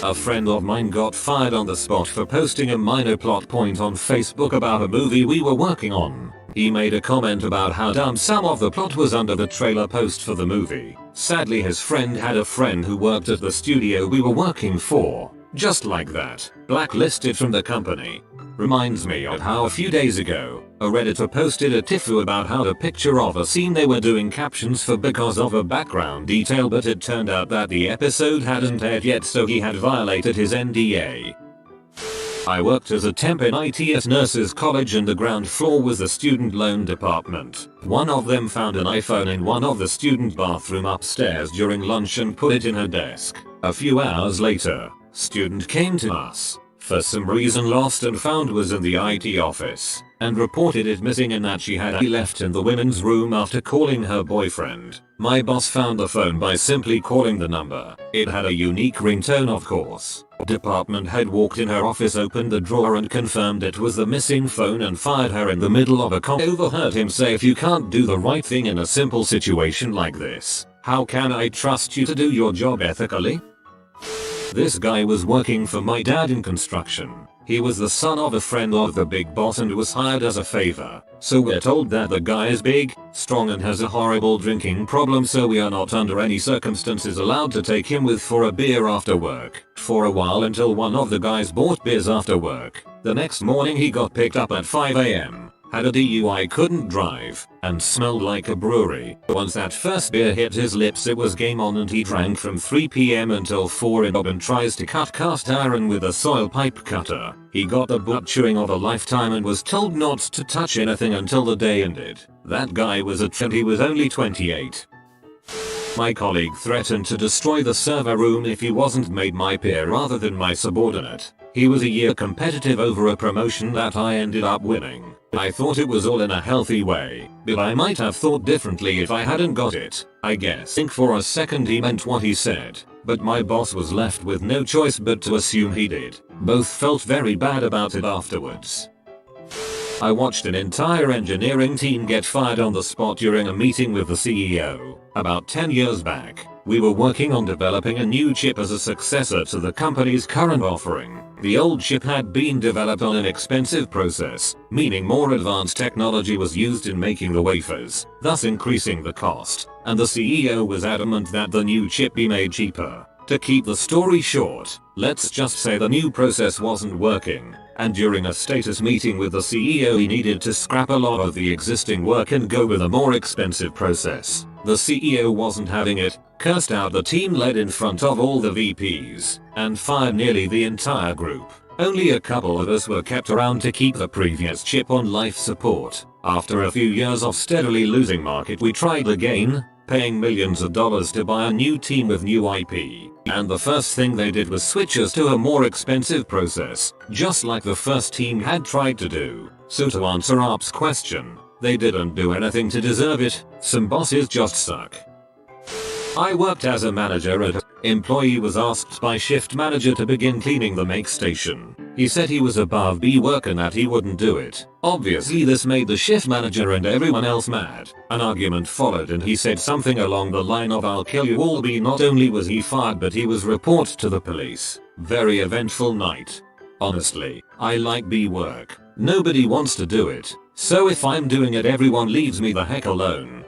A friend of mine got fired on the spot for posting a minor plot point on Facebook about a movie we were working on. He made a comment about how dumb some of the plot was under the trailer post for the movie. Sadly, his friend had a friend who worked at the studio we were working for. Just like that, blacklisted from the company. Reminds me of how a few days ago, a Redditor posted a tifu about how a picture of a scene they were doing captions for because of a background detail, but it turned out that the episode hadn't aired yet, so he had violated his NDA. I worked as a temp in ITS Nurses College, and the ground floor was the student loan department. One of them found an iPhone in one of the student bathroom upstairs during lunch and put it in her desk. A few hours later, student came to us. For some reason lost and found was in the IT office, and reported it missing and that she had left in the women's room after calling her boyfriend. My boss found the phone by simply calling the number. It had a unique ringtone, of course. Department head walked in her office, opened the drawer and confirmed it was the missing phone, and fired her in the middle of a con. Overheard him say, "If you can't do the right thing in a simple situation like this, how can I trust you to do your job ethically?" This guy was working for my dad in construction. He was the son of a friend of the big boss and was hired as a favor. So we're told that the guy is big, strong and has a horrible drinking problem, so we are not under any circumstances allowed to take him with for a beer after work. For a while, until one of the guys bought beers after work. The next morning he got picked up at 5 AM. Had a DUI, couldn't drive, and smelled like a brewery. Once that first beer hit his lips, it was game on, and he drank from 3 PM until 4 AM and tries to cut cast iron with a soil pipe cutter. He got the butt chewing of a lifetime and was told not to touch anything until the day ended. That guy was a trend, he was only 28. My colleague threatened to destroy the server room if he wasn't made my peer rather than my subordinate. He was a year competitive over a promotion that I ended up winning. I thought it was all in a healthy way, but I might have thought differently if I hadn't got it, I guess. Think for a second he meant what he said, but my boss was left with no choice but to assume he did. Both felt very bad about it afterwards. I watched an entire engineering team get fired on the spot during a meeting with the CEO. About 10 years back, we were working on developing a new chip as a successor to the company's current offering. The old chip had been developed on an expensive process, meaning more advanced technology was used in making the wafers, thus increasing the cost, and the CEO was adamant that the new chip be made cheaper. To keep the story short, let's just say the new process wasn't working, and during a status meeting with the CEO he needed to scrap a lot of the existing work and go with a more expensive process. The CEO wasn't having it, cursed out the team led in front of all the VPs, and fired nearly the entire group. Only a couple of us were kept around to keep the previous chip on life support. After a few years of steadily losing market, we tried again, paying millions of dollars to buy a new team with new IP. And the first thing they did was switch us to a more expensive process, just like the first team had tried to do. So to answer Arp's question, they didn't do anything to deserve it. Some bosses just suck. I worked as a manager at employee was asked by shift manager to begin cleaning the make station. He said he was above B work and that he wouldn't do it. Obviously this made the shift manager and everyone else mad. An argument followed and he said something along the line of "I'll kill you all." B. Not only was he fired, but he was reported to the police. Very eventful night. Honestly, I like B work. Nobody wants to do it. So if I'm doing it, everyone leaves me the heck alone.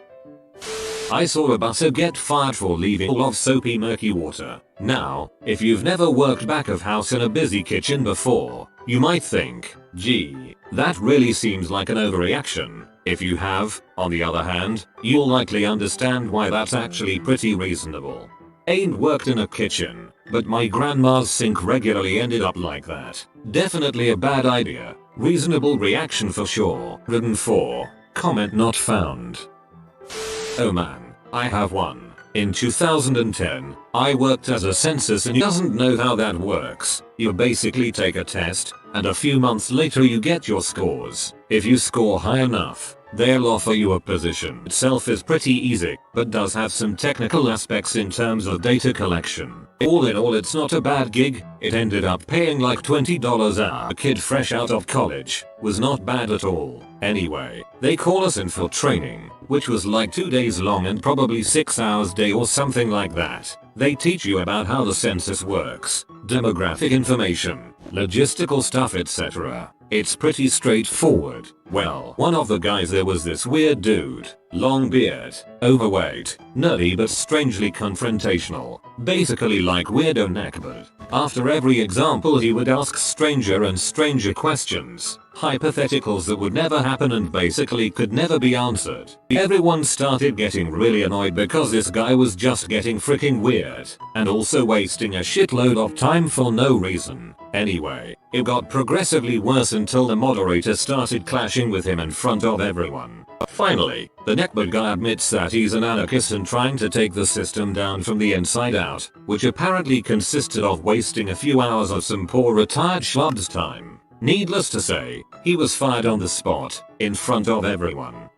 I saw a busser get fired for leaving all of soapy murky water. Now, if you've never worked back of house in a busy kitchen before, you might think, gee, that really seems like an overreaction. If you have, on the other hand, you'll likely understand why that's actually pretty reasonable. Ain't worked in a kitchen, but my grandma's sink regularly ended up like that. Definitely a bad idea. Reasonable reaction for sure. Written for, comment not found. Oh man, I have one. In 2010, I worked as a census, and doesn't know how that works. You basically take a test, and a few months later you get your scores. If you score high enough, they'll offer you a position. Itself is pretty easy, but does have some technical aspects in terms of data collection. All in all, it's not a bad gig. It ended up paying like $20 an hour. A kid fresh out of college was not bad at all. Anyway, they call us in for training, which was like 2 days long and probably 6 hours a day or something like that. They teach you about how the census works, demographic information, logistical stuff, etc. It's pretty straightforward. Well, one of the guys there was this weird dude. long beard, overweight, nerdy but strangely confrontational, basically like weirdo neckbeard. After every example he would ask stranger and stranger questions, hypotheticals that would never happen and basically could never be answered. Everyone started getting really annoyed because this guy was just getting freaking weird, and also wasting a shitload of time for no reason. Anyway, it got progressively worse until the moderator started clashing with him in front of everyone. Finally, the neckbeard guy admits that he's an anarchist and trying to take the system down from the inside out, which apparently consisted of wasting a few hours of some poor retired schlub's time. Needless to say, he was fired on the spot, in front of everyone.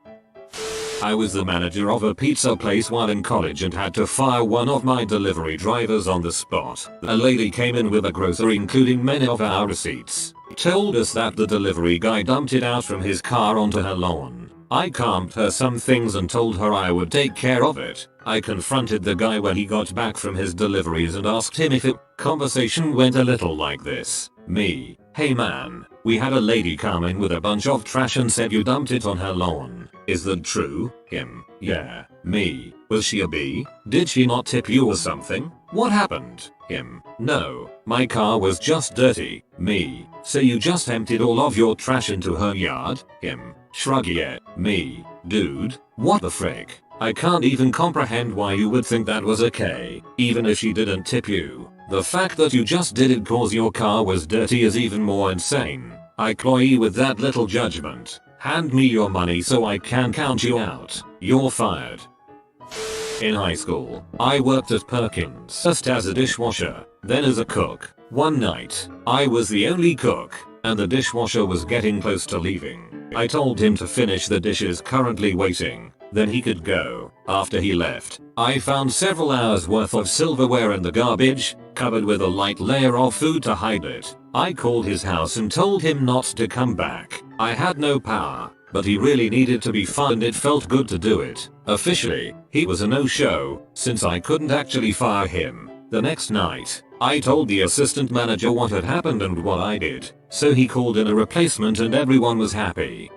I was the manager of a pizza place while in college and had to fire one of my delivery drivers on the spot. A lady came in with a grocery including many of our receipts, told us that the delivery guy dumped it out from his car onto her lawn. I calmed her some things and told her I would take care of it. I confronted the guy when he got back from his deliveries and asked him if it. Conversation went a little like this. Me: "Hey man, we had a lady come in with a bunch of trash and said you dumped it on her lawn. Is that true?" Him: "Yeah." Me: "Was she a B? Did she not tip you or something? What happened?" Him: "No, my car was just dirty." Me: "So you just emptied all of your trash into her yard?" Him: "Shrug yeah." Me: "Dude, what the frick? I can't even comprehend why you would think that was okay, even if she didn't tip you. The fact that you just did it cause your car was dirty is even more insane. I cloy with that little judgment. Hand me your money so I can count you out. You're fired." In high school, I worked at Perkins first as a dishwasher, then as a cook. One night, I was the only cook, and the dishwasher was getting close to leaving. I told him to finish the dishes currently waiting, then he could go. After he left, I found several hours worth of silverware in the garbage, covered with a light layer of food to hide it. I called his house and told him not to come back. I had no power, but he really needed to be fired and it felt good to do it. Officially, he was a no-show, since I couldn't actually fire him. The next night, I told the assistant manager what had happened and what I did, so he called in a replacement and everyone was happy.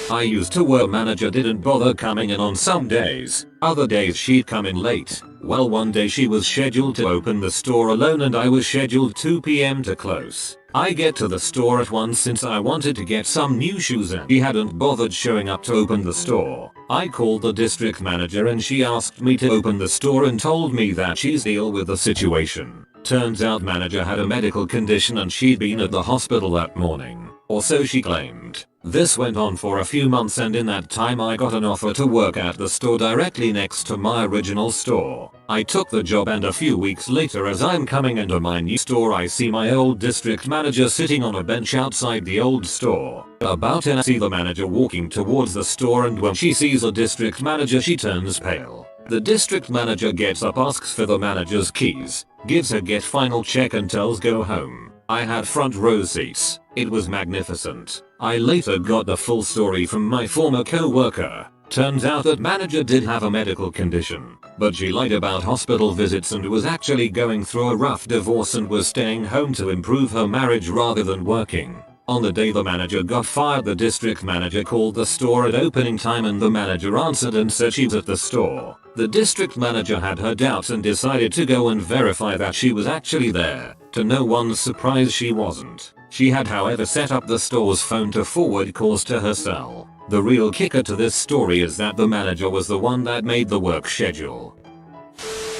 I used to work manager didn't bother coming in on some days, other days she'd come in late. Well, one day she was scheduled to open the store alone and I was scheduled 2 PM to close. I get to the store at 1 since I wanted to get some new shoes and she hadn't bothered showing up to open the store. I called the district manager and she asked me to open the store and told me that she's deal with the situation. Turns out manager had a medical condition and she'd been at the hospital that morning, or so she claimed. This went on for a few months and in that time I got an offer to work at the store directly next to my original store. I took the job and a few weeks later as I'm coming into my new store I see my old district manager sitting on a bench outside the old store. About to see the manager walking towards the store and when she sees the district manager she turns pale. The district manager gets up, asks for the manager's keys, gives her get final check and tells go home. I had front row seats. It was magnificent. I later got the full story from my former co-worker. Turns out that manager did have a medical condition, but she lied about hospital visits and was actually going through a rough divorce and was staying home to improve her marriage rather than working. On the day the manager got fired, the district manager called the store at opening time and the manager answered and said she was at the store. The district manager had her doubts and decided to go and verify that she was actually there. To no one's surprise, she wasn't. She had however set up the store's phone to forward calls to her cell. The real kicker to this story is that the manager was the one that made the work schedule.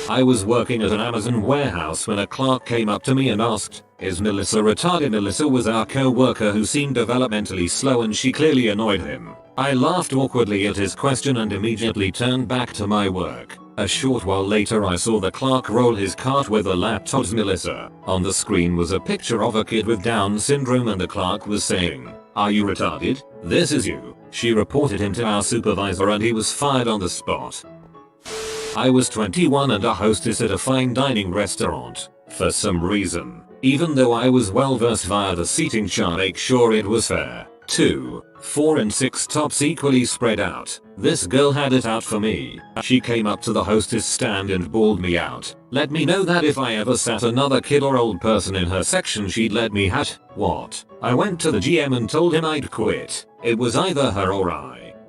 I was working at an Amazon warehouse when a clerk came up to me and asked, "Is Melissa retarded?" Melissa was our co-worker who seemed developmentally slow and she clearly annoyed him. I laughed awkwardly at his question and immediately turned back to my work. A short while later I saw the clerk roll his cart with a laptop's Melissa. On the screen was a picture of a kid with Down syndrome and the clerk was saying, "Are you retarded? This is you." She reported him to our supervisor and he was fired on the spot. I was 21 and a hostess at a fine dining restaurant. For some reason, even though I was well versed via the seating chart, make sure it was fair. 2, 4 and 6 tops equally spread out. This girl had it out for me. She came up to the hostess stand and bawled me out. Let me know that if I ever sat another kid or old person in her section she'd let me hat. What? I went to the GM and told him I'd quit. It was either her or I.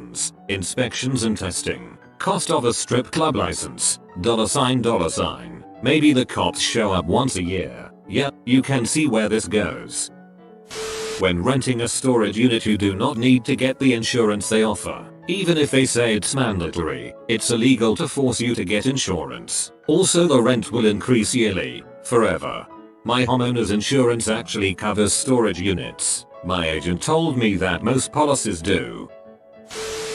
regulations, inspections and testing, cost of a strip club license, $sign. Maybe the cops show up once a year. Yep, you can see where this goes. When renting a storage unit, you do not need to get the insurance they offer. Even if they say it's mandatory, it's illegal to force you to get insurance. Also, the rent will increase yearly, forever. My homeowner's insurance actually covers storage units. My agent told me that most policies do.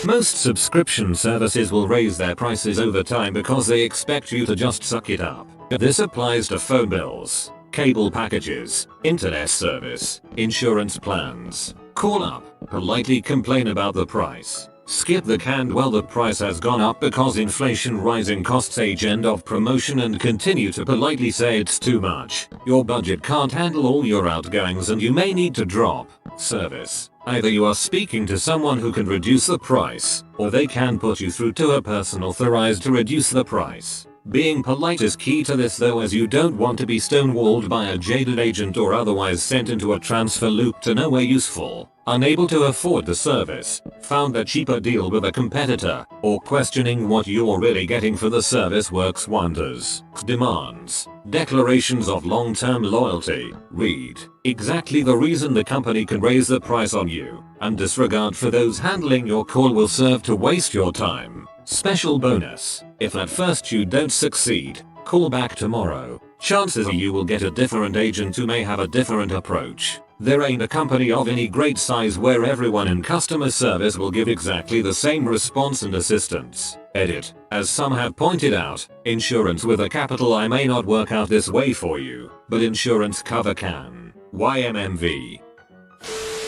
Most subscription services will raise their prices over time because they expect you to just suck it up. This applies to phone bills, cable packages, internet service, insurance plans. Call up, politely complain about the price. Skip the canned "well the price has gone up because inflation, rising costs, age, end of promotion," and continue to politely say it's too much. Your budget can't handle all your outgoings and you may need to drop service. Either you are speaking to someone who can reduce the price, or they can put you through to a person authorized to reduce the price. Being polite is key to this though, as you don't want to be stonewalled by a jaded agent or otherwise sent into a transfer loop to nowhere useful, unable to afford the service, found a cheaper deal with a competitor, or questioning what you're really getting for the service works wonders. Demands. Declarations of long-term loyalty. Read exactly the reason the company can raise the price on you, and disregard for those handling your call will serve to waste your time. Special bonus. If at first you don't succeed, call back tomorrow. Chances are you will get a different agent who may have a different approach. There ain't a company of any great size where everyone in customer service will give exactly the same response and assistance. Edit. As some have pointed out, insurance with a capital I may not work out this way for you, but insurance cover can. YMMV.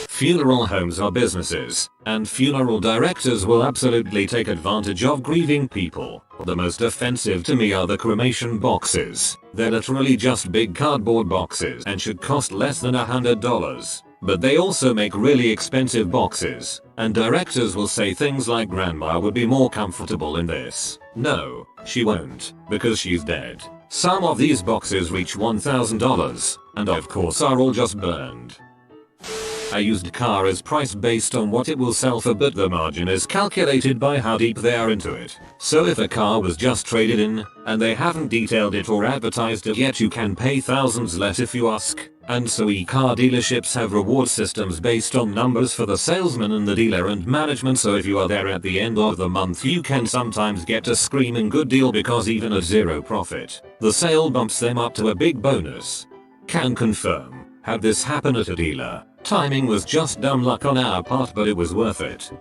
Funeral homes are businesses, and funeral directors will absolutely take advantage of grieving people. The most offensive to me are the cremation boxes. They're literally just big cardboard boxes and should cost less than $100. But they also make really expensive boxes, and directors will say things like grandma would be more comfortable in this. No, she won't, because she's dead. Some of these boxes reach $1,000, and of course are all just burned. A used car is priced based on what it will sell for, but the margin is calculated by how deep they are into it. So if a car was just traded in, and they haven't detailed it or advertised it yet, you can pay thousands less if you ask. And so e-car dealerships have reward systems based on numbers for the salesman and the dealer and management, so if you are there at the end of the month you can sometimes get a screaming good deal, because even at zero profit, the sale bumps them up to a big bonus. Can confirm. Had this happen at a dealer. Timing was just dumb luck on our part, but it was worth it.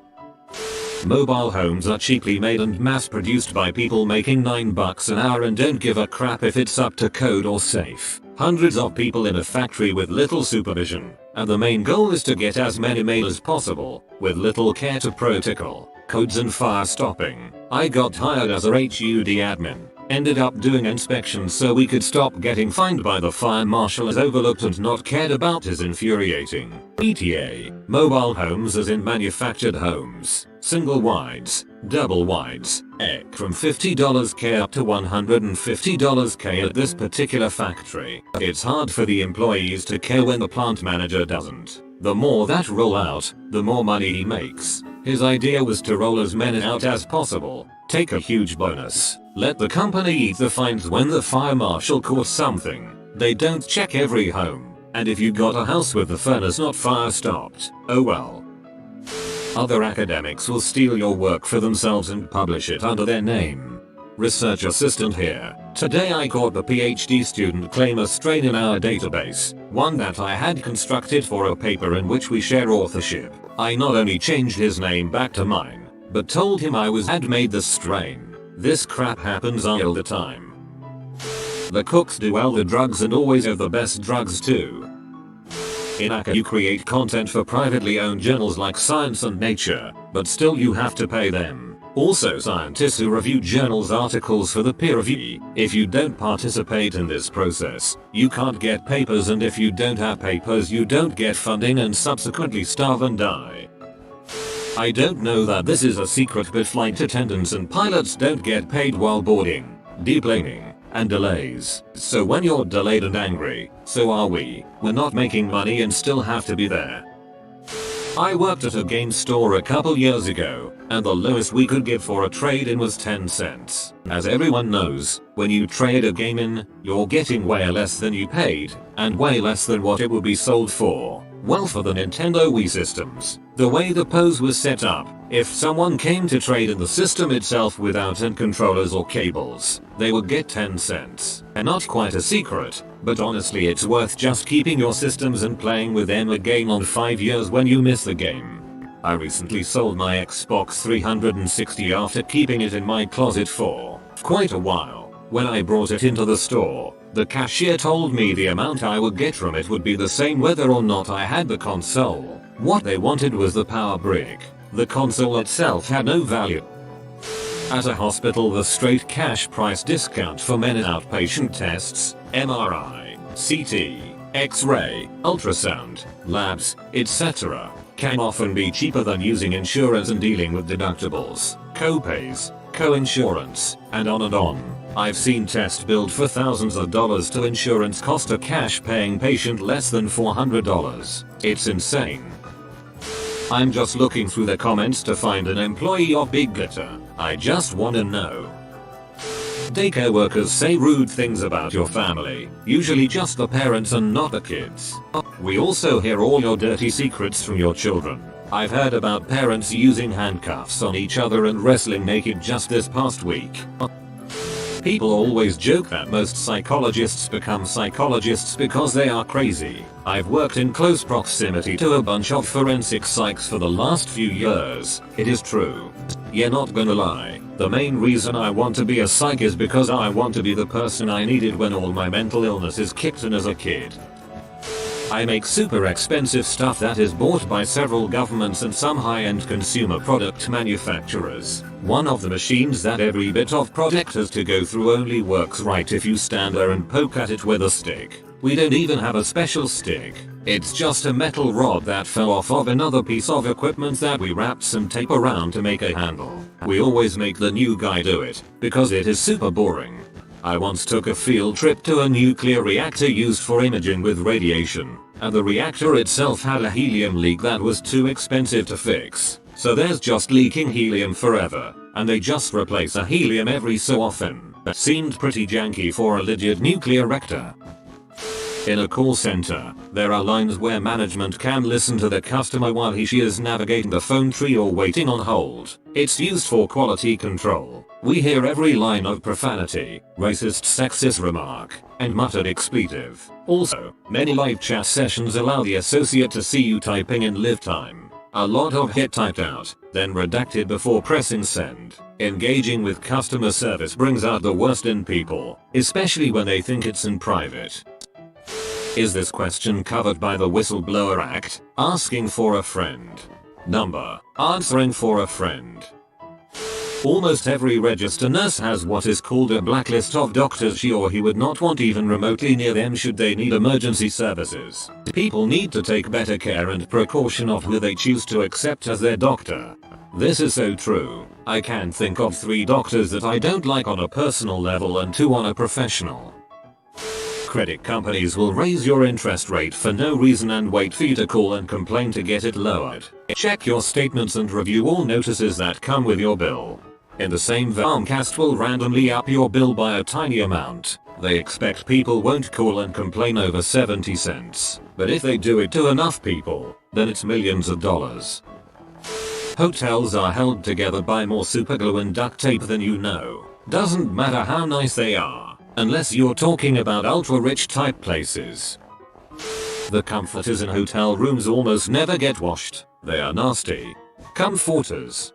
Mobile homes are cheaply made and mass produced by people making $9 an hour and don't give a crap if it's up to code or safe. Hundreds of people in a factory with little supervision, and the main goal is to get as many made as possible, with little care to protocol, codes and fire stopping. I got hired as a HUD admin. Ended up doing inspections so we could stop getting fined by the fire marshal, as overlooked and not cared about is infuriating. ETA. Mobile homes as in manufactured homes. Single wides, double wides, from $50K up to $150K at this particular factory. It's hard for the employees to care when the plant manager doesn't. The more that roll out, the more money he makes. His idea was to roll as many out as possible, take a huge bonus, let the company eat the fines when the fire marshal caught something. They don't check every home, and if you got a house with the furnace not fire stopped, oh well. Other academics will steal your work for themselves and publish it under their name. Research assistant here. Today I caught a PhD student claim a strain in our database, one that I had constructed for a paper in which we share authorship. I not only changed his name back to mine, but told him I had made the strain. This crap happens all the time. The cooks do all the drugs and always have the best drugs too. In Aka you create content for privately owned journals like Science and Nature, but still you have to pay them. Also scientists who review journals articles for the peer review. If you don't participate in this process, you can't get papers, and if you don't have papers you don't get funding and subsequently starve and die. I don't know that this is a secret, but flight attendants and pilots don't get paid while boarding, deplaning, and delays. So when you're delayed and angry, so are we. We're not making money and still have to be there. I worked at a game store a couple years ago, and the lowest we could give for a trade-in was 10 cents. As everyone knows, when you trade a game in, you're getting way less than you paid, and way less than what it would be sold for. Well, for the Nintendo Wii systems, the way the pose was set up, if someone came to trade in the system itself without end controllers or cables, they would get 10 cents. And not quite a secret, but honestly it's worth just keeping your systems and playing with them again on 5 years when you miss the game. I recently sold my Xbox 360 after keeping it in my closet for quite a while. When I brought it into the store, the cashier told me the amount I would get from it would be the same whether or not I had the console. What they wanted was the power brick. The console itself had no value. At a hospital, the straight cash price discount for men in outpatient tests, MRI, CT, X-ray, ultrasound, labs, etc., can often be cheaper than using insurance and dealing with deductibles, co-pays, co-insurance, and on and on. I've seen tests billed for thousands of dollars to insurance cost a cash paying patient less than $400. It's insane. I'm just looking through the comments to find an employee of Big Glitter. I just wanna know. Daycare workers say rude things about your family, usually just the parents and not the kids. We also hear all your dirty secrets from your children. I've heard about parents using handcuffs on each other and wrestling naked just this past week. People always joke that most psychologists become psychologists because they are crazy. I've worked in close proximity to a bunch of forensic psychs for the last few years. It is true. Yeah, not gonna lie. The main reason I want to be a psych is because I want to be the person I needed when all my mental illnesses kicked in as a kid. I make super expensive stuff that is bought by several governments and some high-end consumer product manufacturers. One of the machines that every bit of product has to go through only works right if you stand there and poke at it with a stick. We don't even have a special stick. It's just a metal rod that fell off of another piece of equipment that we wrapped some tape around to make a handle. We always make the new guy do it, because it is super boring. I once took a field trip to a nuclear reactor used for imaging with radiation, and the reactor itself had a helium leak that was too expensive to fix. So there's just leaking helium forever, and they just replace a helium every so often. That seemed pretty janky for a legit nuclear reactor. In a call center, there are lines where management can listen to the customer while she is navigating the phone tree or waiting on hold. It's used for quality control. We hear every line of profanity, racist, sexist remark, and muttered expletive. Also, many live chat sessions allow the associate to see you typing in live time. A lot of hit typed out, then redacted before pressing send. Engaging with customer service brings out the worst in people, especially when they think it's in private. Is this question covered by the Whistleblower Act? Asking for a friend. Number. Answering for a friend. Almost every registered nurse has what is called a blacklist of doctors she or he would not want even remotely near them should they need emergency services. People need to take better care and precaution of who they choose to accept as their doctor. This is so true. I can think of 3 doctors that I don't like on a personal level and 2 on a professional. Credit companies will raise your interest rate for no reason and wait for you to call and complain to get it lowered. Check your statements and review all notices that come with your bill. In the same Comcast will randomly up your bill by a tiny amount. They expect people won't call and complain over 70 cents. But if they do it to enough people, then it's millions of dollars. Hotels are held together by more superglue and duct tape than you know. Doesn't matter how nice they are, unless you're talking about ultra-rich type places. The comforters in hotel rooms almost never get washed. They are nasty. Comforters.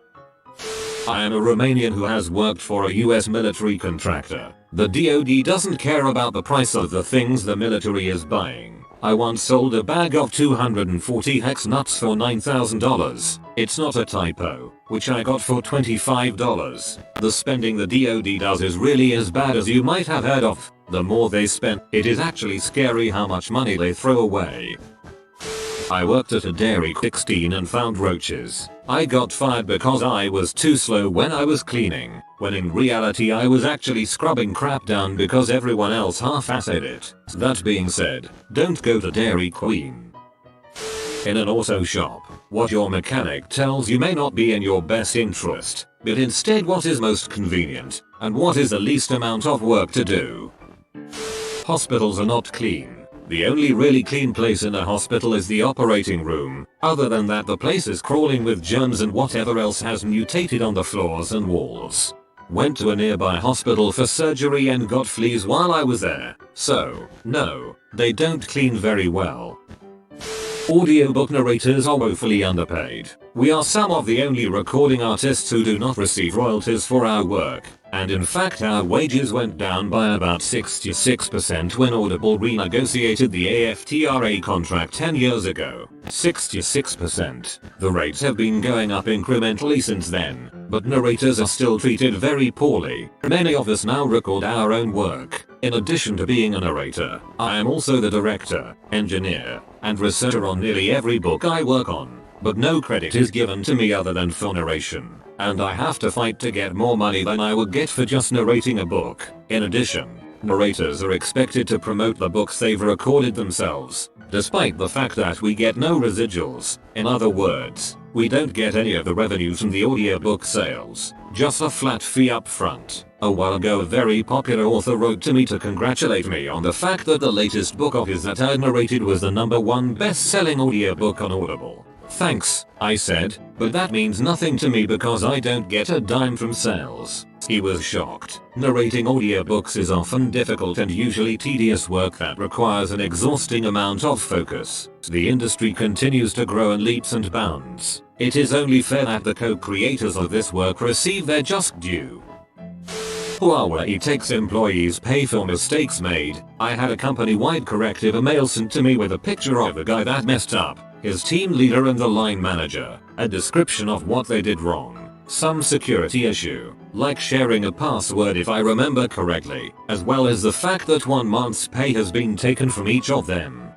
I am a Romanian who has worked for a US military contractor. The DoD doesn't care about the price of the things the military is buying. I once sold a bag of 240 hex nuts for $9,000. It's not a typo, which I got for $25. The spending the DoD does is really as bad as you might have heard of. The more they spend, it is actually scary how much money they throw away. I worked at a Dairy 16 and found roaches. I got fired because I was too slow when I was cleaning, when in reality I was actually scrubbing crap down because everyone else half-assed it. That being said, don't go to Dairy Queen. In an auto shop, what your mechanic tells you may not be in your best interest, but instead what is most convenient, and what is the least amount of work to do. Hospitals are not clean. The only really clean place in a hospital is the operating room. Other than that, the place is crawling with germs and whatever else has mutated on the floors and walls. Went to a nearby hospital for surgery and got fleas while I was there. So, no, they don't clean very well. Audiobook narrators are woefully underpaid. We are some of the only recording artists who do not receive royalties for our work, and in fact our wages went down by about 66% when Audible renegotiated the AFTRA contract 10 years ago. 66%. The rates have been going up incrementally since then, but narrators are still treated very poorly. Many of us now record our own work. In addition to being a narrator, I am also the director, engineer, and researcher on nearly every book I work on. but no credit is given to me other than for narration, and I have to fight to get more money than I would get for just narrating a book. In addition, narrators are expected to promote the books they've recorded themselves, despite the fact that we get no residuals. In other words, we don't get any of the revenue from the audiobook sales, just a flat fee up front. A while ago a very popular author wrote to me to congratulate me on the fact that the latest book of his that I'd narrated was the #1 best-selling audiobook on Audible. Thanks, I said, but that means nothing to me because I don't get a dime from sales. He was shocked. Narrating audiobooks is often difficult and usually tedious work that requires an exhausting amount of focus. The industry continues to grow in leaps and bounds. It is only fair that the co-creators of this work receive their just due. Huawei takes employees' pay for mistakes made. I had a company-wide corrective email sent to me with a picture of the guy that messed up, his team leader and the line manager, a description of what they did wrong, some security issue, like sharing a password if I remember correctly, as well as the fact that 1 month's pay has been taken from each of them.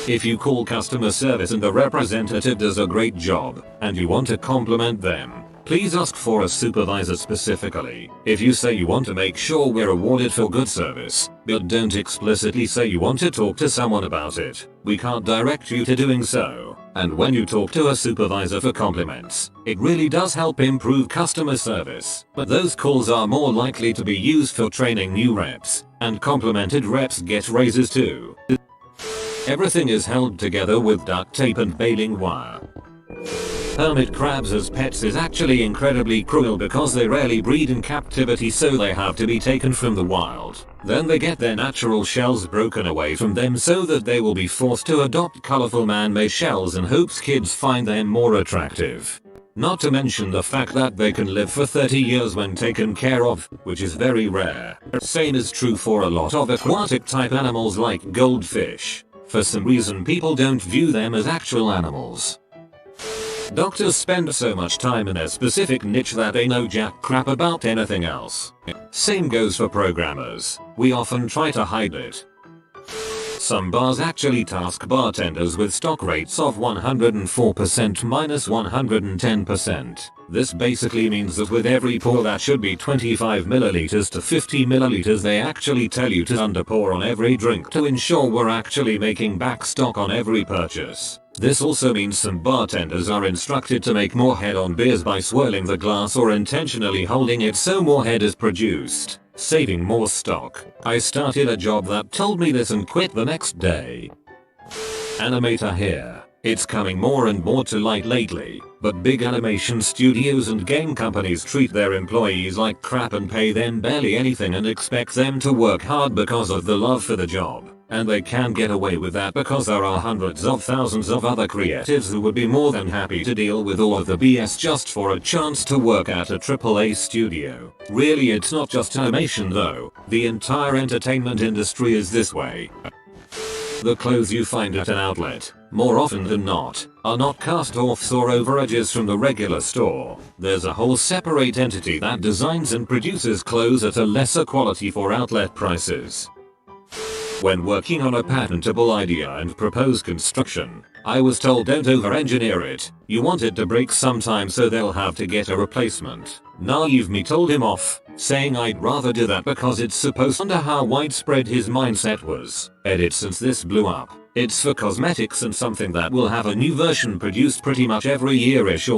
If you call customer service and the representative does a great job, and you want to compliment them, please ask for a supervisor specifically. If you say you want to make sure we're rewarded for good service, but don't explicitly say you want to talk to someone about it, we can't direct you to doing so. And when you talk to a supervisor for compliments, it really does help improve customer service. But those calls are more likely to be used for training new reps, and complimented reps get raises too. Everything is held together with duct tape and baling wire. Hermit crabs as pets is actually incredibly cruel because they rarely breed in captivity, so they have to be taken from the wild. Then they get their natural shells broken away from them so that they will be forced to adopt colorful man-made shells in hopes kids find them more attractive. Not to mention the fact that they can live for 30 years when taken care of, which is very rare. Same is true for a lot of aquatic type animals like goldfish. For some reason people don't view them as actual animals. Doctors spend so much time in a specific niche that they know jack crap about anything else. Same goes for programmers. We often try to hide it. Some bars actually task bartenders with stock rates of 104% minus 110%. This basically means that with every pour that should be 25 milliliters to 50 milliliters, they actually tell you to underpour on every drink to ensure we're actually making back stock on every purchase. This also means some bartenders are instructed to make more head on beers by swirling the glass or intentionally holding it so more head is produced, saving more stock. I started a job that told me this and quit the next day. Animator here. It's coming more and more to light lately, but big animation studios and game companies treat their employees like crap and pay them barely anything and expect them to work hard because of the love for the job. And they can get away with that because there are hundreds of thousands of other creatives who would be more than happy to deal with all of the BS just for a chance to work at a AAA studio. Really, it's not just animation though, the entire entertainment industry is this way. The clothes you find at an outlet, more often than not, are not cast-offs or overages from the regular store. There's a whole separate entity that designs and produces clothes at a lesser quality for outlet prices. When working on a patentable idea and proposed construction, I was told don't over-engineer it. You want it to break sometime so they'll have to get a replacement. Naive me told him off, saying I'd rather do that because it's supposed to. Wonder how widespread his mindset was. Edit, since this blew up, it's for cosmetics and something that will have a new version produced pretty much every year-ish or